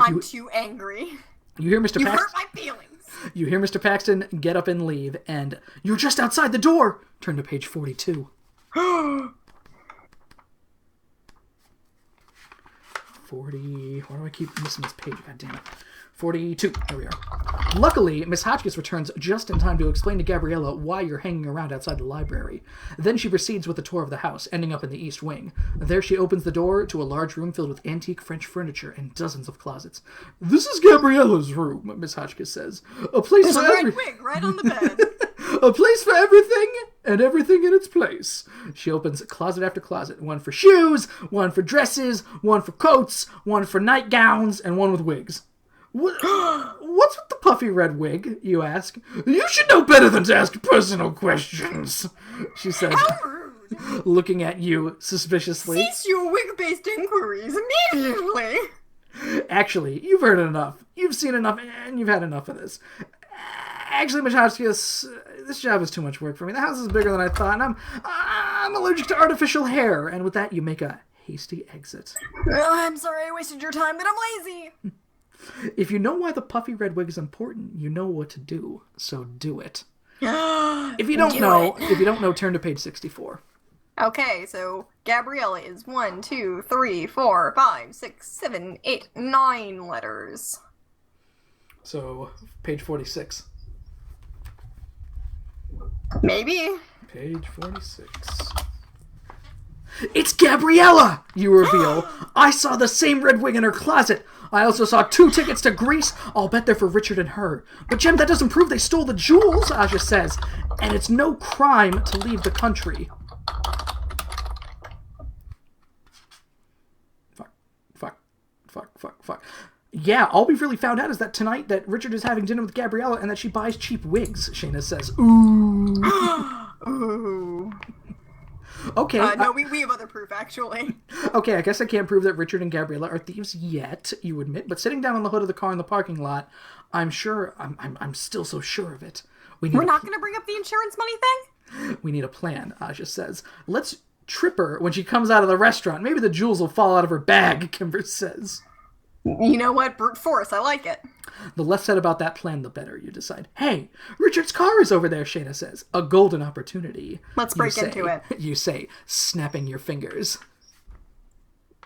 I'm too angry. You hear Mr. Paxton? You hurt my feelings. You hear Mr. Paxton get up and leave, and you're just outside the door. Turn to page 42. 40. Why do I keep missing this page? God damn it. 42. There we are. Luckily, Miss Hotchkiss returns just in time to explain to Gabriella why you're hanging around outside the library. Then she proceeds with a tour of the house, ending up in the east wing. There she opens the door to a large room filled with antique French furniture and dozens of closets. This is Gabriella's room, Miss Hotchkiss says. A place There's for a red wig right on the bed. A place for everything, and everything in its place. She opens closet after closet. One for shoes, one for dresses, one for coats, one for nightgowns, and one with wigs. What's with the puffy red wig, you ask? You should know better than to ask personal questions, she says, How rude. Looking at you suspiciously. Cease your wig-based inquiries immediately. Actually, you've heard enough. You've seen enough, and you've had enough of this. Actually, Miss Hotchkiss, this job is too much work for me. The house is bigger than I thought, and I'm allergic to artificial hair. And with that, you make a hasty exit. I'm sorry I wasted your time, but I'm lazy. If you know why the puffy red wig is important, you know what to do. So do it. If you don't know, turn to page 64. Okay, so Gabriella is 1, 2, 3, 4, 5, 6, 7, 8, 9 letters. So, page 46. Maybe. Page 46. It's Gabriella, you reveal. I saw the same red wig in her closet. I also saw 2 tickets to Greece. I'll bet they're for Richard and her. But Jem, that doesn't prove they stole the jewels, Aja says. And it's no crime to leave the country. Fuck. Yeah, all we've really found out is that tonight that Richard is having dinner with Gabriella and that she buys cheap wigs, Shayna says. Ooh. Ooh. Okay. No, we have other proof, actually. Okay, I guess I can't prove that Richard and Gabriella are thieves yet, you admit, but sitting down on the hood of the car in the parking lot, I'm still so sure of it. We're not going to bring up the insurance money thing? We need a plan, Aja says. Let's trip her when she comes out of the restaurant. Maybe the jewels will fall out of her bag, Kimber says. You know what? Brute force. I like it. The less said about that plan, the better, you decide. Hey, Richard's car is over there, Shayna says. A golden opportunity. Let's break into it. You say, snapping your fingers.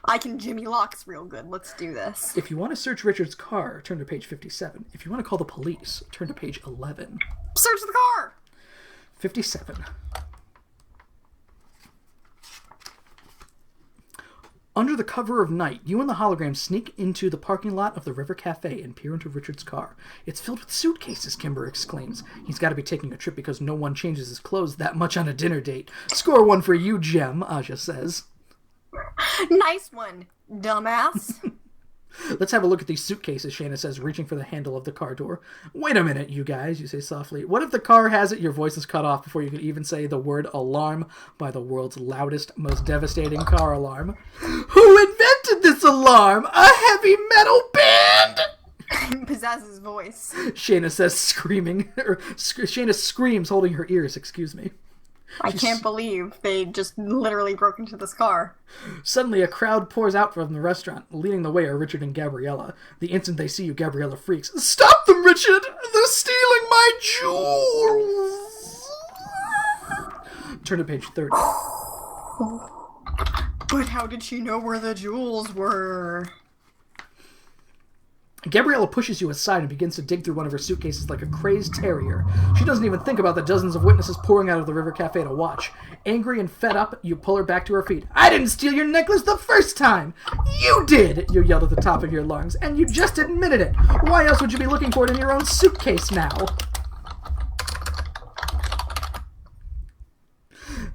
I can Jimmy locks real good. Let's do this. If you want to search Richard's car, turn to page 57. If you want to call the police, turn to page 11. Search the car! 57. Under the cover of night, you and the hologram sneak into the parking lot of the River Cafe and peer into Richard's car. It's filled with suitcases, Kimber exclaims. He's got to be taking a trip because no one changes his clothes that much on a dinner date. Score 1 for you, Jem, Aja says. Nice one, dumbass. Let's have a look at these suitcases, Shayna says, reaching for the handle of the car door. Wait a minute, you guys, you say softly. What if the car has it? Your voice is cut off before you can even say the word alarm by the world's loudest, most devastating car alarm. Who invented this alarm? A heavy metal band! Pizzazz's voice. Shayna says, screaming. Shayna screams, holding her ears, excuse me. I can't believe they just literally broke into this car. Suddenly, a crowd pours out from the restaurant. Leading the way are Richard and Gabriella. The instant they see you, Gabriella freaks. Stop them, Richard! They're stealing my jewels! Turn to page 30. But how did she know where the jewels were? Gabriella pushes you aside and begins to dig through one of her suitcases like a crazed terrier. She doesn't even think about the dozens of witnesses pouring out of the River Cafe to watch. Angry and fed up, you pull her back to her feet. I didn't steal your necklace the first time! You did! You yelled at the top of your lungs, and you just admitted it! Why else would you be looking for it in your own suitcase now?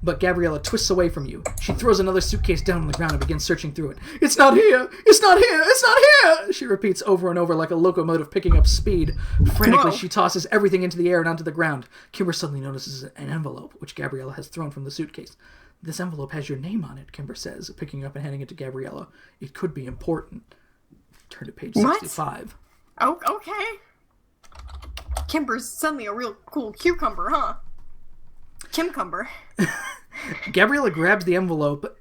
But Gabriella twists away from you. She throws another suitcase down on the ground and begins searching through it. It's not here! It's not here! It's not here! She repeats over and over like a locomotive picking up speed. Frantically, she tosses everything into the air and onto the ground. Kimber suddenly notices an envelope, which Gabriella has thrown from the suitcase. This envelope has your name on it, Kimber says, picking it up and handing it to Gabriella. It could be important. Turn to page 65. Oh, okay. Kimber's suddenly a real cool cucumber, huh? Kimcumber. Gabriella grabs the envelope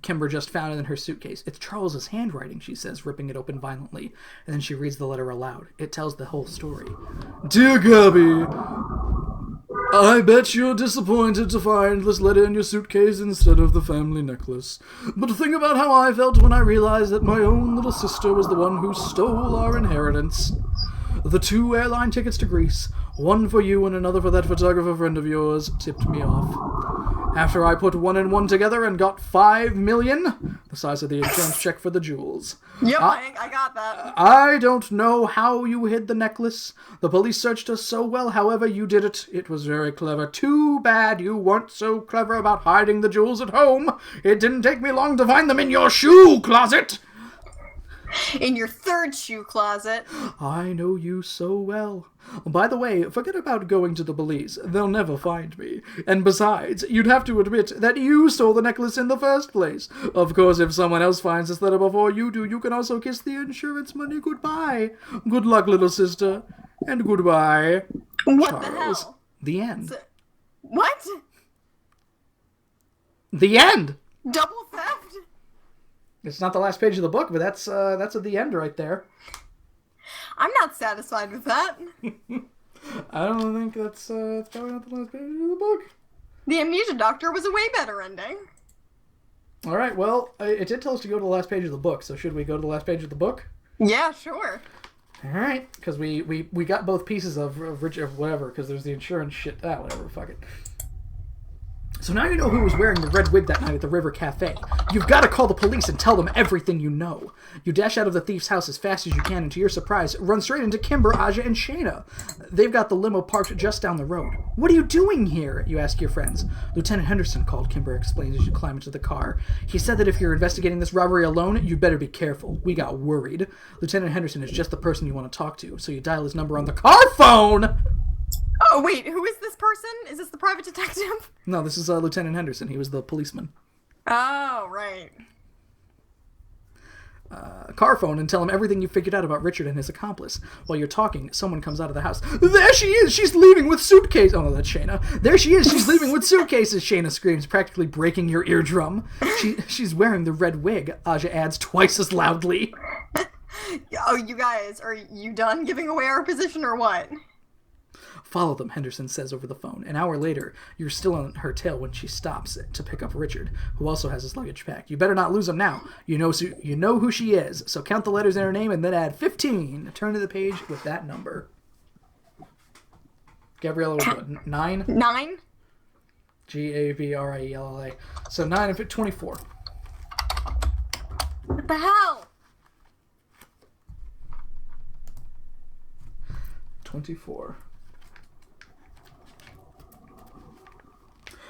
Kimber just found in her suitcase. It's Charles's handwriting, she says, ripping it open violently. And then she reads the letter aloud. It tells the whole story. Dear Gabby, I bet you're disappointed to find this letter in your suitcase instead of the family necklace. But think about how I felt when I realized that my own little sister was the one who stole our inheritance. The 2 airline tickets to Greece, one for you and another for that photographer friend of yours, tipped me off. After I put 1 and 1 together and got $5 million, the size of the insurance check for the jewels. Yep, I got that. I don't know how you hid the necklace. The police searched us so well, however you did it. It was very clever. Too bad you weren't so clever about hiding the jewels at home. It didn't take me long to find them in your shoe closet. In your 3rd shoe closet. I know you so well. By the way, forget about going to the police. They'll never find me. And besides, you'd have to admit that you stole the necklace in the first place. Of course, if someone else finds this letter before you do, you can also kiss the insurance money goodbye. Good luck, little sister. And goodbye. What Charles. the hell? The end. What? The end! Double theft? It's not the last page of the book, but that's at the end right there. I'm not satisfied with that. I don't think that's probably not the last page of the book. The Amnesia Doctor was a way better ending. All right, well, it did tell us to go to the last page of the book, so should we go to the last page of the book? Yeah, sure. All right, because we got both pieces of whatever, because there's the insurance shit. Whatever, fuck it. So now you know who was wearing the red wig that night at the River Cafe. You've got to call the police and tell them everything you know. You dash out of the thief's house as fast as you can, and to your surprise, run straight into Kimber, Aja, and Shayna. They've got the limo parked just down the road. What are you doing here? You ask your friends. Lieutenant Henderson called, Kimber explains as you climb into the car. He said that if you're investigating this robbery alone, you'd better be careful. We got worried. Lieutenant Henderson is just the person you want to talk to, so you dial his number on the car phone! Oh, wait, who is this person? Is this the private detective? No, this is Lieutenant Henderson. He was the policeman. Oh, right. Car phone and tell him everything you figured out about Richard and his accomplice. While you're talking, someone comes out of the house. There she is! She's leaving with suitcases! Oh, no, that's Shayna. There she is! She's leaving with suitcases! Shayna screams, practically breaking your eardrum. She's wearing the red wig, Aja adds twice as loudly. Oh, you guys, are you done giving away our position or what? Follow them, Henderson says over the phone. An hour later, you're still on her tail when she stops to pick up Richard, who also has his luggage packed. You better not lose him now. You know who she is, so count the letters in her name and then add 15. Turn to the page with that number. Gabriella was what, 9? 9? Gabriella. So 9 and 24. What the hell? 24.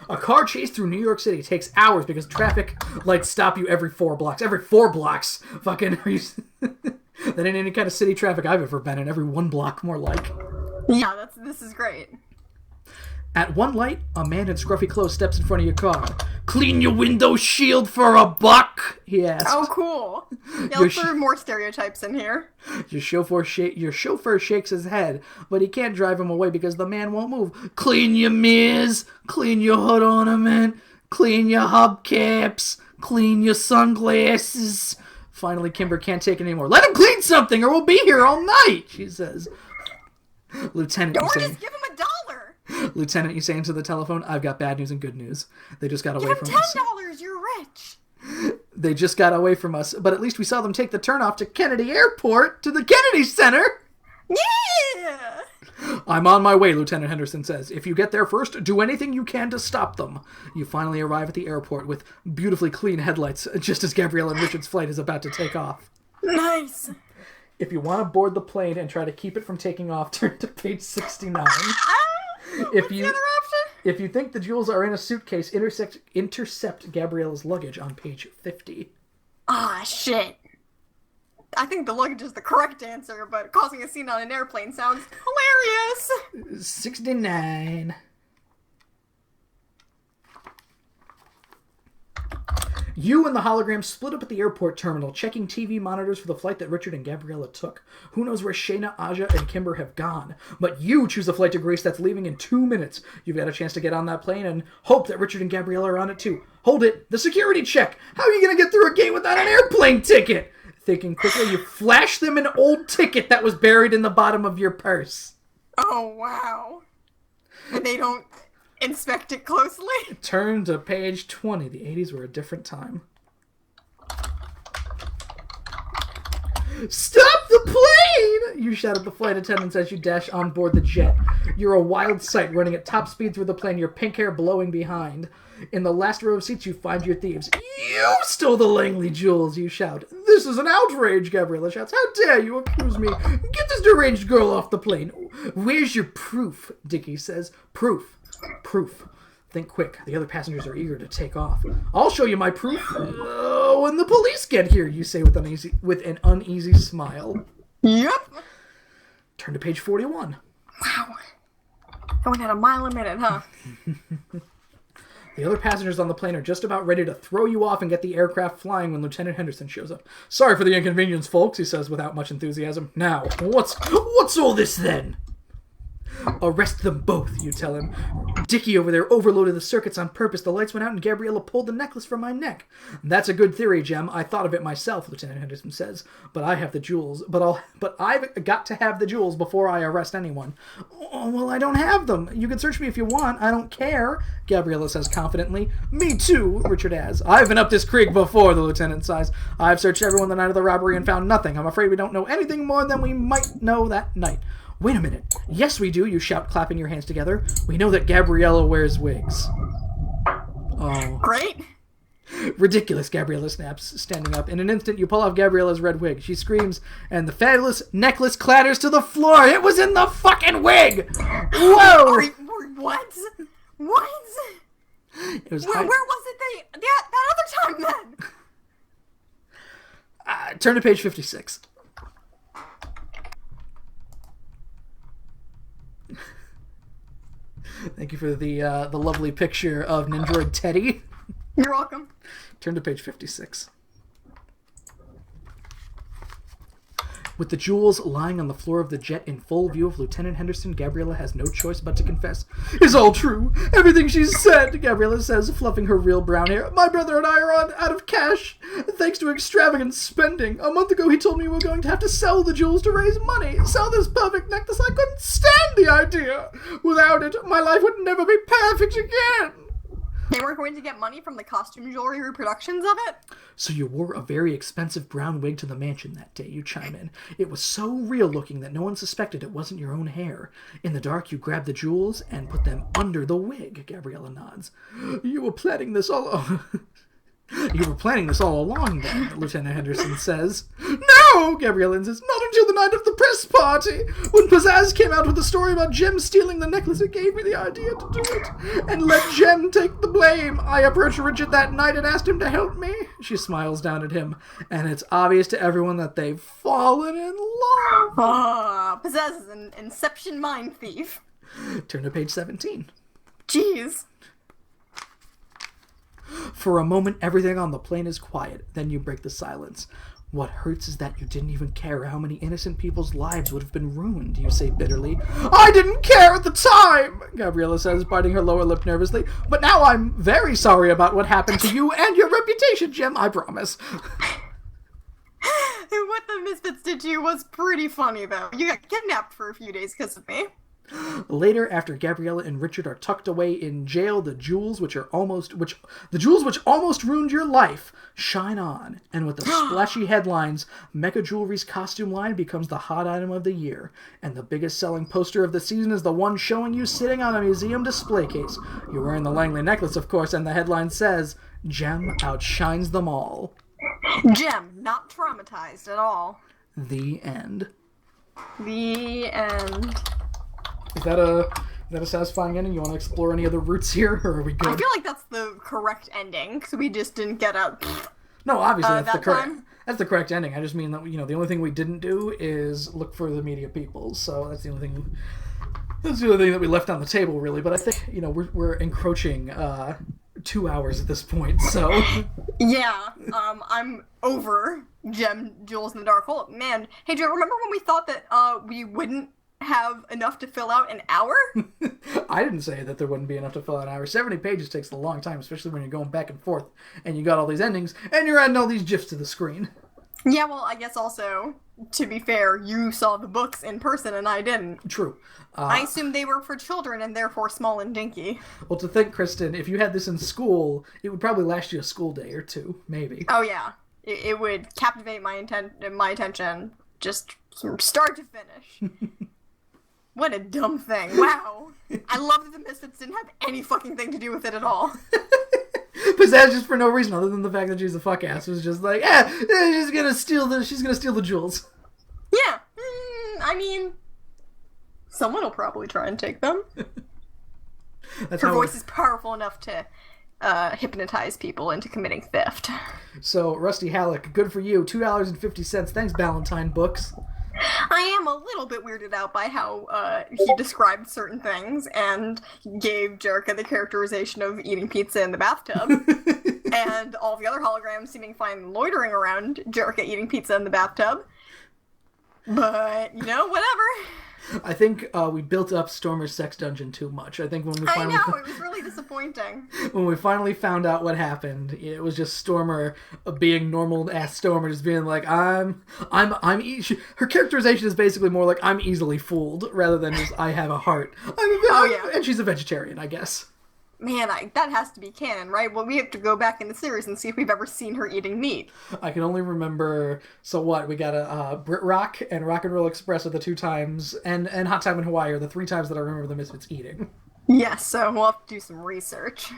A car chase through New York City takes hours because traffic lights stop you every 4 blocks. Every 4 blocks! Fucking... That ain't any kind of city traffic I've ever been in. Every 1 block, more like. Yeah, this is great. At one light, a man in scruffy clothes steps in front of your car. Clean your window shield for $1, he asks. Oh, cool. Yeah, let's throw more stereotypes in here. Your chauffeur shakes his head, but he can't drive him away because the man won't move. Clean your mirrors, clean your hood ornament, clean your hubcaps, clean your sunglasses. Finally, Kimber can't take it anymore. Let him clean something or we'll be here all night, she says. Lieutenant, or just give him $1. Lieutenant, you say into the telephone, I've got bad news and good news. They just got away from us. Give him $10, you're rich. They just got away from us, but at least we saw them take the turnoff to Kennedy Airport, to the Kennedy Center. Yeah! I'm on my way, Lieutenant Henderson says. If you get there first, do anything you can to stop them. You finally arrive at the airport with beautifully clean headlights, just as Gabrielle and Richard's flight is about to take off. Nice! If you want to board the plane and try to keep it from taking off, turn to page 69. What's the other option? If you think the jewels are in a suitcase, intercept Gabriella's luggage on page 50. Ah, shit. I think the luggage is the correct answer, but causing a scene on an airplane sounds hilarious. 69. You and the hologram split up at the airport terminal, checking TV monitors for the flight that Richard and Gabriella took. Who knows where Shayna, Aja, and Kimber have gone? But you choose a flight to Greece that's leaving in 2 minutes. You've got a chance to get on that plane and hope that Richard and Gabriella are on it too. Hold it! The security check! How are you going to get through a gate without an airplane ticket? Thinking quickly, you flash them an old ticket that was buried in the bottom of your purse. Oh, wow. And they don't inspect it closely? Turn to page 20. The 80s were a different time. Stop the plane! You shout at the flight attendants as you dash on board the jet. You're a wild sight running at top speed through the plane, your pink hair blowing behind. In the last row of seats, you find your thieves. You stole the Langley jewels, you shout. This is an outrage, Gabriella shouts. How dare you accuse me? Get this deranged girl off the plane. Where's your proof? Dickie says. Proof. Think quick. The other passengers are eager to take off. I'll show you my proof when the police get here, you say with an uneasy smile. Yep. Turn to page 41. Wow. Going at a mile a minute, huh? The other passengers on the plane are just about ready to throw you off and get the aircraft flying when Lieutenant Henderson shows up. Sorry for the inconvenience, folks, he says without much enthusiasm. Now, what's all this then? Arrest them both, you tell him. Dickie over there overloaded the circuits on purpose. The lights went out and Gabriella pulled the necklace from my neck. That's a good theory, Jem. I thought of it myself, Lieutenant Henderson says. But I have the jewels. But I've got to have the jewels before I arrest anyone. Oh, well, I don't have them. You can search me if you want. I don't care, Gabriella says confidently. Me too, Richard adds. I've been up this creek before, the lieutenant sighs. I've searched everyone the night of the robbery and found nothing. I'm afraid we don't know anything more than we might know that night. Wait a minute. Yes, we do, you shout, clapping your hands together. We know that Gabriella wears wigs. Oh. Great. Ridiculous, Gabriella snaps, standing up. In an instant, you pull off Gabriella's red wig. She screams, and the fabulous necklace clatters to the floor. It was in the fucking wig! Whoa! What? What? It was where was it that other time then? Turn to page 56. Thank you for the lovely picture of Nindroid Teddy. You're welcome. Turn to page 56. With the jewels lying on the floor of the jet in full view of Lieutenant Henderson, Gabriella has no choice but to confess. It's all true. Everything she's said, Gabriella says, fluffing her real brown hair. My brother and I are out of cash, thanks to extravagant spending. A month ago, he told me we were going to have to sell the jewels to raise money. Sell this perfect necklace. I couldn't stand the idea. Without it, my life would never be perfect again. They weren't going to get money from the costume jewelry reproductions of it? So you wore a very expensive brown wig to the mansion that day, you chime in. It was so real looking that no one suspected it wasn't your own hair. In the dark, you grabbed the jewels and put them under the wig, Gabriella nods. You were planning this all... You were planning this all along, then, Lieutenant Henderson says. No, Gabriella insists, not until the night of the press party. When Pizzazz came out with the story about Jem stealing the necklace, it gave me the idea to do it. And let Jem take the blame. I approached Richard that night and asked him to help me. She smiles down at him, and it's obvious to everyone that they've fallen in love. Pizzazz is an Inception mind thief. Turn to page 17. Jeez. For a moment, everything on the plane is quiet. Then you break the silence. What hurts is that you didn't even care how many innocent people's lives would have been ruined, you say bitterly. I didn't care at the time, Gabriella says, biting her lower lip nervously. But now I'm very sorry about what happened to you and your reputation, Jem, I promise. What the Misfits did to you was pretty funny, though. You got kidnapped for a few days because of me. Later, after Gabriella and Richard are tucked away in jail, the jewels which almost ruined your life shine on, and with the splashy headlines, Mecha Jewelry's costume line becomes the hot item of the year, and the biggest selling poster of the season is the one showing you sitting on a museum display case. You're wearing the Langley necklace, of course, and the headline says, "Gem outshines them all." Gem, not traumatized at all. The end. The end. Is that a satisfying ending? You want to explore any other routes here, or are we good? I feel like that's the correct ending, because we just didn't get a... No, obviously that's time? That's the correct ending. I just mean that, the only thing we didn't do is look for the media people. So that's the only thing. That's the only thing that we left on the table, really. But I think we're encroaching 2 hours at this point. So yeah, I'm over Gem Jewels in the Dark Hole. Man, hey Joe, remember when we thought that we wouldn't have enough to fill out an hour? I didn't say that there wouldn't be enough to fill out an hour. 70 pages takes a long time, especially when you're going back and forth and you got all these endings and you're adding all these GIFs to the screen. Yeah, well, I guess also, to be fair, you saw the books in person and I didn't. True. I assumed they were for children and therefore small and dinky. Well, to think, Kristen, if you had this in school, it would probably last you a school day or two, maybe. Oh yeah, it would captivate my attention just from start to finish. What a dumb thing. Wow. I love that the Misfits didn't have any fucking thing to do with it at all. But that's just for no reason other than the fact that she's a fuck ass. It was just like, she's gonna steal the jewels. Yeah. I mean, someone will probably try and take them. Her voice is powerful enough to hypnotize people into committing theft. So, Rusty Halleck, good for you. $2.50. Thanks, Ballantine Books. I am a little bit weirded out by how he described certain things and gave Jerica the characterization of eating pizza in the bathtub. And all the other holograms seeming fine loitering around Jerica eating pizza in the bathtub. But, whatever. I think we built up Stormer's sex dungeon too much. I think when we finally... I know, it was really disappointing. When we finally found out what happened, it was just Stormer being normal-ass Stormer, just being like, her characterization is basically more like, I'm easily fooled, rather than just, I have a heart. And she's a vegetarian, I guess. Man, that has to be canon, right? Well, we have to go back in the series and see if we've ever seen her eating meat. I can only remember, we got a Brit Rock and Rock and Roll Express are the 2 times, and Hot Time in Hawaii are the 3 times that I remember the Misfits eating. Yes, so we'll have to do some research.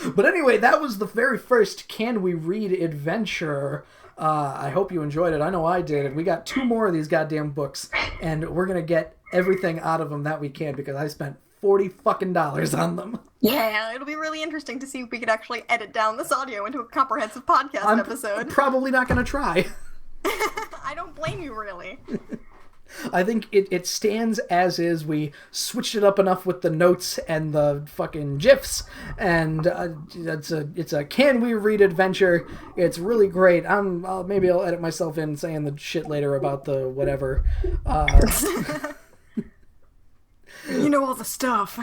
But anyway, that was the very first Can We Read adventure. I hope you enjoyed it. I know I did. And we got 2 more of these goddamn books, and we're going to get everything out of them that we can because I spent $40 fucking on them. Yeah, it'll be really interesting to see if we could actually edit down this audio into a comprehensive podcast episode. I'm probably not going to try. I don't blame you, really. I think it stands as is. We switched it up enough with the notes and the fucking GIFs, and it's a Can We Read adventure. It's really great. Maybe I'll edit myself in saying the shit later about the whatever. You know all the stuff.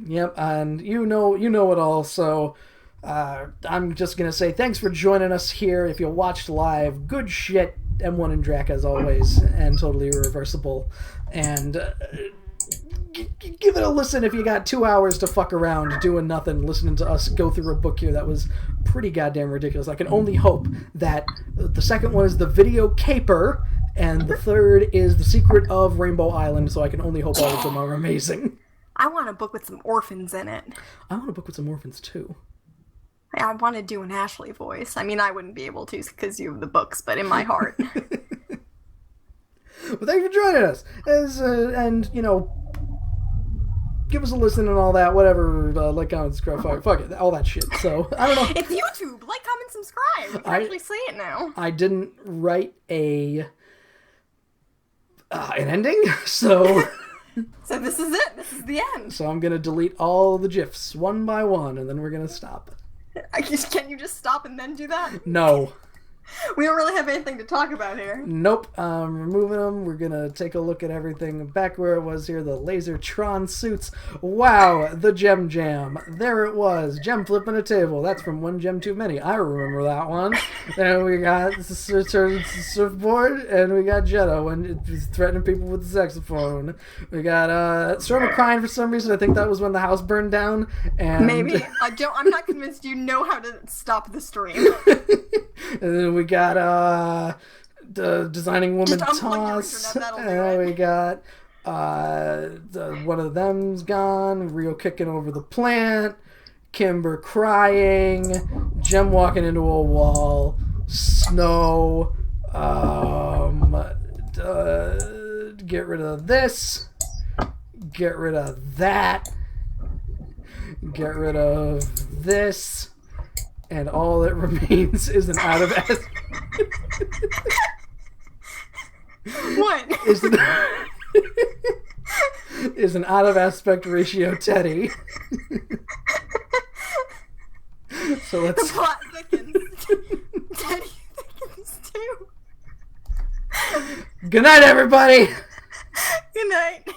Yep, and you know it all, so I'm just going to say thanks for joining us here. If you watched live, good shit, M1 and Drac as always, and totally irreversible. And give it a listen if you got 2 hours to fuck around doing nothing, listening to us go through a book here that was pretty goddamn ridiculous. I can only hope that the second one is The Video Caper, and the third is The Secret of Rainbow Island, so I can only hope all of them are amazing. I want a book with some orphans in it. I want a book with some orphans, too. I want to do an Ashley voice. I mean, I wouldn't be able to because you have the books, but in my heart. Well, thanks for joining us. And, give us a listen and all that, whatever, like, comment, subscribe, fuck it, all that shit. So, I don't know. It's YouTube. Like, comment, subscribe. You can actually see it now. I didn't write an ending, so... So this is it. This is the end. So I'm going to delete all the GIFs one by one, and then we're going to stop. Can you just stop and then do that? No. We don't really have anything to talk about here. Nope. Removing them. We're gonna take a look at everything back where it was here. The Lasertron suits. Wow, the Gem Jam. There it was. Gem flipping a table. That's from One Gem Too Many. I remember that one. Then we got the surfboard, and we got Jetto when it was threatening people with the saxophone. We got Storm crying for some reason. I think that was when the house burned down. And Maybe. I'm not convinced you know how to stop the stream. And then we got the Designing Woman Just unplug your toss. internet, that'll do it. We got one of them's gone. Rio kicking over the plant. Kimber crying. Gem walking into a wall. Snow. Get rid of this. Get rid of that. Get rid of this. And all that remains is an out of What? is an out of aspect ratio Teddy. So The let's. plot thickens. Teddy thickens too. Good night, everybody. Good night.